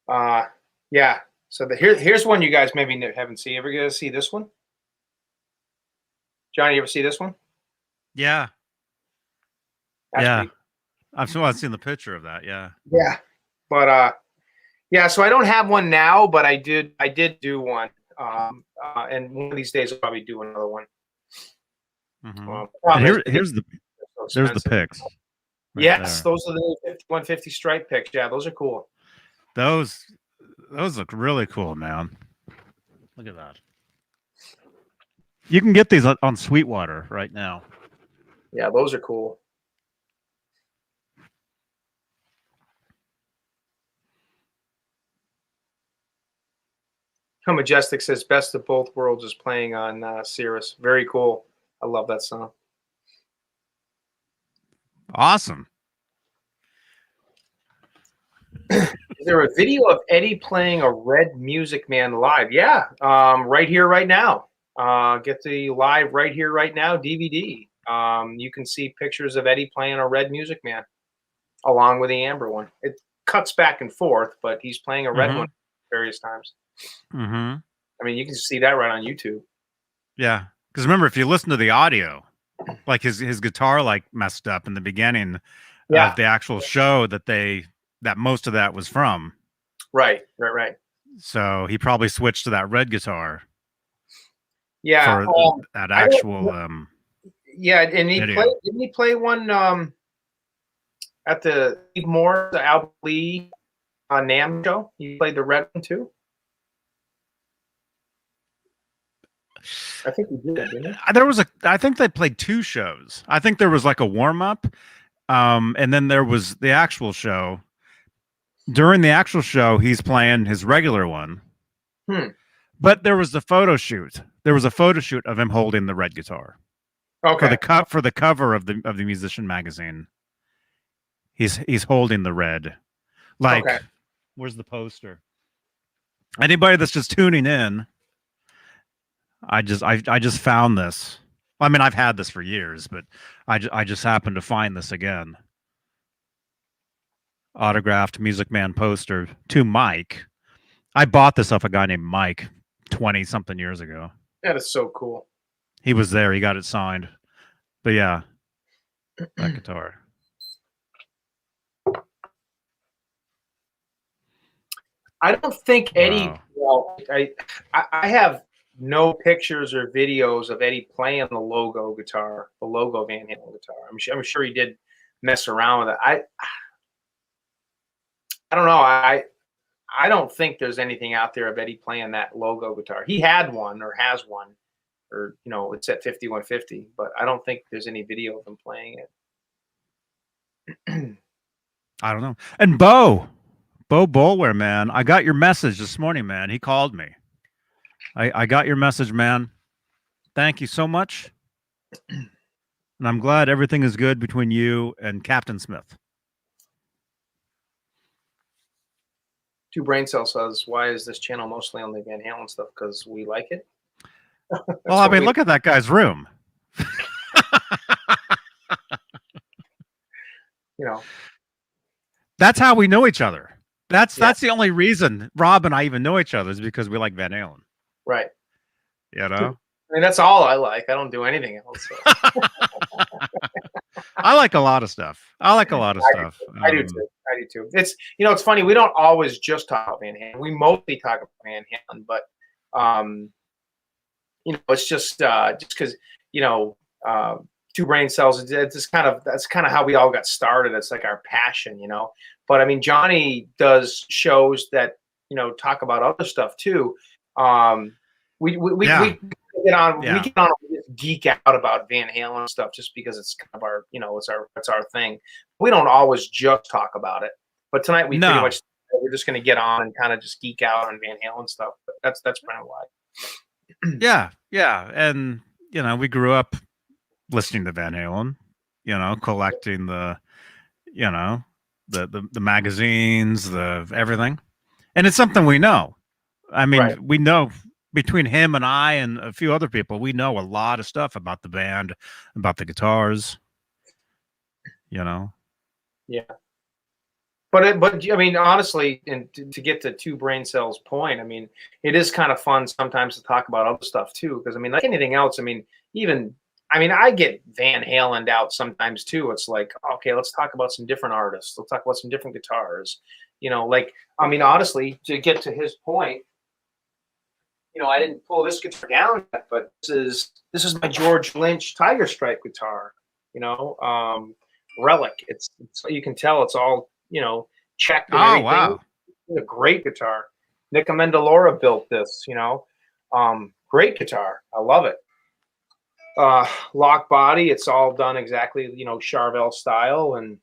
[SPEAKER 2] Yeah. So here's one you guys maybe haven't seen. Ever gonna see this one? Johnny, you ever see this one?
[SPEAKER 1] Yeah.
[SPEAKER 2] That's
[SPEAKER 1] yeah. I've seen the picture of that. Yeah.
[SPEAKER 2] Yeah. But yeah, so I don't have one now, but I did do one. And one of these days I'll probably do another one.
[SPEAKER 1] There's the picks.
[SPEAKER 2] Right, yes, there. Those are the 5150 stripe picks. Yeah, those are cool.
[SPEAKER 1] Those look really cool, man. Look at that. You can get these on Sweetwater right now.
[SPEAKER 2] Yeah, those are cool. How Majestic says Best of Both Worlds is playing on Cirrus. Very cool. I love that song.
[SPEAKER 1] Awesome.
[SPEAKER 2] Is there a video of Eddie playing a Red Music Man live? Yeah, right here, right now. Get the live right here, right now DVD. You can see pictures of Eddie playing a Red Music Man along with the amber one. It cuts back and forth, but he's playing a red one various times.
[SPEAKER 1] Mm-hmm.
[SPEAKER 2] I mean, you can see that right on YouTube.
[SPEAKER 1] Yeah, because remember, if you listen to the audio, like his guitar like messed up in the beginning of the actual show that most of that was from.
[SPEAKER 2] Right.
[SPEAKER 1] So he probably switched to that red guitar.
[SPEAKER 2] Yeah,
[SPEAKER 1] for that actual
[SPEAKER 2] yeah, and
[SPEAKER 1] video.
[SPEAKER 2] didn't he play one at the Steve Moore, the Albert Lee NAMM show? He played the red one too. I think he did, didn't he?
[SPEAKER 1] I think they played 2 shows. I think there was like a warm up, and then there was the actual show. During the actual show, he's playing his regular one. But there was the photo shoot. There was a photo shoot of him holding the red guitar.
[SPEAKER 2] Okay.
[SPEAKER 1] For the cover of the Musician magazine. He's holding the red. Like, where's the poster? Anybody that's just tuning in, I just found this. I mean, I've had this for years, but I just happened to find this again. Autographed Music Man poster to Mike. I bought this off a guy named Mike 20 something years ago.
[SPEAKER 2] That is so cool.
[SPEAKER 1] He was there. He got it signed. But yeah, that guitar.
[SPEAKER 2] I don't think Eddie. Wow. Well, I have no pictures or videos of Eddie playing the logo guitar, the logo Van Halen guitar. I'm sure he did mess around with it. I don't know. I don't think there's anything out there of Eddie playing that logo guitar. He had one or has one, or it's at 5150, but I don't think there's any video of him playing it.
[SPEAKER 1] I don't know. And Bo Bolware, man, I got your message this morning, man. He called me. I got your message, man. Thank you so much. And I'm glad everything is good between you and Captain Smith.
[SPEAKER 2] Two Brain Cell says, why is this channel mostly on the Van Halen stuff? Because we like it.
[SPEAKER 1] Well, I mean, look at that guy's room. That's how we know each other. That's the only reason Rob and I even know each other is because we like Van Halen.
[SPEAKER 2] Right.
[SPEAKER 1] I
[SPEAKER 2] mean, that's all I like. I don't do anything else. So.
[SPEAKER 1] I like a lot of stuff. I do
[SPEAKER 2] too. It's it's funny. We don't always just talk about Van Halen. We mostly talk about Van Halen, but it's just because Two Brain Cells. That's kind of how we all got started. It's like our passion, But I mean, Johnny does shows that talk about other stuff too. We get on. We get on and just geek out about Van Halen stuff just because it's kind of our it's our thing. We don't always just talk about it. But tonight pretty much we're just going to get on and kind of just geek out on Van Halen stuff. But that's kind of why.
[SPEAKER 1] Yeah, and we grew up listening to Van Halen, collecting the magazines, the everything, and it's something we know. I mean, we know between him and I and a few other people, we know a lot of stuff about the band, about the guitars.
[SPEAKER 2] Yeah. But I mean, honestly, and to get to Two Brain Cells' point, I mean, it is kind of fun sometimes to talk about other stuff too, because I mean, like anything else, I mean, I get Van Halen'd out sometimes too. It's like, okay, let's talk about some different artists. Let's talk about some different guitars. Honestly, to get to his point, I didn't pull this guitar down yet, but this is my George Lynch Tiger Stripe guitar. Relic. It's you can tell it's all checked. And everything.
[SPEAKER 1] Wow!
[SPEAKER 2] It's a great guitar. Nick Amendolara built this. Great guitar. I love it. Lock body. It's all done exactly Charvel style, and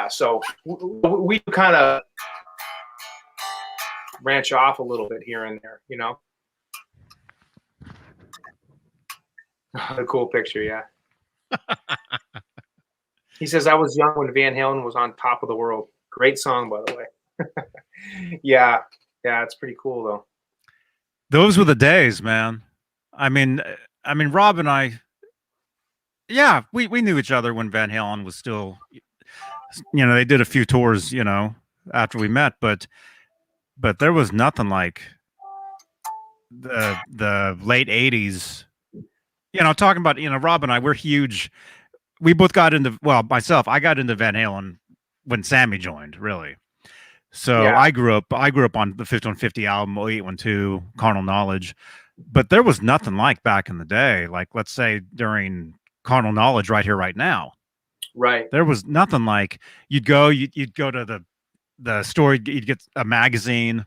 [SPEAKER 2] So we kind of branch off a little bit here and there. A cool picture, yeah. He says, I was young when Van Halen was on top of the world. Great song, by the way. Yeah, yeah, it's pretty cool though.
[SPEAKER 1] Those were the days, man. I mean, Rob and I, yeah, we knew each other when Van Halen was still, they did a few tours, after we met, but there was nothing like the late '80s. Talking about, Rob and I, we're huge. We both got into, well, myself, I got into Van Halen when Sammy joined, really. So
[SPEAKER 2] Yeah,
[SPEAKER 1] I grew up on the 5150 album, 0812, Carnal Knowledge, but there was nothing like back in the day. Like, let's say during Carnal Knowledge, right here, right now,
[SPEAKER 2] right.
[SPEAKER 1] there was nothing like. You'd go to the store, you'd get a magazine,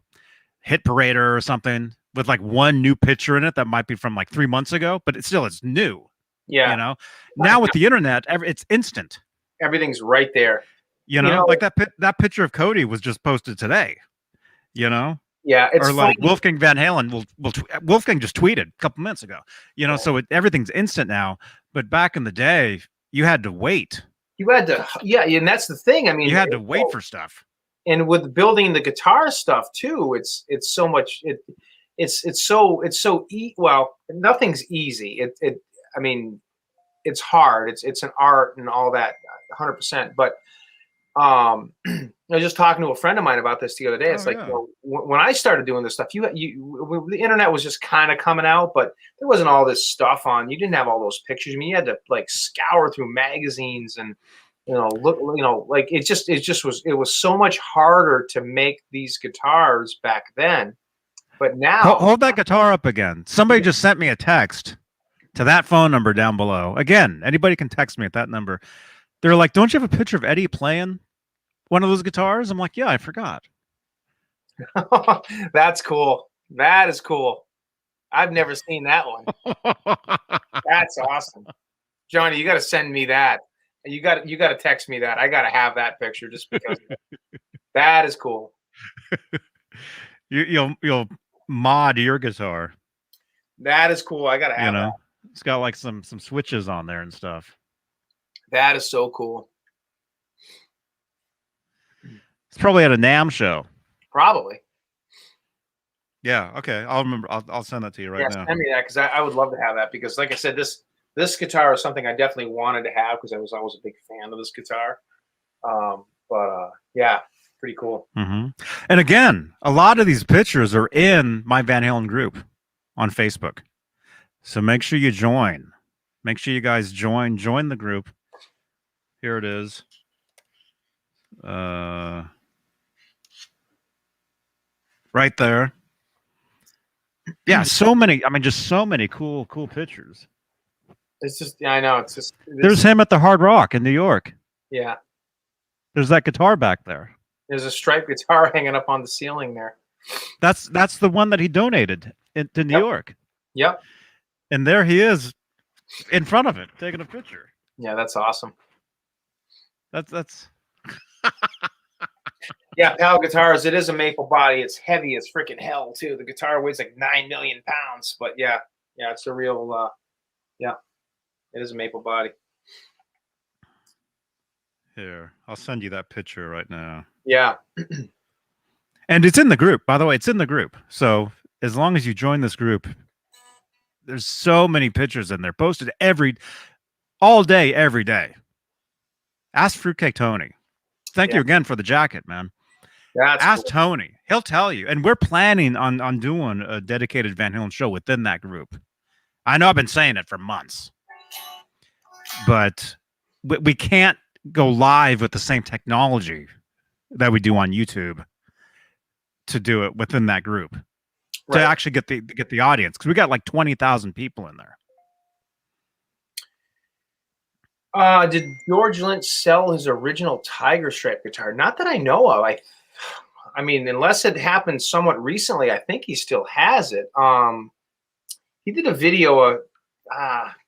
[SPEAKER 1] Hit Parader or something, with like one new picture in it that might be from like 3 months ago, but it's new.
[SPEAKER 2] Yeah,
[SPEAKER 1] Now with the internet, it's instant.
[SPEAKER 2] everything's right there.
[SPEAKER 1] Like that picture of Cody was just posted today.
[SPEAKER 2] Yeah, it's
[SPEAKER 1] Or like
[SPEAKER 2] funny.
[SPEAKER 1] Wolfgang Van Halen Wolfgang just tweeted a couple minutes ago. So everything's instant now. But back in the day, you had to wait.
[SPEAKER 2] You had to, yeah, and that's the thing. I mean,
[SPEAKER 1] You had to wait for stuff.
[SPEAKER 2] and with building the guitar stuff too, it's so much. Well, nothing's easy. I mean, it's hard. It's an art and all that, 100%. But I was just talking to a friend of mine about this the other day. It's
[SPEAKER 1] Yeah.
[SPEAKER 2] when I started doing this stuff, the internet was just kind of coming out, but there wasn't all this stuff on. You didn't have all those pictures. I mean, you had to like scour through magazines and look, like it was so much harder to make these guitars back then. But now,
[SPEAKER 1] Hold that guitar up again. Somebody just sent me a text to that phone number down below. Again, anybody can text me at that number. They're like, "Don't you have a picture of Eddie playing one of those guitars?" I'm like, "Yeah, I forgot."
[SPEAKER 2] that's cool. That is cool. I've never seen that one. That's awesome. Johnny, you got to send me that. You got to text me that. I got to have that picture just because that is cool.
[SPEAKER 1] You'll mod your guitar.
[SPEAKER 2] That is cool. I got to have that.
[SPEAKER 1] It's got like some switches on there and stuff.
[SPEAKER 2] That is so cool.
[SPEAKER 1] It's probably at a NAMM show.
[SPEAKER 2] Probably.
[SPEAKER 1] Yeah. Okay. I'll remember. I'll send that to you right now.
[SPEAKER 2] Send me that because I would love to have that because, like I said, this guitar is something I definitely wanted to have because I was always a big fan of this guitar. Yeah, pretty cool.
[SPEAKER 1] Mm-hmm. And again, a lot of these pictures are in my Van Halen group on Facebook. So make sure you join. Make sure you guys join the group. Here it is. Right there. Yeah, so many. I mean, just so many cool pictures.
[SPEAKER 2] It's just, I know. It's just.
[SPEAKER 1] There's him at the Hard Rock in New York.
[SPEAKER 2] Yeah.
[SPEAKER 1] There's that guitar back there.
[SPEAKER 2] There's a striped guitar hanging up on the ceiling there.
[SPEAKER 1] That's the one that he donated to New York.
[SPEAKER 2] Yep.
[SPEAKER 1] And there he is in front of it, taking a picture.
[SPEAKER 2] Yeah, that's awesome.
[SPEAKER 1] That's
[SPEAKER 2] Yeah, Pal Guitars, it is a maple body. It's heavy as freaking hell, too. The guitar weighs like 9 million pounds. But yeah, it's a real, it is a maple body.
[SPEAKER 1] Here, I'll send you that picture right now.
[SPEAKER 2] Yeah.
[SPEAKER 1] And it's in the group, by the way. It's in the group. So as long as you join this group, there's so many pictures in there posted all day, every day. Ask Fruitcake Tony. Thank you again for the jacket, man. Ask Tony. He'll tell you. And we're planning on doing a dedicated Van Halen show within that group. I know I've been saying it for months, but we can't go live with the same technology that we do on YouTube to do it within that group to actually get the audience, because we got like 20,000 people in there.
[SPEAKER 2] Did George Lynch sell his original Tiger Stripe guitar? Not that I know of. I mean, unless it happened somewhat recently, I think he still has it. He did a video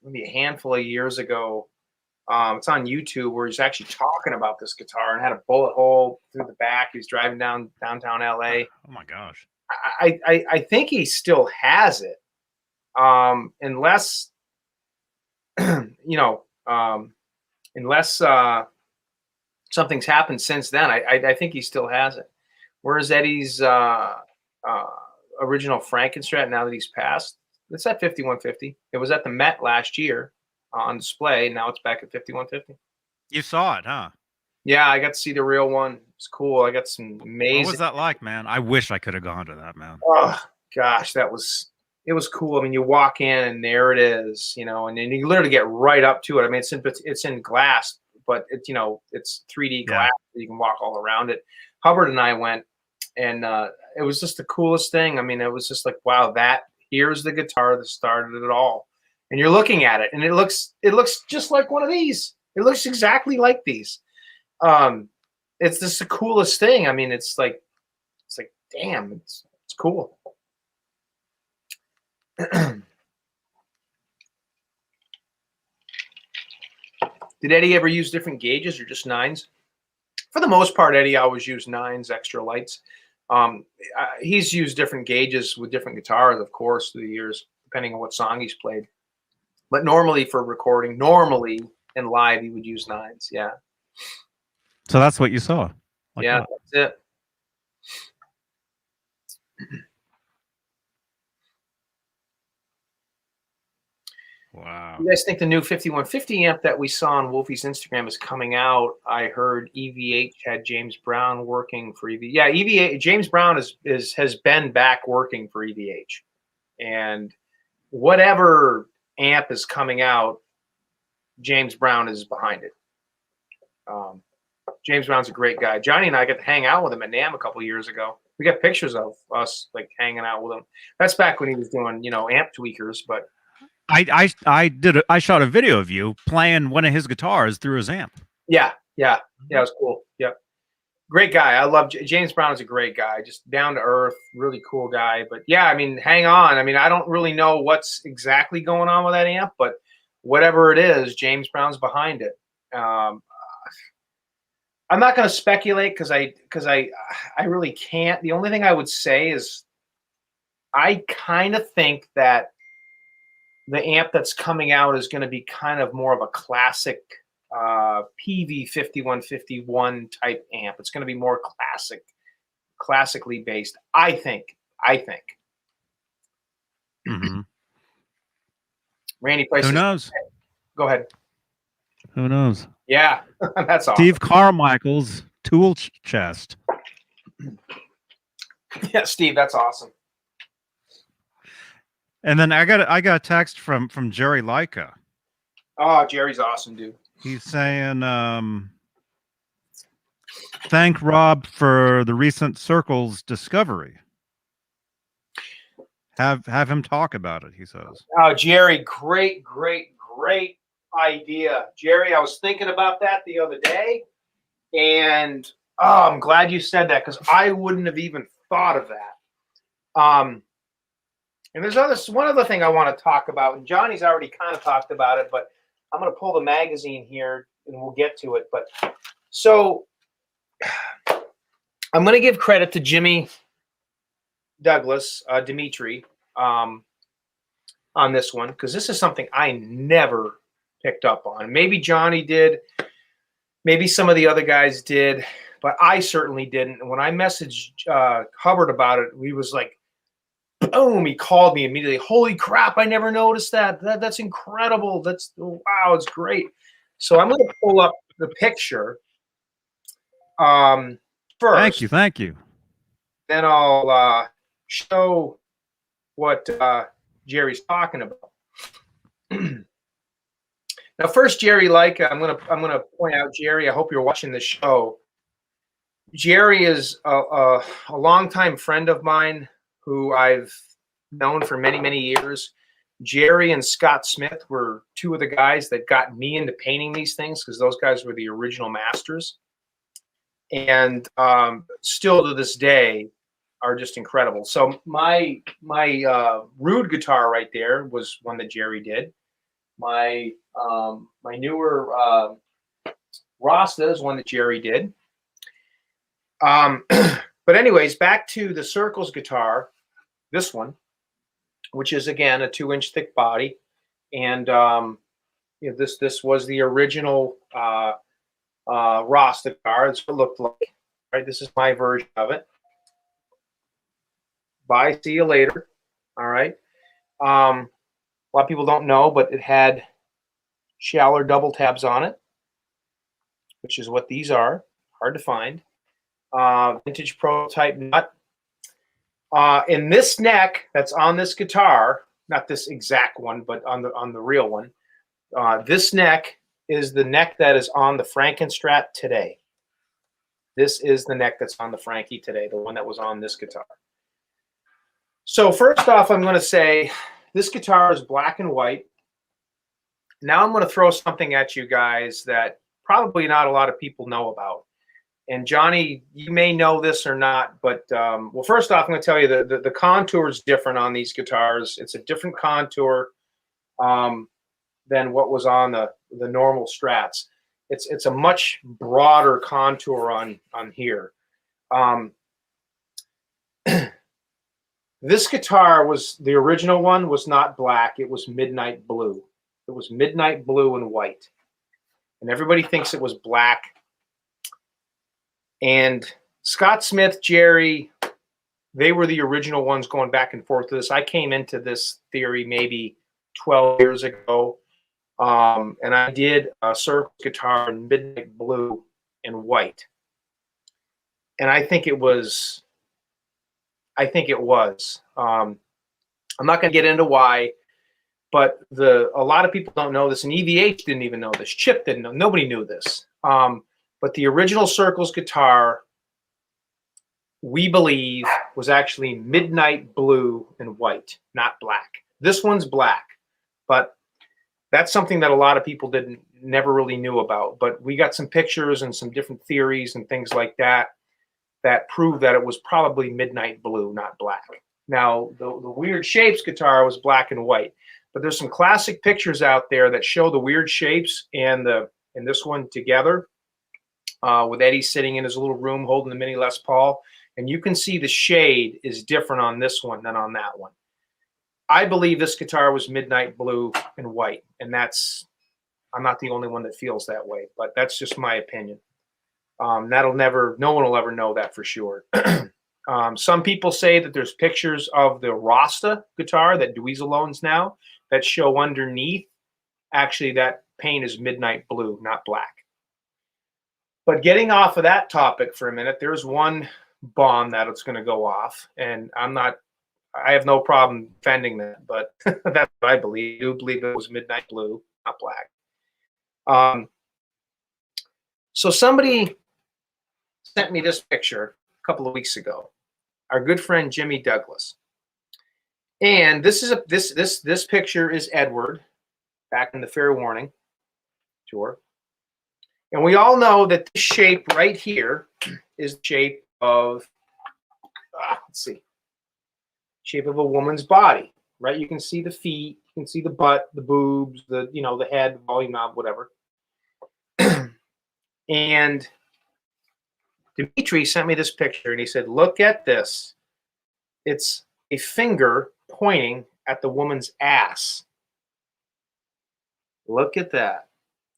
[SPEAKER 2] maybe a handful of years ago. It's on YouTube where he's actually talking about this guitar and had a bullet hole through the back. He was driving downtown LA.
[SPEAKER 1] Oh my gosh.
[SPEAKER 2] I think he still has it. Unless unless something's happened since then. I think he still has it. Where's Eddie's original Frankenstrat now that he's passed? It's at 5150. It was at the Met last year on display. Now it's back at 5150.
[SPEAKER 1] You saw it, huh?
[SPEAKER 2] Yeah, I got to see the real one. It's cool. I got some amazing.
[SPEAKER 1] What was that like, man? I wish I could have gone to that, man.
[SPEAKER 2] Oh gosh, it was cool. I mean, you walk in and there it is, you know, and then you literally get right up to it. I mean, it's in glass, but it's, you know, it's 3D glass. So you can walk all around it. Hubbard and I went, and it was just the coolest thing. I mean, it was just like, wow, here's the guitar that started it all. And you're looking at it, and it looks just like one of these. It looks exactly like these. It's just the coolest thing. I mean, it's like, damn, it's cool. Did Eddie ever use different gauges or just nines? For the most part, Eddie always used nines, extra lights. He's used different gauges with different guitars, of course, through the years, depending on what song he's played. But normally for recording, and live, he would use nines. Yeah.
[SPEAKER 1] So that's what you saw.
[SPEAKER 2] Like yeah, that. That's it.
[SPEAKER 1] Wow.
[SPEAKER 2] You guys think the new 5150 amp that we saw on Wolfie's Instagram is coming out? I heard EVH had James Brown working for EVH. Yeah, EVH. James Brown has been back working for EVH, and whatever amp is coming out, James Brown is behind it. James Brown's a great guy. Johnny and I got to hang out with him at NAMM a couple of years ago. We got pictures of us like hanging out with him. That's back when he was doing, you know, amp tweakers. But
[SPEAKER 1] I shot a video of you playing one of his guitars through his amp.
[SPEAKER 2] Yeah, it was cool. Yep, great guy. I love James Brown. Is a great guy, just down to earth, really cool guy. But yeah, I mean, hang on. I mean, I don't really know what's exactly going on with that amp, but whatever it is, James Brown's behind it. I'm not going to speculate because I really can't. The only thing I would say is I kind of think that the amp that's coming out is going to be kind of more of a classic PV 5151 type amp. It's going to be more classically based. I think.
[SPEAKER 1] Mm-hmm.
[SPEAKER 2] Randy Price.
[SPEAKER 1] Who knows?
[SPEAKER 2] Go ahead.
[SPEAKER 1] Who knows?
[SPEAKER 2] Yeah, that's awesome.
[SPEAKER 1] Steve Carmichael's tool chest.
[SPEAKER 2] Yeah, Steve, that's awesome.
[SPEAKER 1] And then I got a text from Jerry Leica.
[SPEAKER 2] Oh, Jerry's awesome, dude.
[SPEAKER 1] He's saying, thank Rob for the recent Circles discovery. Have him talk about it, he says.
[SPEAKER 2] Oh, Jerry, great idea. Jerry, I was thinking about that the other day, and I'm glad you said that because I wouldn't have even thought of that. And there's one other thing I want to talk about, and Johnny's already kind of talked about it, but I'm going to pull the magazine here and we'll get to it. But so I'm going to give credit to Jimmy Douglas, Dimitri, on this one, because this is something I never picked up on. Maybe Johnny did, maybe some of the other guys did, but I certainly didn't. And when I messaged Hubbard about it, he was like, boom, he called me immediately. Holy crap, I never noticed that. That's incredible. Wow, it's great. So I'm going to pull up the picture first.
[SPEAKER 1] Thank you.
[SPEAKER 2] Then I'll show what Jerry's talking about. Now, first, Jerry Leica, I'm gonna point out, Jerry, I hope you're watching the show. Jerry is a longtime friend of mine who I've known for many years. Jerry and Scott Smith were two of the guys that got me into painting these things because those guys were the original masters. And still to this day are just incredible. So my Rude guitar right there was one that Jerry did. My newer Rasta is one that Jerry did. But anyways, back to the Circles guitar, this one, which is again a 2-inch thick body, and you know, this was the original Rasta guitar. That's what it looked like. Right, this is my version of it. Bye, see you later. All right. A lot of people don't know, but it had Schaller double tabs on it, which is what these are. Hard to find. Vintage prototype nut. In this neck that's on this guitar, not this exact one, but on the real one, this neck is the neck that is on the Frankenstrat today. This is the neck that's on the Frankie today, the one that was on this guitar. So first off, I'm going to say this guitar is black and white. Now I'm going to throw something at you guys that probably not a lot of people know about. And Johnny, you may know this or not, but well, first off, I'm going to tell you the contour is different on these guitars. It's a different contour than what was on the normal Strats. It's a much broader contour on here. This guitar was the original one was not black. It was midnight blue. It was midnight blue and white, and everybody thinks it was black. And Scott Smith, Jerry, they were the original ones going back and forth to this. I came into this theory maybe 12 years ago, and I did a circle guitar in midnight blue and white. And I think it was. I'm not going to get into why, but a lot of people don't know this, and EVH didn't even know this. Chip didn't know. Nobody knew this. But the original Circles guitar, we believe, was actually midnight blue and white, not black. This one's black, but that's something that a lot of people never really knew about. But we got some pictures and some different theories and things like that prove that it was probably midnight blue, not black. Now, the Weird Shapes guitar was black and white, but there's some classic pictures out there that show the Weird Shapes and this one together. With Eddie sitting in his little room holding the mini Les Paul. And you can see the shade is different on this one than on that one. I believe this guitar was midnight blue and white. And I'm not the only one that feels that way, but that's just my opinion. No one will ever know that for sure. Some people say that there's pictures of the Rasta guitar that Dweezil owns now that show underneath. Actually, that paint is midnight blue, not black. But getting off of that topic for a minute, there's one bomb that it's going to go off, and I have no problem defending that, but that's what I believe. I do believe it was midnight blue, not black. So somebody sent me this picture a couple of weeks ago. Our good friend Jimmy Douglas, and this picture is Edward back in the Fair Warning tour. And we all know that this shape right here is the shape of, shape of a woman's body, right? You can see the feet, you can see the butt, the boobs, the head, volume knob, whatever. And Dimitri sent me this picture, and he said, look at this. It's a finger pointing at the woman's ass. Look at that.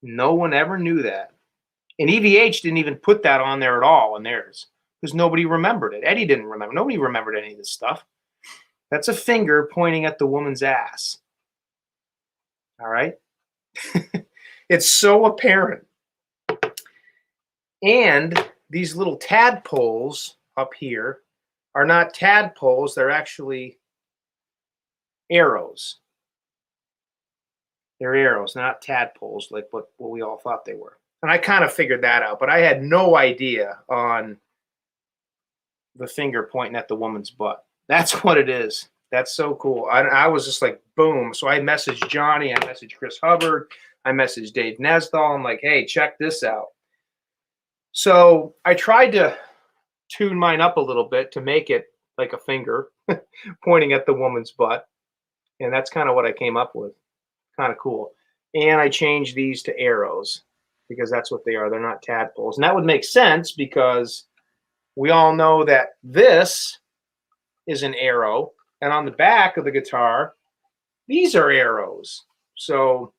[SPEAKER 2] No one ever knew that. And EVH didn't even put that on there at all in theirs because nobody remembered it. Eddie didn't remember. Nobody remembered any of this stuff. That's a finger pointing at the woman's ass. All right? It's so apparent. And these little tadpoles up here are not tadpoles. They're actually arrows. They're arrows, not tadpoles like what we all thought they were. And I kind of figured that out, but I had no idea on the finger pointing at the woman's butt. That's what it is. That's so cool. I was just like, boom. So I messaged Johnny. I messaged Chris Hubbard. I messaged Dave Nesdahl. I'm like, hey, check this out. So I tried to tune mine up a little bit to make it like a finger pointing at the woman's butt. And that's kind of what I came up with. Kind of cool. And I changed these to arrows because that's what they are. They're not tadpoles. And that would make sense because we all know that this is an arrow. And on the back of the guitar, these are arrows. So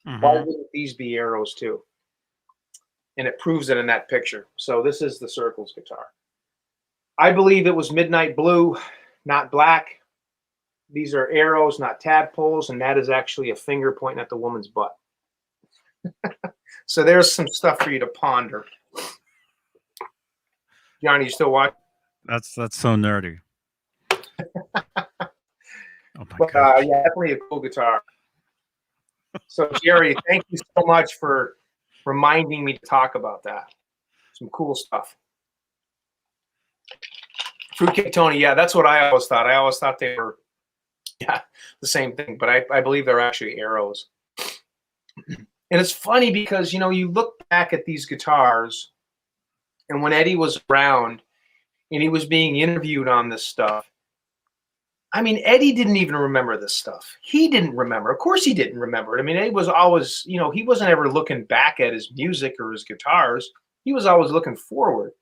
[SPEAKER 2] why wouldn't these be arrows too? And it proves it in that picture. So this is the Circles guitar. I believe it was midnight blue. not black. These are arrows, not tadpoles, and that is actually a finger pointing at the woman's butt. So there's some stuff for you to ponder. Johnny, you still watching?
[SPEAKER 1] That's so nerdy. Oh my god.
[SPEAKER 2] Yeah, definitely a cool guitar. So Jerry, thank you so much for reminding me to talk about that. Some cool stuff. Fruitcake Tony, yeah, that's what I always thought. I always thought they were, yeah, the same thing, but I believe they're actually arrows. And it's funny because, you know, you look back at these guitars, and when Eddie was around and he was being interviewed on this stuff, I mean, Eddie didn't even remember this stuff. He didn't remember. Of course he didn't remember it. I mean, Eddie was always, you know, he wasn't ever looking back at his music or his guitars. He was always looking forward.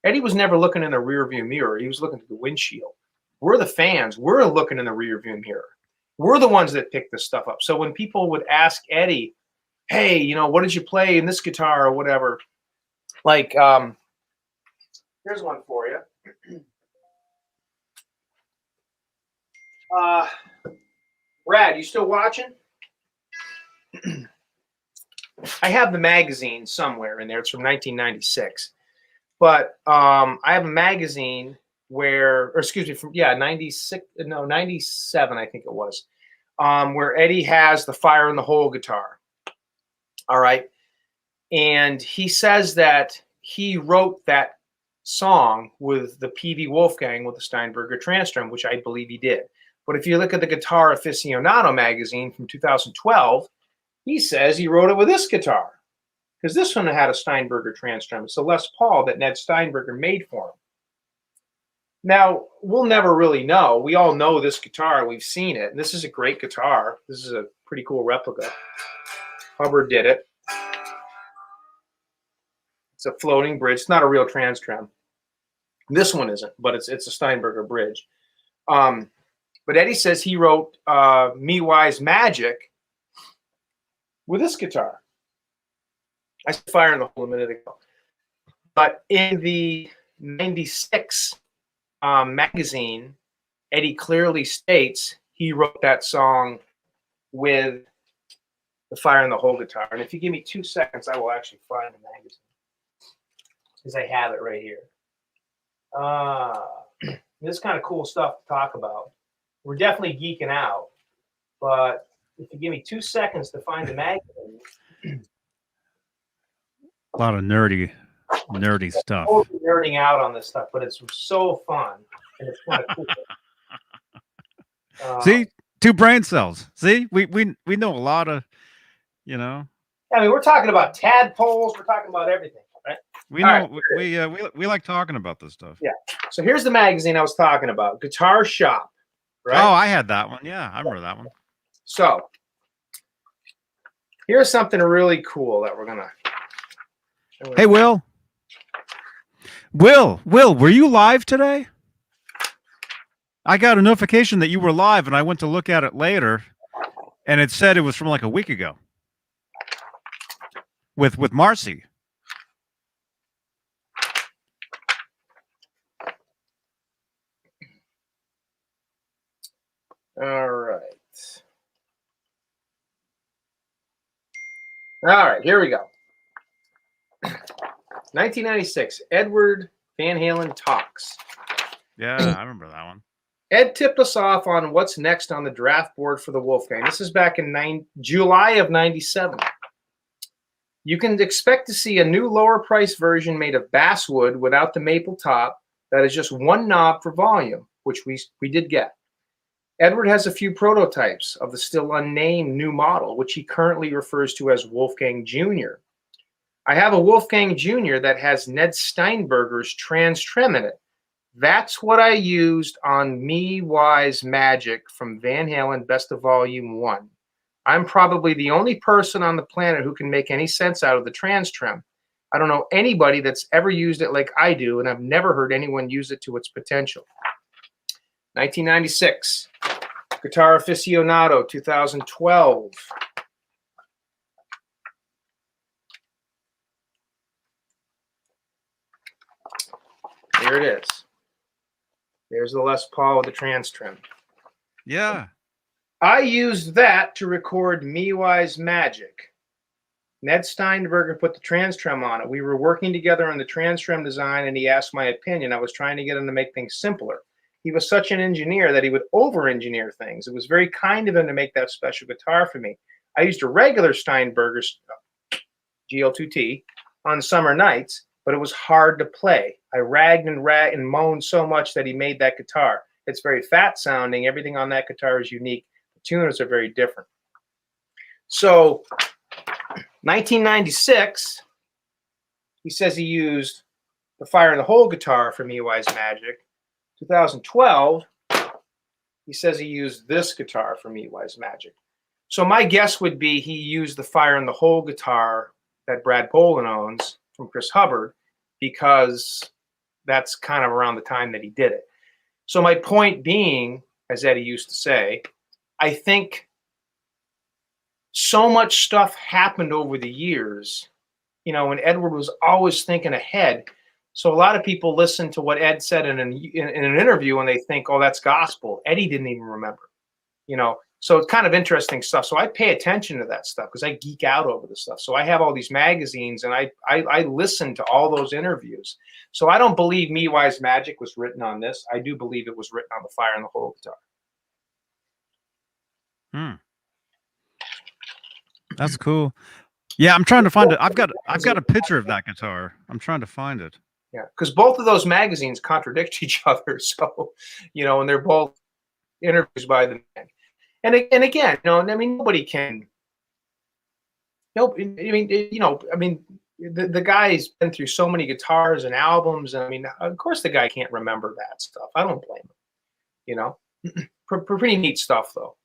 [SPEAKER 2] Eddie was never looking in a rearview mirror. He was looking through the windshield. We're the fans. We're looking in the rearview mirror. We're the ones that pick this stuff up. So when people would ask Eddie, hey, you know, what did you play in this guitar or whatever? Like, here's one for you. Brad, you still watching? I have the magazine somewhere in there. It's from 1996. But I have a magazine where, or excuse me, from 96, no, 97, I think it was, where Eddie has the Fire in the Hole guitar. All right. And he says that he wrote that song with the PV Wolfgang with the Steinberger Transstrom, which I believe he did. But if you look at the Guitar Aficionado magazine from 2012, he says he wrote it with this guitar, because this one had a Steinberger Transstrom. It's a Les Paul that Ned Steinberger made for him. Now, we'll never really know. We all know this guitar. We've seen it. And this is a great guitar. This is a pretty cool replica. Hubbard did it. It's a floating bridge. It's not a real Transstrom. This one isn't, but it's a Steinberger bridge. But Eddie says he wrote Me Wise Magic with this guitar. I said Fire in the Hole a minute ago. But in the 96 magazine, Eddie clearly states he wrote that song with the Fire in the Hole guitar. And if you give me 2 seconds, I will actually find the magazine, because I have it right here. This is kind of cool stuff to talk about. We're definitely geeking out, but if you give me 2 seconds to find the magazine.
[SPEAKER 1] A lot of nerdy stuff.
[SPEAKER 2] Totally nerding out on this stuff, but it's so fun and it's kind of cool.
[SPEAKER 1] See, 2 brain cells. See, we know a lot of, you know.
[SPEAKER 2] I mean, we're talking about tadpoles. We're talking about everything, right?
[SPEAKER 1] We know we like talking about this stuff.
[SPEAKER 2] Yeah. So here's the magazine I was talking about, Guitar Shop. Right?
[SPEAKER 1] Oh, I had that one. Yeah, I remember that one.
[SPEAKER 2] So here's something really cool that we're gonna.
[SPEAKER 1] Hey, Will, were you live today? I got a notification that you were live, and I went to look at it later, and it said it was from like a week ago with Marcy.
[SPEAKER 2] All right. All right, here we go. 1996, Edward Van Halen talks.
[SPEAKER 1] Yeah, I remember that one.
[SPEAKER 2] Ed tipped us off on what's next on the draft board for the Wolfgang. This is back in July of 97. You can expect to see a new lower price version made of basswood without the maple top that is just one knob for volume, which we did get. Edward has a few prototypes of the still unnamed new model, which he currently refers to as Wolfgang Jr. I have a Wolfgang Jr. that has Ned Steinberger's Transstrom in it. That's what I used on Me Wise Magic from Van Halen Best of Volume 1. I'm probably the only person on the planet who can make any sense out of the Transstrom. I don't know anybody that's ever used it like I do, and I've never heard anyone use it to its potential. 1996, Guitar Aficionado, 2012. Here it is. There's the Les Paul with the trans trim.
[SPEAKER 1] Yeah.
[SPEAKER 2] I used that to record MeWise Magic. Ned Steinberger put the trans trim on it. We were working together on the trans trim design, and he asked my opinion. I was trying to get him to make things simpler. He was such an engineer that he would over-engineer things. It was very kind of him to make that special guitar for me. I used a regular Steinberger GL2T on summer nights, but it was hard to play. I ragged and moaned so much that he made that guitar. It's very fat sounding. Everything on that guitar is unique. The tuners are very different. So 1996, he says he used the Fire in the Hole guitar for MeWise Magic. 2012, he says he used this guitar for MeWise Magic. So my guess would be he used the Fire in the Hole guitar that Brad Poland owns from Chris Hubbard, because that's kind of around the time that he did it. So my point being, as Eddie used to say, I think so much stuff happened over the years, you know, and Edward was always thinking ahead. So a lot of people listen to what Ed said in an interview and they think, oh, that's gospel. Eddie didn't even remember, you know. So it's kind of interesting stuff. So I pay attention to that stuff because I geek out over the stuff. So I have all these magazines and I listen to all those interviews. So I don't believe MeWise Magic was written on this. I do believe it was written on the Fire in the Hole guitar.
[SPEAKER 1] That's cool. Yeah, I'm trying to find it. I've got a picture of that guitar. I'm trying to find it.
[SPEAKER 2] Yeah, because both of those magazines contradict each other. So, you know, and they're both interviews by the man. And again, you know, I mean, nobody can. No, I mean, you know, I mean, the guy's been through so many guitars and albums, and I mean, of course, the guy can't remember that stuff. I don't blame him. You know, pretty neat stuff though.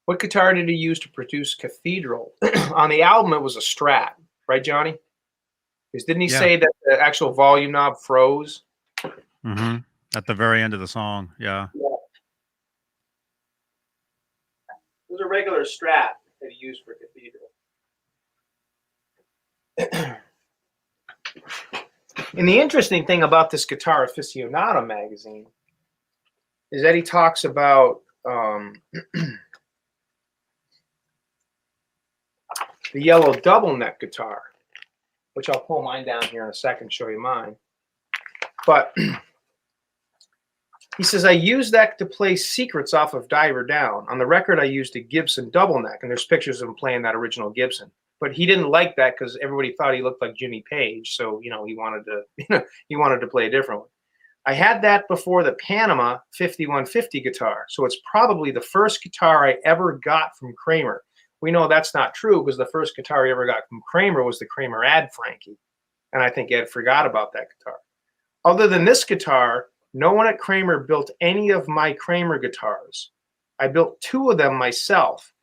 [SPEAKER 2] What guitar did he use to produce Cathedral? On the album, it was a Strat, right, Johnny? Because didn't he say that the actual volume knob froze?
[SPEAKER 1] Mm-hmm. At the very end of the song, yeah.
[SPEAKER 2] It was a regular Strat that he used for Cathedral. And the interesting thing about this Guitar Aficionado magazine is that he talks about the yellow double neck guitar, which I'll pull mine down here in a second, show you mine. But he says, I used that to play Secrets off of Diver Down. On the record, I used a Gibson double neck, and there's pictures of him playing that original Gibson. But he didn't like that because everybody thought he looked like Jimmy Page, so you know he wanted to play a different one. I had that before the Panama 5150 guitar, so it's probably the first guitar I ever got from Kramer. We know that's not true because the first guitar he ever got from Kramer was the Kramer Ad Frankie, and I think Ed forgot about that guitar. Other than this guitar, no one at Kramer built any of my Kramer guitars. I built 2 of them myself.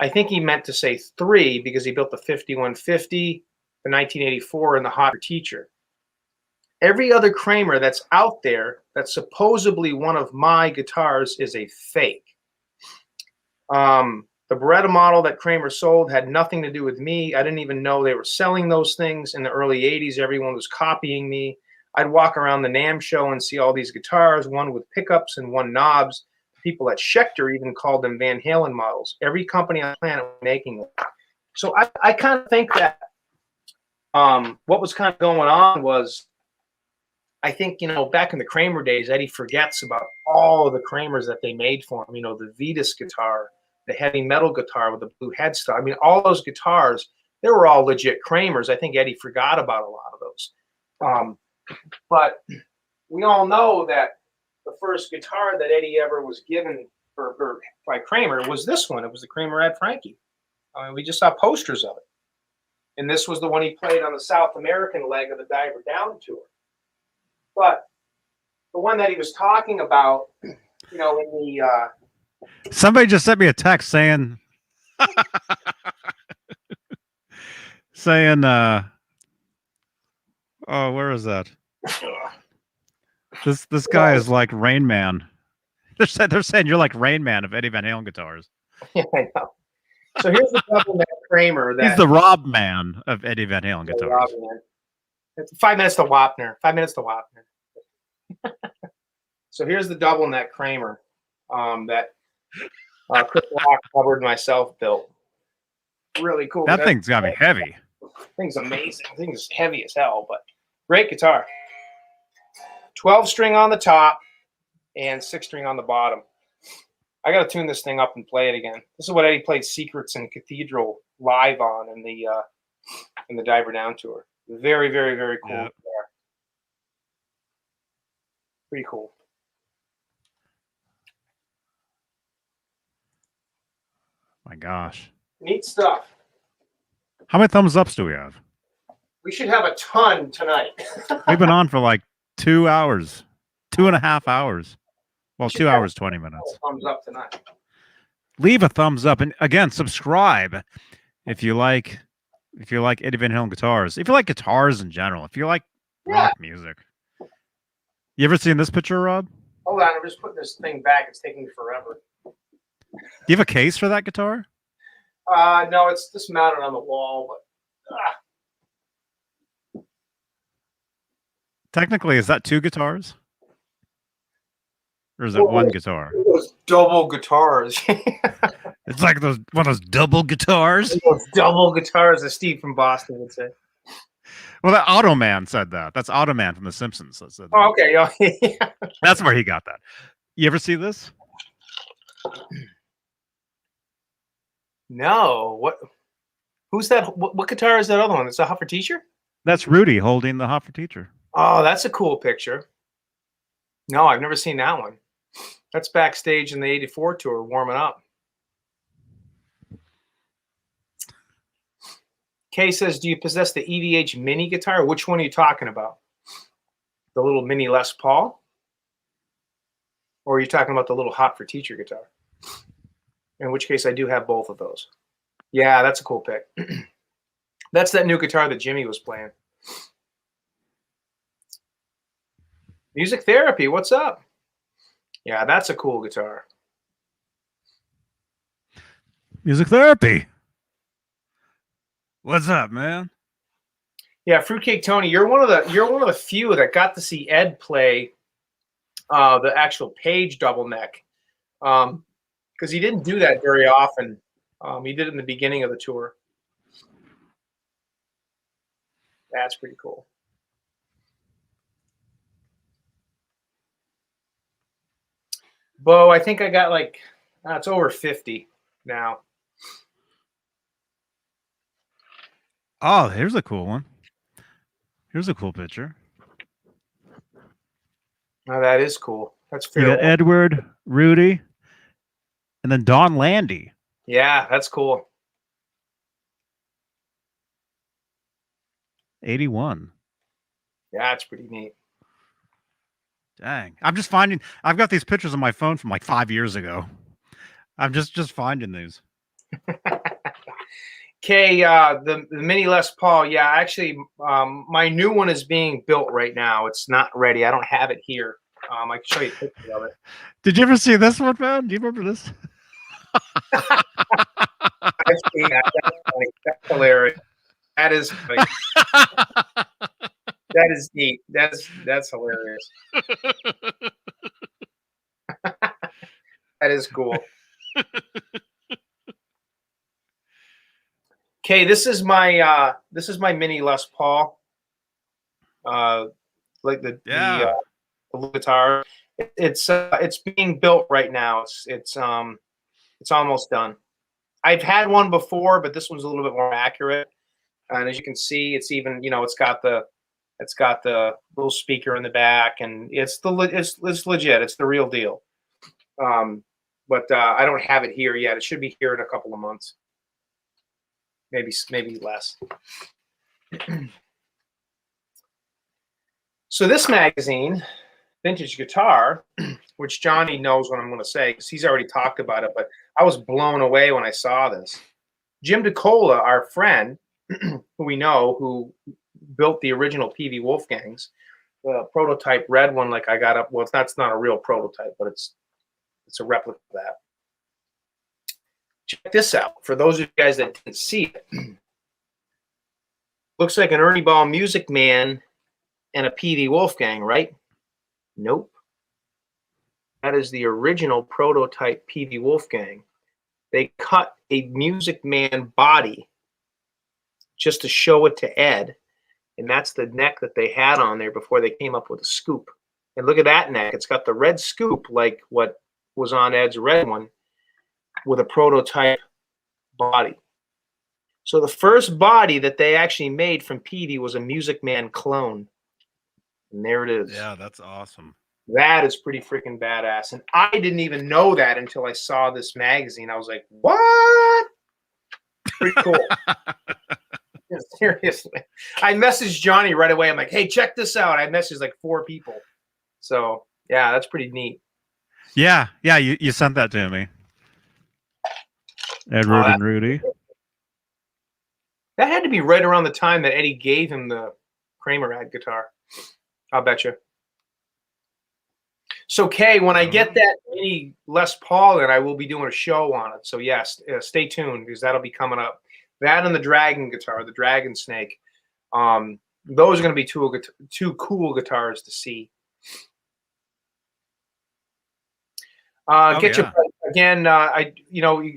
[SPEAKER 2] I think he meant to say 3 because he built the 5150, the 1984, and the Hot Teacher. Every other Kramer that's out there that's supposedly one of my guitars is a fake. The Beretta model that Kramer sold had nothing to do with me. I didn't even know they were selling those things in the early 80s. Everyone was copying me. I'd walk around the NAMM show and see all these guitars, one with pickups and one knobs. People at Schecter even called them Van Halen models. Every company on the planet was making them. So I kind of think that what was kind of going on was, I think, you know, back in the Kramer days, Eddie forgets about all of the Kramers that they made for him. You know, the Vetus guitar, the heavy metal guitar with the blue headstock. I mean, all those guitars, they were all legit Kramers. I think Eddie forgot about a lot of those. But we all know that the first guitar that Eddie ever was given by Kramer was this one. It was the Kramer Ad Frankie. I mean, we just saw posters of it. And this was the one he played on the South American leg of the Diver Down tour. But the one that he was talking about, you know, in the...
[SPEAKER 1] Somebody just sent me a text saying... saying, oh, where is that? This guy is like Rain Man. They're saying you're like Rain Man of Eddie Van Halen guitars.
[SPEAKER 2] Yeah, I know. So here's the double neck Kramer.
[SPEAKER 1] He's the Rob Man of Eddie Van Halen guitars.
[SPEAKER 2] It's 5 minutes to Wapner. 5 minutes to Wapner. So here's the double neck Kramer that Chris Rock covered myself built. Really cool.
[SPEAKER 1] That thing's got to be heavy.
[SPEAKER 2] Thing's amazing. Thing's heavy as hell, but great guitar. 12 string on the top and 6 string on the bottom. I got to tune this thing up and play it again. This is what Eddie played Secrets in Cathedral live on in the Diver Down tour. Very, very, very cool guitar. Pretty cool.
[SPEAKER 1] My gosh.
[SPEAKER 2] Neat stuff.
[SPEAKER 1] How many thumbs ups do we have?
[SPEAKER 2] We should have a ton tonight.
[SPEAKER 1] We've been on for like 2 hours, 2.5 hours. Well, 2 hours, 20 minutes.
[SPEAKER 2] Thumbs up tonight.
[SPEAKER 1] Leave a thumbs up, and again, subscribe if you like Eddie Van Halen guitars. If you like guitars in general, if you like rock music. You ever seen this picture, Rob?
[SPEAKER 2] Hold on, I'm just putting this thing back. It's taking me forever.
[SPEAKER 1] Do you have a case for that guitar?
[SPEAKER 2] No, it's just mounted on the wall, but
[SPEAKER 1] Technically, is that 2 guitars? Or is it 1 guitar?
[SPEAKER 2] Those double guitars.
[SPEAKER 1] It's like one of those double guitars.
[SPEAKER 2] Those double guitars, as Steve from Boston would say.
[SPEAKER 1] Well, that Automan said that. That's Automan from The Simpsons that said that.
[SPEAKER 2] Oh, okay. Yeah.
[SPEAKER 1] That's where he got that. You ever see this?
[SPEAKER 2] No. What? Who's that? What guitar is that other one? It's a Huffer Teacher?
[SPEAKER 1] That's Rudy holding the Hoffer Teacher.
[SPEAKER 2] Oh, that's a cool picture. No, I've never seen that one. That's backstage in the '84 tour, warming up. Kay says, do you possess the EVH mini guitar? Which one are you talking about? The little mini Les Paul? Or are you talking about the little Hot for Teacher guitar? In which case, I do have both of those. Yeah, that's a cool pick. That's that new guitar that Jimmy was playing. Music Therapy, what's up? Yeah, that's a cool guitar.
[SPEAKER 1] Music Therapy. What's up, man?
[SPEAKER 2] Yeah, Fruitcake Tony, you're one of the few that got to see Ed play the actual Page double neck, because he didn't do that very often. He did it in the beginning of the tour. That's pretty cool. Bo, I think I got like it's over 50 now.
[SPEAKER 1] Oh, here's a cool one. Here's a cool picture.
[SPEAKER 2] Oh, that is cool. That's fair.
[SPEAKER 1] You got Edward, Rudy, and then Don Landy.
[SPEAKER 2] Yeah, that's cool.
[SPEAKER 1] 81.
[SPEAKER 2] Yeah, it's pretty neat.
[SPEAKER 1] Dang. I've got these pictures on my phone from like 5 years ago. I'm just finding these.
[SPEAKER 2] Okay, the mini Les Paul. Yeah, actually, my new one is being built right now. It's not ready. I don't have it here. I can show you a picture of it.
[SPEAKER 1] Did you ever see this one, man? Do you remember this?
[SPEAKER 2] I've seen that. That's funny. That's hilarious. That is funny. That is neat. That's hilarious. That is cool. Okay, this is my mini Les Paul. Like the guitar. It's being built right now. It's almost done. I've had one before, but this one's a little bit more accurate. And as you can see, it's even it's got the little speaker in the back, and it's legit. It's the real deal. But I don't have it here yet. It should be here in a couple of months. Maybe less. So this magazine, Vintage Guitar, which Johnny knows what I'm going to say because he's already talked about it, but I was blown away when I saw this. Jim DeCola, our friend, who we know, who built the original PV Wolfgangs, the prototype red one, like I got up. Well, that's not a real prototype, but it's a replica of that. Check this out. For those of you guys that didn't see it, looks like an Ernie Ball Music Man and a PV Wolfgang, right? Nope. That is the original prototype PV Wolfgang. They cut a Music Man body just to show it to Ed, and that's the neck that they had on there before they came up with a scoop. And look at that neck. It's got the red scoop like what was on Ed's red one with a prototype body. So the first body that they actually made from PV was a Music Man clone. And there it is.
[SPEAKER 1] Yeah, that's awesome.
[SPEAKER 2] That is pretty freaking badass. And I didn't even know that until I saw this magazine. I was like, what? Pretty cool. Yeah, seriously. I messaged Johnny right away. I'm like, hey, check this out. I messaged like 4 people. So, yeah, that's pretty neat.
[SPEAKER 1] Yeah, you sent that to me. Edward and Rudy.
[SPEAKER 2] That had to be right around the time that Eddie gave him the Kramer ad guitar. I'll bet you. So, Kay, when I get that mini Les Paul in, I will be doing a show on it. So, yes, stay tuned because that'll be coming up. That and the Dragon guitar, the Dragon Snake. Those are going to be two cool guitars to see. Get your again.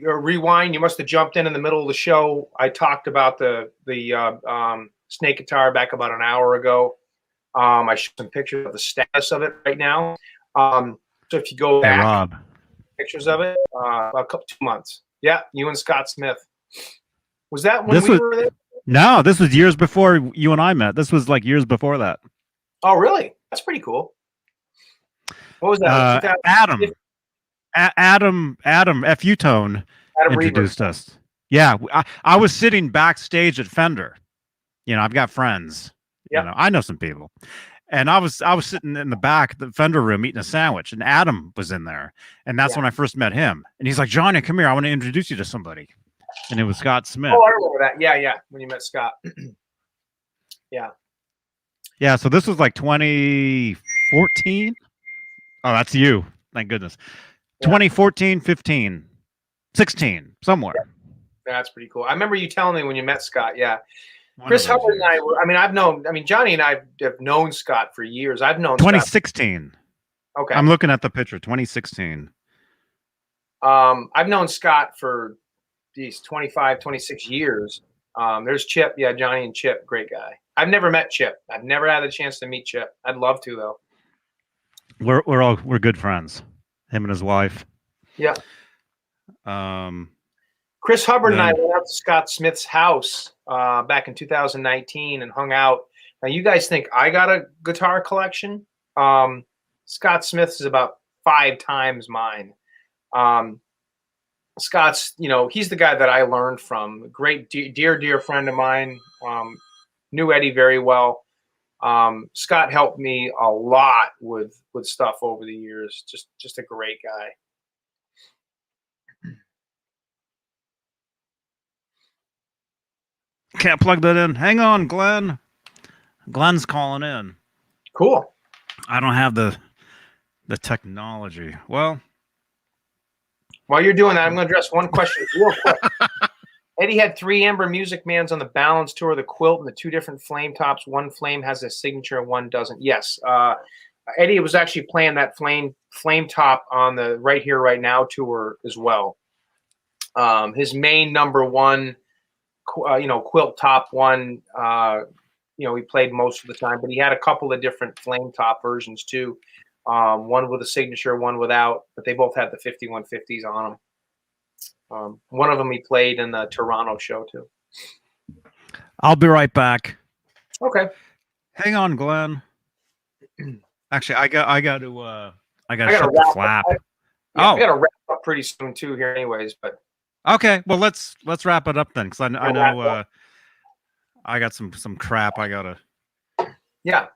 [SPEAKER 2] Rewind. You must have jumped in the middle of the show. I talked about the snake guitar back about an hour ago. I showed some pictures of the status of it right now. So if you go back,
[SPEAKER 1] Rob.
[SPEAKER 2] pictures of it, a couple 2 months. Yeah, you and Scott Smith. Was that when we were there?
[SPEAKER 1] No, this was years before you and I met. This was like years before that.
[SPEAKER 2] Oh, really? That's pretty cool. What was that?
[SPEAKER 1] Adam F-U-Tone introduced us. Yeah, I was sitting backstage at Fender. You know, I've got friends.
[SPEAKER 2] Yep.
[SPEAKER 1] You know, I know some people. And I was sitting in the back of the Fender room eating a sandwich, and Adam was in there. And that's when I first met him. And he's like, Johnny, come here. I want to introduce you to somebody. And it was Scott Smith.
[SPEAKER 2] Oh, I remember that. Yeah, when you met Scott. Yeah.
[SPEAKER 1] Yeah, so this was like 2014. Oh, that's you. Thank goodness. Yeah. 2014, 15, 16, somewhere.
[SPEAKER 2] Yeah. That's pretty cool. I remember you telling me when you met Scott. Yeah. Chris Hubbard and I were, Johnny and I have known Scott for years. I've known
[SPEAKER 1] 2016.
[SPEAKER 2] Scott. Okay.
[SPEAKER 1] I'm looking at the picture, 2016.
[SPEAKER 2] I've known Scott for these 25, 26 years. There's Chip. Yeah, Johnny and Chip, great guy. I've never met Chip. I've never had a chance to meet Chip. I'd love to though.
[SPEAKER 1] We're good friends. Him and his wife.
[SPEAKER 2] Yeah. Chris Hubbard and I went out to Scott Smith's house back in 2019 and hung out. Now, you guys think I got a guitar collection? Scott Smith's is about 5 times mine. Scott's, he's the guy that I learned from. A great, dear friend of mine. Knew Eddie very well. Scott helped me a lot with stuff over the years. Just a great guy.
[SPEAKER 1] Can't plug that in. Hang on, Glenn. Glenn's calling in.
[SPEAKER 2] Cool.
[SPEAKER 1] I don't have the technology. Well,
[SPEAKER 2] while you're doing that, I'm going to address one question real quick. Eddie had 3 Amber Music Mans on the Balance tour, the Quilt, and the 2 different flame tops. One flame has a signature, one doesn't. Yes. Eddie was actually playing that flame top on the Right Here, Right Now tour as well. His main number 1, Quilt top one, he played most of the time, but he had a couple of different flame top versions too. One with a signature, one without, but they both had the 5150s on them. One of them he played in the Toronto show too.
[SPEAKER 1] I'll be right back.
[SPEAKER 2] Okay.
[SPEAKER 1] Hang on, Glenn. Actually, I got to shut the flap.
[SPEAKER 2] I got to wrap up pretty soon too here, anyways. But
[SPEAKER 1] okay, well let's wrap it up then, because I know I got some crap I gotta.
[SPEAKER 2] Yeah.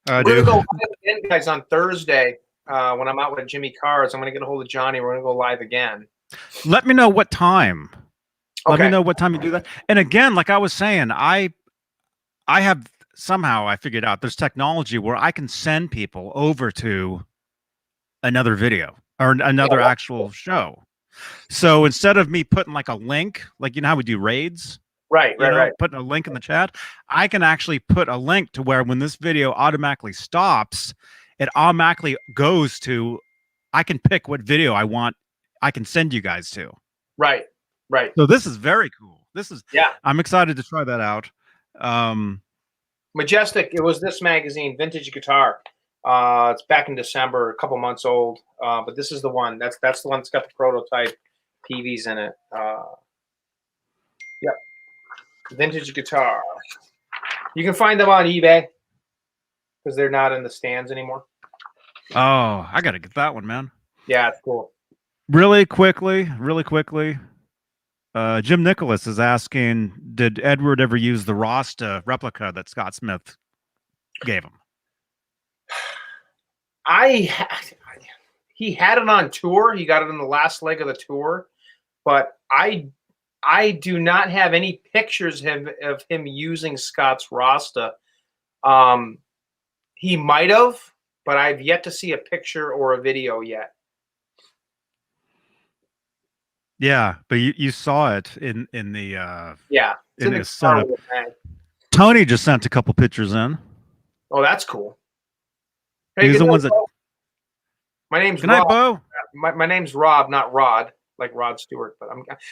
[SPEAKER 2] We're gonna go live again, guys, on Thursday when I'm out with Jimmy Cars. I'm gonna get a hold of Johnny. We're gonna go live again.
[SPEAKER 1] Let me know what time. Let me know what time you do that. And again, like I was saying, I have somehow I figured out there's technology where I can send people over to another video or another actual show. So instead of me putting like a link, like how we do raids, right, putting a link in the chat, I can actually put a link to where when this video automatically stops, it automatically goes to I can pick what video I want. I can send you guys to.
[SPEAKER 2] Right.
[SPEAKER 1] So this is very cool. This is,
[SPEAKER 2] Yeah.
[SPEAKER 1] I'm excited to try that out.
[SPEAKER 2] Majestic. It was this magazine, Vintage Guitar. It's back in December, a couple months old. But this is the one. That's the one that's got the prototype PVs in it. Yep. Vintage Guitar. You can find them on eBay because they're not in the stands anymore.
[SPEAKER 1] Oh, I gotta get that one, man.
[SPEAKER 2] Yeah, it's cool.
[SPEAKER 1] Really quickly. Jim Nicholas is asking, did Edward ever use the Rasta replica that Scott Smith gave him?
[SPEAKER 2] He had it on tour. He got it in the last leg of the tour, but I do not have any pictures of him using Scott's Rasta. He might have, but I've yet to see a picture or a video yet.
[SPEAKER 1] Yeah, but you saw it in the
[SPEAKER 2] yeah,
[SPEAKER 1] in the setup. Tony just sent a couple pictures in.
[SPEAKER 2] Oh, that's cool. Hey,
[SPEAKER 1] he's the ones that.
[SPEAKER 2] My name's
[SPEAKER 1] Good night,
[SPEAKER 2] Rob.
[SPEAKER 1] Bo.
[SPEAKER 2] My name's Rob, not Rod, like Rod Stewart. But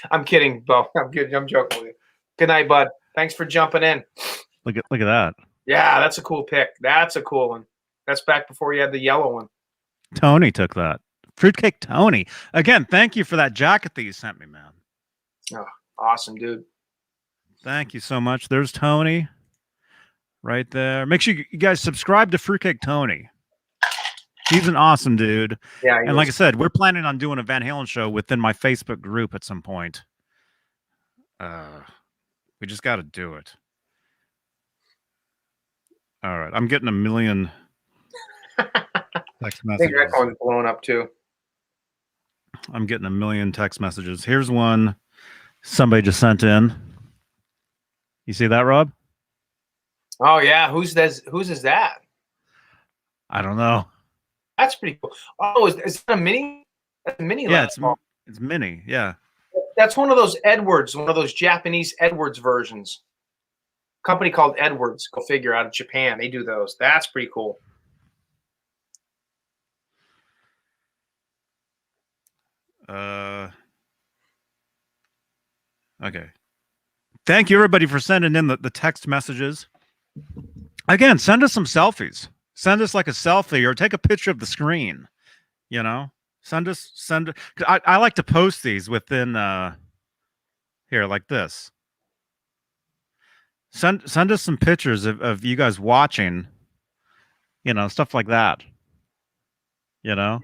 [SPEAKER 2] I'm kidding, Bo. I'm joking with you. Good night, bud. Thanks for jumping in.
[SPEAKER 1] Look at that.
[SPEAKER 2] Yeah, that's a cool pick. That's a cool one. That's back before you had the yellow one.
[SPEAKER 1] Tony took that. Fruitcake Tony. Again, thank you for that jacket that you sent me, man.
[SPEAKER 2] Oh, awesome, dude.
[SPEAKER 1] Thank you so much. There's Tony right there. Make sure you guys subscribe to Fruitcake Tony. He's an awesome dude.
[SPEAKER 2] Yeah.
[SPEAKER 1] And like I said, we're planning on doing a Van Halen show within my Facebook group at some point. We just got to do it. All right. I'm getting a million text messages.
[SPEAKER 2] I think that one's blowing up too.
[SPEAKER 1] I'm getting a million text messages. Here's one somebody just sent in. You see that, Rob?
[SPEAKER 2] Oh yeah, whose is that?
[SPEAKER 1] I don't know.
[SPEAKER 2] That's pretty cool. Oh, is that a mini? That's a mini.
[SPEAKER 1] Yeah, it's mini. Yeah.
[SPEAKER 2] That's one of those Edwards, one of those Japanese Edwards versions. Company called Edwards. Go figure, out of Japan. They do those. That's pretty cool.
[SPEAKER 1] Okay. Thank you, everybody, for sending in the text messages. Again, send us some selfies. Send us like a selfie or take a picture of the screen. You know, send. I like to post these within here like this. Send us some pictures of you guys watching. You know, stuff like that. You know,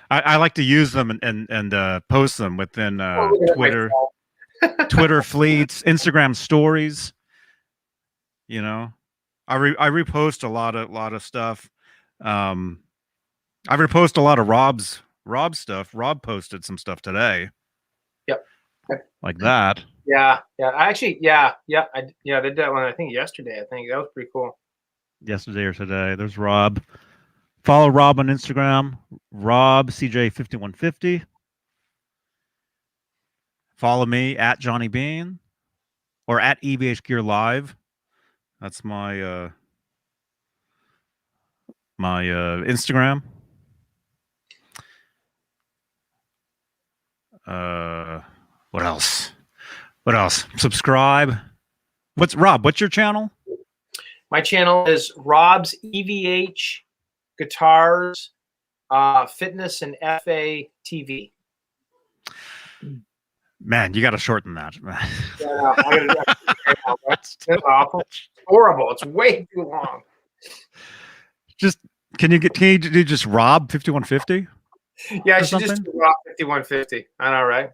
[SPEAKER 1] I like to use them and post them within Twitter. Twitter fleets, Instagram stories. You know, I repost a lot of stuff. I repost a lot of Rob's stuff. Rob posted some stuff today.
[SPEAKER 2] Yep.
[SPEAKER 1] Like that.
[SPEAKER 2] Yeah. I did that one. I think yesterday. I think that was pretty cool.
[SPEAKER 1] Yesterday or today. There's Rob. Follow Rob on Instagram. Rob CJ5150. Follow me at Johnny Beane or at EBH Gear Live. That's my Instagram. What else? Subscribe. What's your channel?
[SPEAKER 2] My channel is Rob's EVH Guitars, Fitness and FA TV.
[SPEAKER 1] Man, you got to shorten that.
[SPEAKER 2] Yeah, that's awful. It's horrible. It's way too long.
[SPEAKER 1] Just can you do just Rob 5150?
[SPEAKER 2] Yeah, I should just do Rob 5150. I know, right?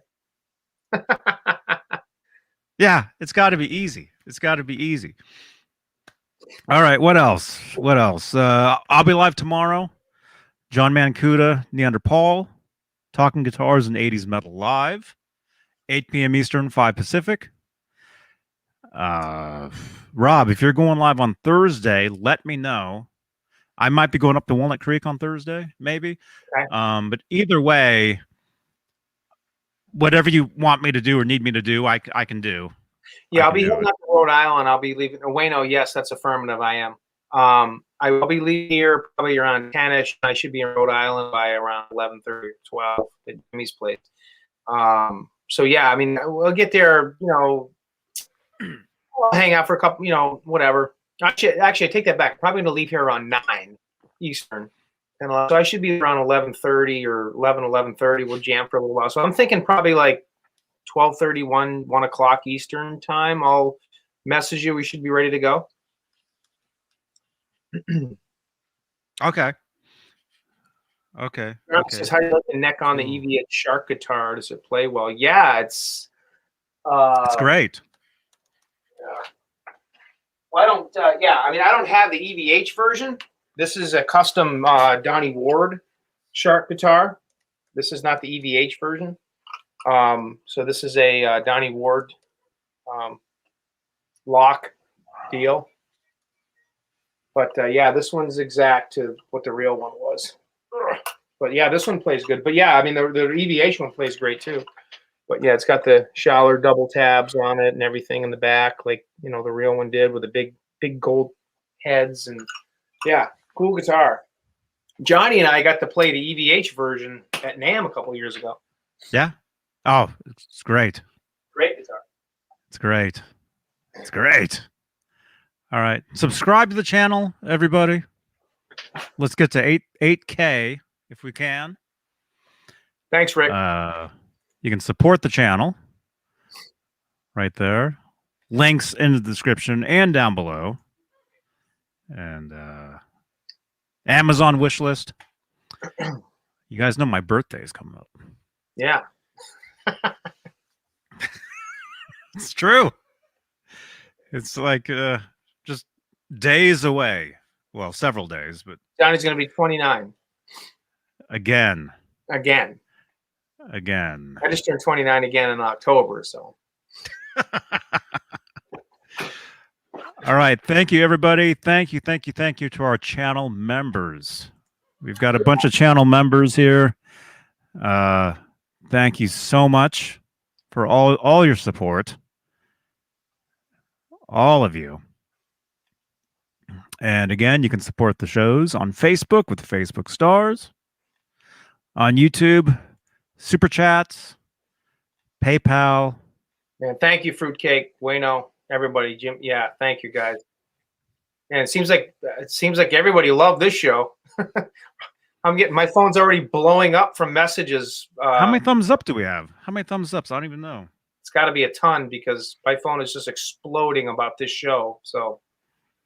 [SPEAKER 1] Yeah, it's got to be easy. All right, what else? I'll be live tomorrow. John Mancuda, Neanderthal, talking guitars and 80s metal live. 8 p.m. Eastern, 5 Pacific. Rob, if you're going live on Thursday, let me know. I might be going up to Walnut Creek on Thursday, maybe.
[SPEAKER 2] Okay.
[SPEAKER 1] But either way, whatever you want me to do or need me to do, I can do.
[SPEAKER 2] Yeah, I'll be heading up to Rhode Island. I'll be leaving. Wayno, yes, that's affirmative. I am. I will be leaving here probably around 10ish. I should be in Rhode Island by around 11:30 or 12 at Jimmy's place. So yeah, I mean, we'll get there. I'll hang out for a couple. Whatever. Actually, I take that back. I'm probably going to leave here around 9 Eastern. And so I should be around 11:30 or 11:30. We'll jam for a little while. So I'm thinking probably like 12:30, 1 o'clock Eastern time. I'll message you. We should be ready to go.
[SPEAKER 1] Okay.
[SPEAKER 2] Says, how do you like the neck on the EVH Shark guitar? Does it play well? Yeah, it's
[SPEAKER 1] great.
[SPEAKER 2] Well, I don't. I don't have the EVH version. This is a custom Donnie Ward Shark guitar. This is not the EVH version. So this is a Donnie Ward lock deal. But yeah, this one's exact to what the real one was. But yeah, this one plays good. But yeah, I mean, the EVH one plays great too. But yeah, it's got the Schaller double tabs on it and everything in the back, like the real one did, with the big gold heads. And yeah, cool guitar. Johnny and I got to play the EVH version at NAMM a couple years ago.
[SPEAKER 1] Yeah. Oh, it's great.
[SPEAKER 2] Great guitar.
[SPEAKER 1] It's great. It's great. All right. Subscribe to the channel, everybody. Let's get to 8K if we can.
[SPEAKER 2] Thanks, Rick.
[SPEAKER 1] You can support the channel right there. Links in the description and down below. And Amazon wish list. You guys know my birthday is coming up.
[SPEAKER 2] Yeah.
[SPEAKER 1] It's true. It's like just days away. Well, several days, but
[SPEAKER 2] Johnny's going to be 29.
[SPEAKER 1] Again.
[SPEAKER 2] I just turned 29 again in October, so.
[SPEAKER 1] All right. Thank you, everybody. Thank you to our channel members. We've got a bunch of channel members here. Thank you so much for all your support. All of you. And again, you can support the shows on Facebook with the Facebook stars, on YouTube, Super Chats, PayPal.
[SPEAKER 2] And thank you, Fruitcake, Wayno, everybody, Jim. Yeah, thank you, guys. And it seems like everybody loved this show. My phone's already blowing up from messages.
[SPEAKER 1] How many thumbs up do we have? How many thumbs ups? I don't even know.
[SPEAKER 2] It's got to be a ton because my phone is just exploding about this show. So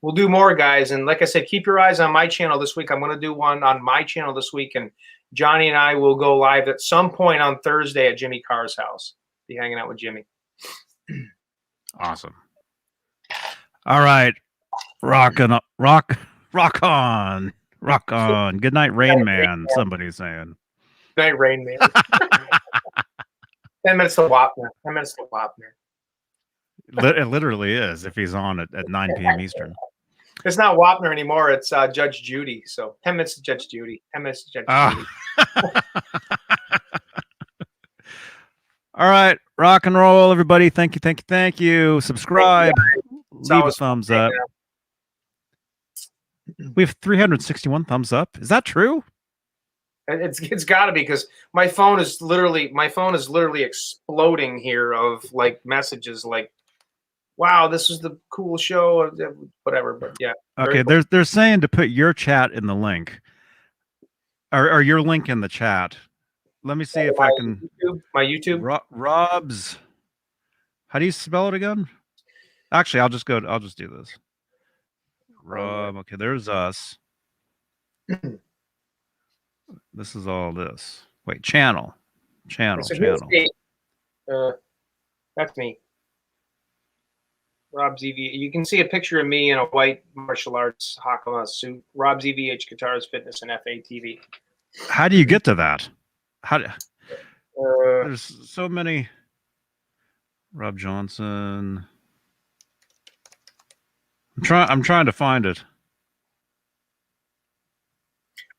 [SPEAKER 2] we'll do more, guys. And like I said, keep your eyes on my channel this week. I'm going to do one on my channel this week. And Johnny and I will go live at some point on Thursday at Jimmy Carr's house. Be hanging out with Jimmy.
[SPEAKER 1] Awesome. All right. Rock on. Good night, Rain Man, somebody's saying.
[SPEAKER 2] Good night, Rain Man. 10 minutes to Wapner. 10 minutes to Wapner.
[SPEAKER 1] It literally is if he's on at 9 p.m. Eastern.
[SPEAKER 2] It's not Wapner anymore. It's Judge Judy. So 10 minutes to Judge Judy. 10 minutes to Judge Judy.
[SPEAKER 1] All right. Rock and roll, everybody. Thank you. Subscribe. Leave a thumbs up. We have 361 thumbs up. Is that true?
[SPEAKER 2] It's got to be because my phone is literally exploding here of like messages like, wow, this is the cool show, whatever. But yeah.
[SPEAKER 1] Okay,
[SPEAKER 2] cool.
[SPEAKER 1] They're saying to put your chat in the link, or your link in the chat. Let me see if I can.
[SPEAKER 2] My YouTube.
[SPEAKER 1] Rob's. How do you spell it again? Actually, I'll just do this. Rob. Okay, there's us. This is all this. Wait, channel.
[SPEAKER 2] That's me. Rob's EVH. You can see a picture of me in a white martial arts Hakama suit. Rob's EVH Guitars, Fitness, and FATV.
[SPEAKER 1] How do you get to that? There's so many. Rob Johnson. I'm trying to find it.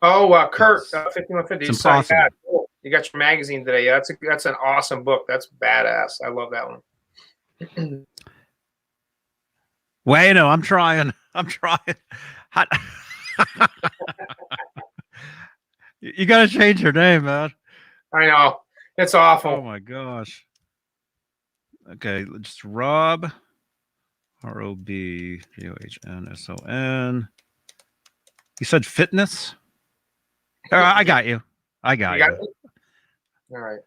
[SPEAKER 2] Oh, Kurt, 5150.
[SPEAKER 1] It's impossible.
[SPEAKER 2] Cool. You got your magazine today. Yeah, that's an awesome book. That's badass. I love that one.
[SPEAKER 1] Wait, no, I'm trying. You got to change your name, man.
[SPEAKER 2] I know. It's awful.
[SPEAKER 1] Oh my gosh. Okay, just Rob. ROBGOHNSON. You said fitness? I got you. I got you.
[SPEAKER 2] Got it? All right.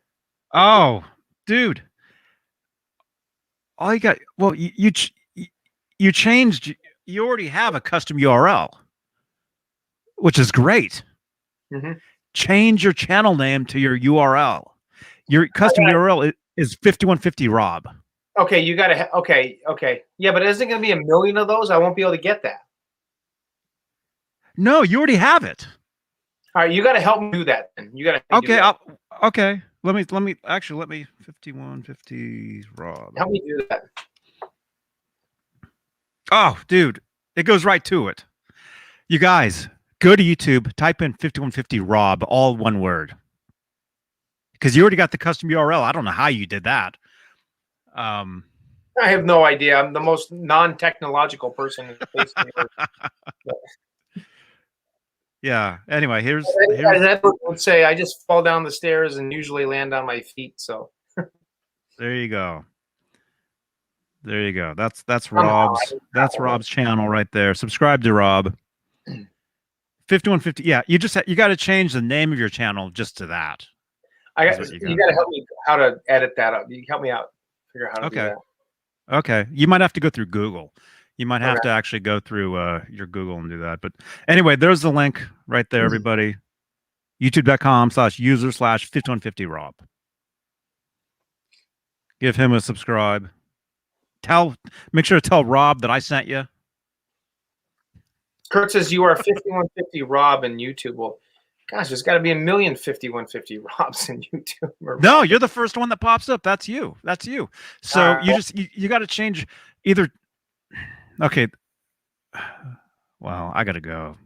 [SPEAKER 1] Oh, dude. All you got. Well, you changed. You already have a custom URL, which is great.
[SPEAKER 2] Mm-hmm.
[SPEAKER 1] Change your channel name to your URL. Your custom URL is 5150 Rob.
[SPEAKER 2] Okay, you got to. Okay. Yeah, but isn't going to be a million of those? I won't be able to get that.
[SPEAKER 1] No, you already have it.
[SPEAKER 2] All right, you got to help me do that. Then you got to.
[SPEAKER 1] Okay, okay. Let me 5150 Rob.
[SPEAKER 2] Help me do that.
[SPEAKER 1] Oh, dude, it goes right to it. You guys, go to YouTube, type in 5150 Rob, all one word. Because you already got the custom URL. I don't know how you did that.
[SPEAKER 2] I have no idea. I'm the most non-technological person in the face of the earth.
[SPEAKER 1] Yeah. Anyway, here's
[SPEAKER 2] I would say I just fall down the stairs and usually land on my feet. So
[SPEAKER 1] there you go. There you go. That's Rob's channel right there. Subscribe to Rob. 5150. Yeah, you got to change the name of your channel just to that.
[SPEAKER 2] You got to help me how to edit that up. You help me out, figure out how to do that.
[SPEAKER 1] Okay. You might have to go through Google. You might have to actually go through your Google and do that. But anyway, there's the link right there, everybody. YouTube.com/user/5150 Rob. Give him a subscribe. Make sure to tell Rob that I sent you.
[SPEAKER 2] Kurt says you are 5150 Rob in YouTube. Well, gosh, there's got to be a million 5150 Robs in YouTube.
[SPEAKER 1] No, you're the first one that pops up. That's you. That's you. So you got to change either. Okay. Well, I got to go.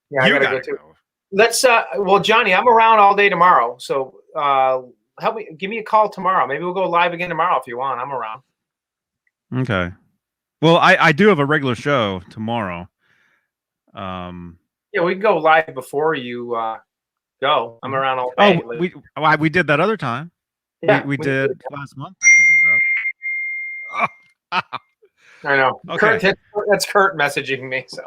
[SPEAKER 2] Yeah, I got to go too. Let's well, Johnny, I'm around all day tomorrow. So help me, give me a call tomorrow. Maybe we'll go live again tomorrow if you want. I'm around.
[SPEAKER 1] Okay. Well, I do have a regular show tomorrow.
[SPEAKER 2] Yeah, we can go live before you go. I'm around all day.
[SPEAKER 1] Oh, we did that other time. Yeah, we did last month. We did
[SPEAKER 2] that. Oh. I know. Okay. Kurt, that's Kurt messaging me. So.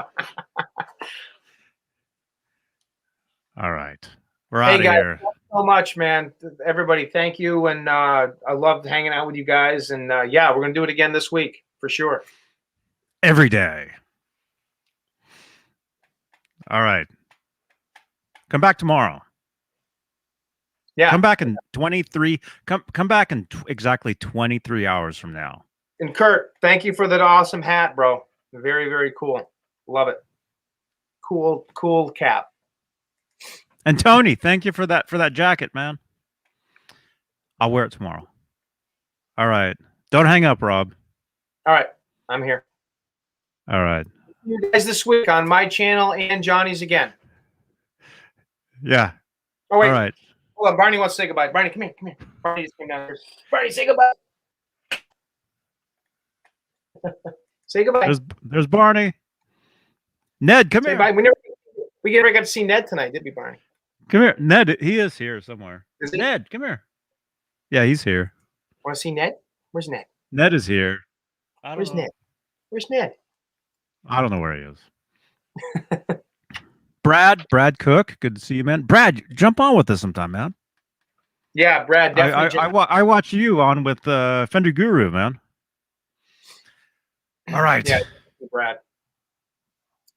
[SPEAKER 1] All right. We're out of here.
[SPEAKER 2] Thanks so much, man. Everybody, thank you. And I loved hanging out with you guys. And yeah, we're going to do it again this week for sure.
[SPEAKER 1] Every day. All right. Come back tomorrow. Yeah. Come back in 23. Come back in exactly 23 hours from now.
[SPEAKER 2] And Kurt, thank you for that awesome hat, bro. Very, very cool. Love it. Cool cap.
[SPEAKER 1] And Tony, thank you for that jacket, man. I'll wear it tomorrow. All right. Don't hang up, Rob.
[SPEAKER 2] All right. I'm here.
[SPEAKER 1] All right.
[SPEAKER 2] You guys this week on my channel and Johnny's again.
[SPEAKER 1] Yeah.
[SPEAKER 2] Oh, wait.
[SPEAKER 1] All right.
[SPEAKER 2] Hold on. Barney wants to say goodbye. Barney, come here. Barney just came down here. Barney, say goodbye. Say goodbye.
[SPEAKER 1] There's Barney. Ned, come here.
[SPEAKER 2] Bye. We never got to see Ned tonight, did we, Barney?
[SPEAKER 1] Come here. Ned, he is here somewhere. Is he? Ned, come here. Yeah, he's here.
[SPEAKER 2] Want to see Ned? Where's Ned?
[SPEAKER 1] Ned is here.
[SPEAKER 2] Where's Ned? Where's Ned?
[SPEAKER 1] I don't know where he is. Brad Cook, good to see you, man. Brad, jump on with us sometime, man.
[SPEAKER 2] Yeah, Brad, definitely.
[SPEAKER 1] I watch you on with Fender Guru, man. All right.
[SPEAKER 2] Yeah, Brad.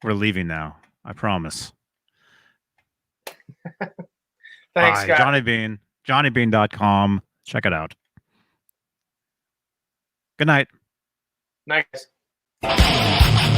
[SPEAKER 1] We're leaving now. I promise.
[SPEAKER 2] Thanks, guys.
[SPEAKER 1] Johnny Beane. JohnnyBeane.com. Check it out. Good night.
[SPEAKER 2] Night, guys.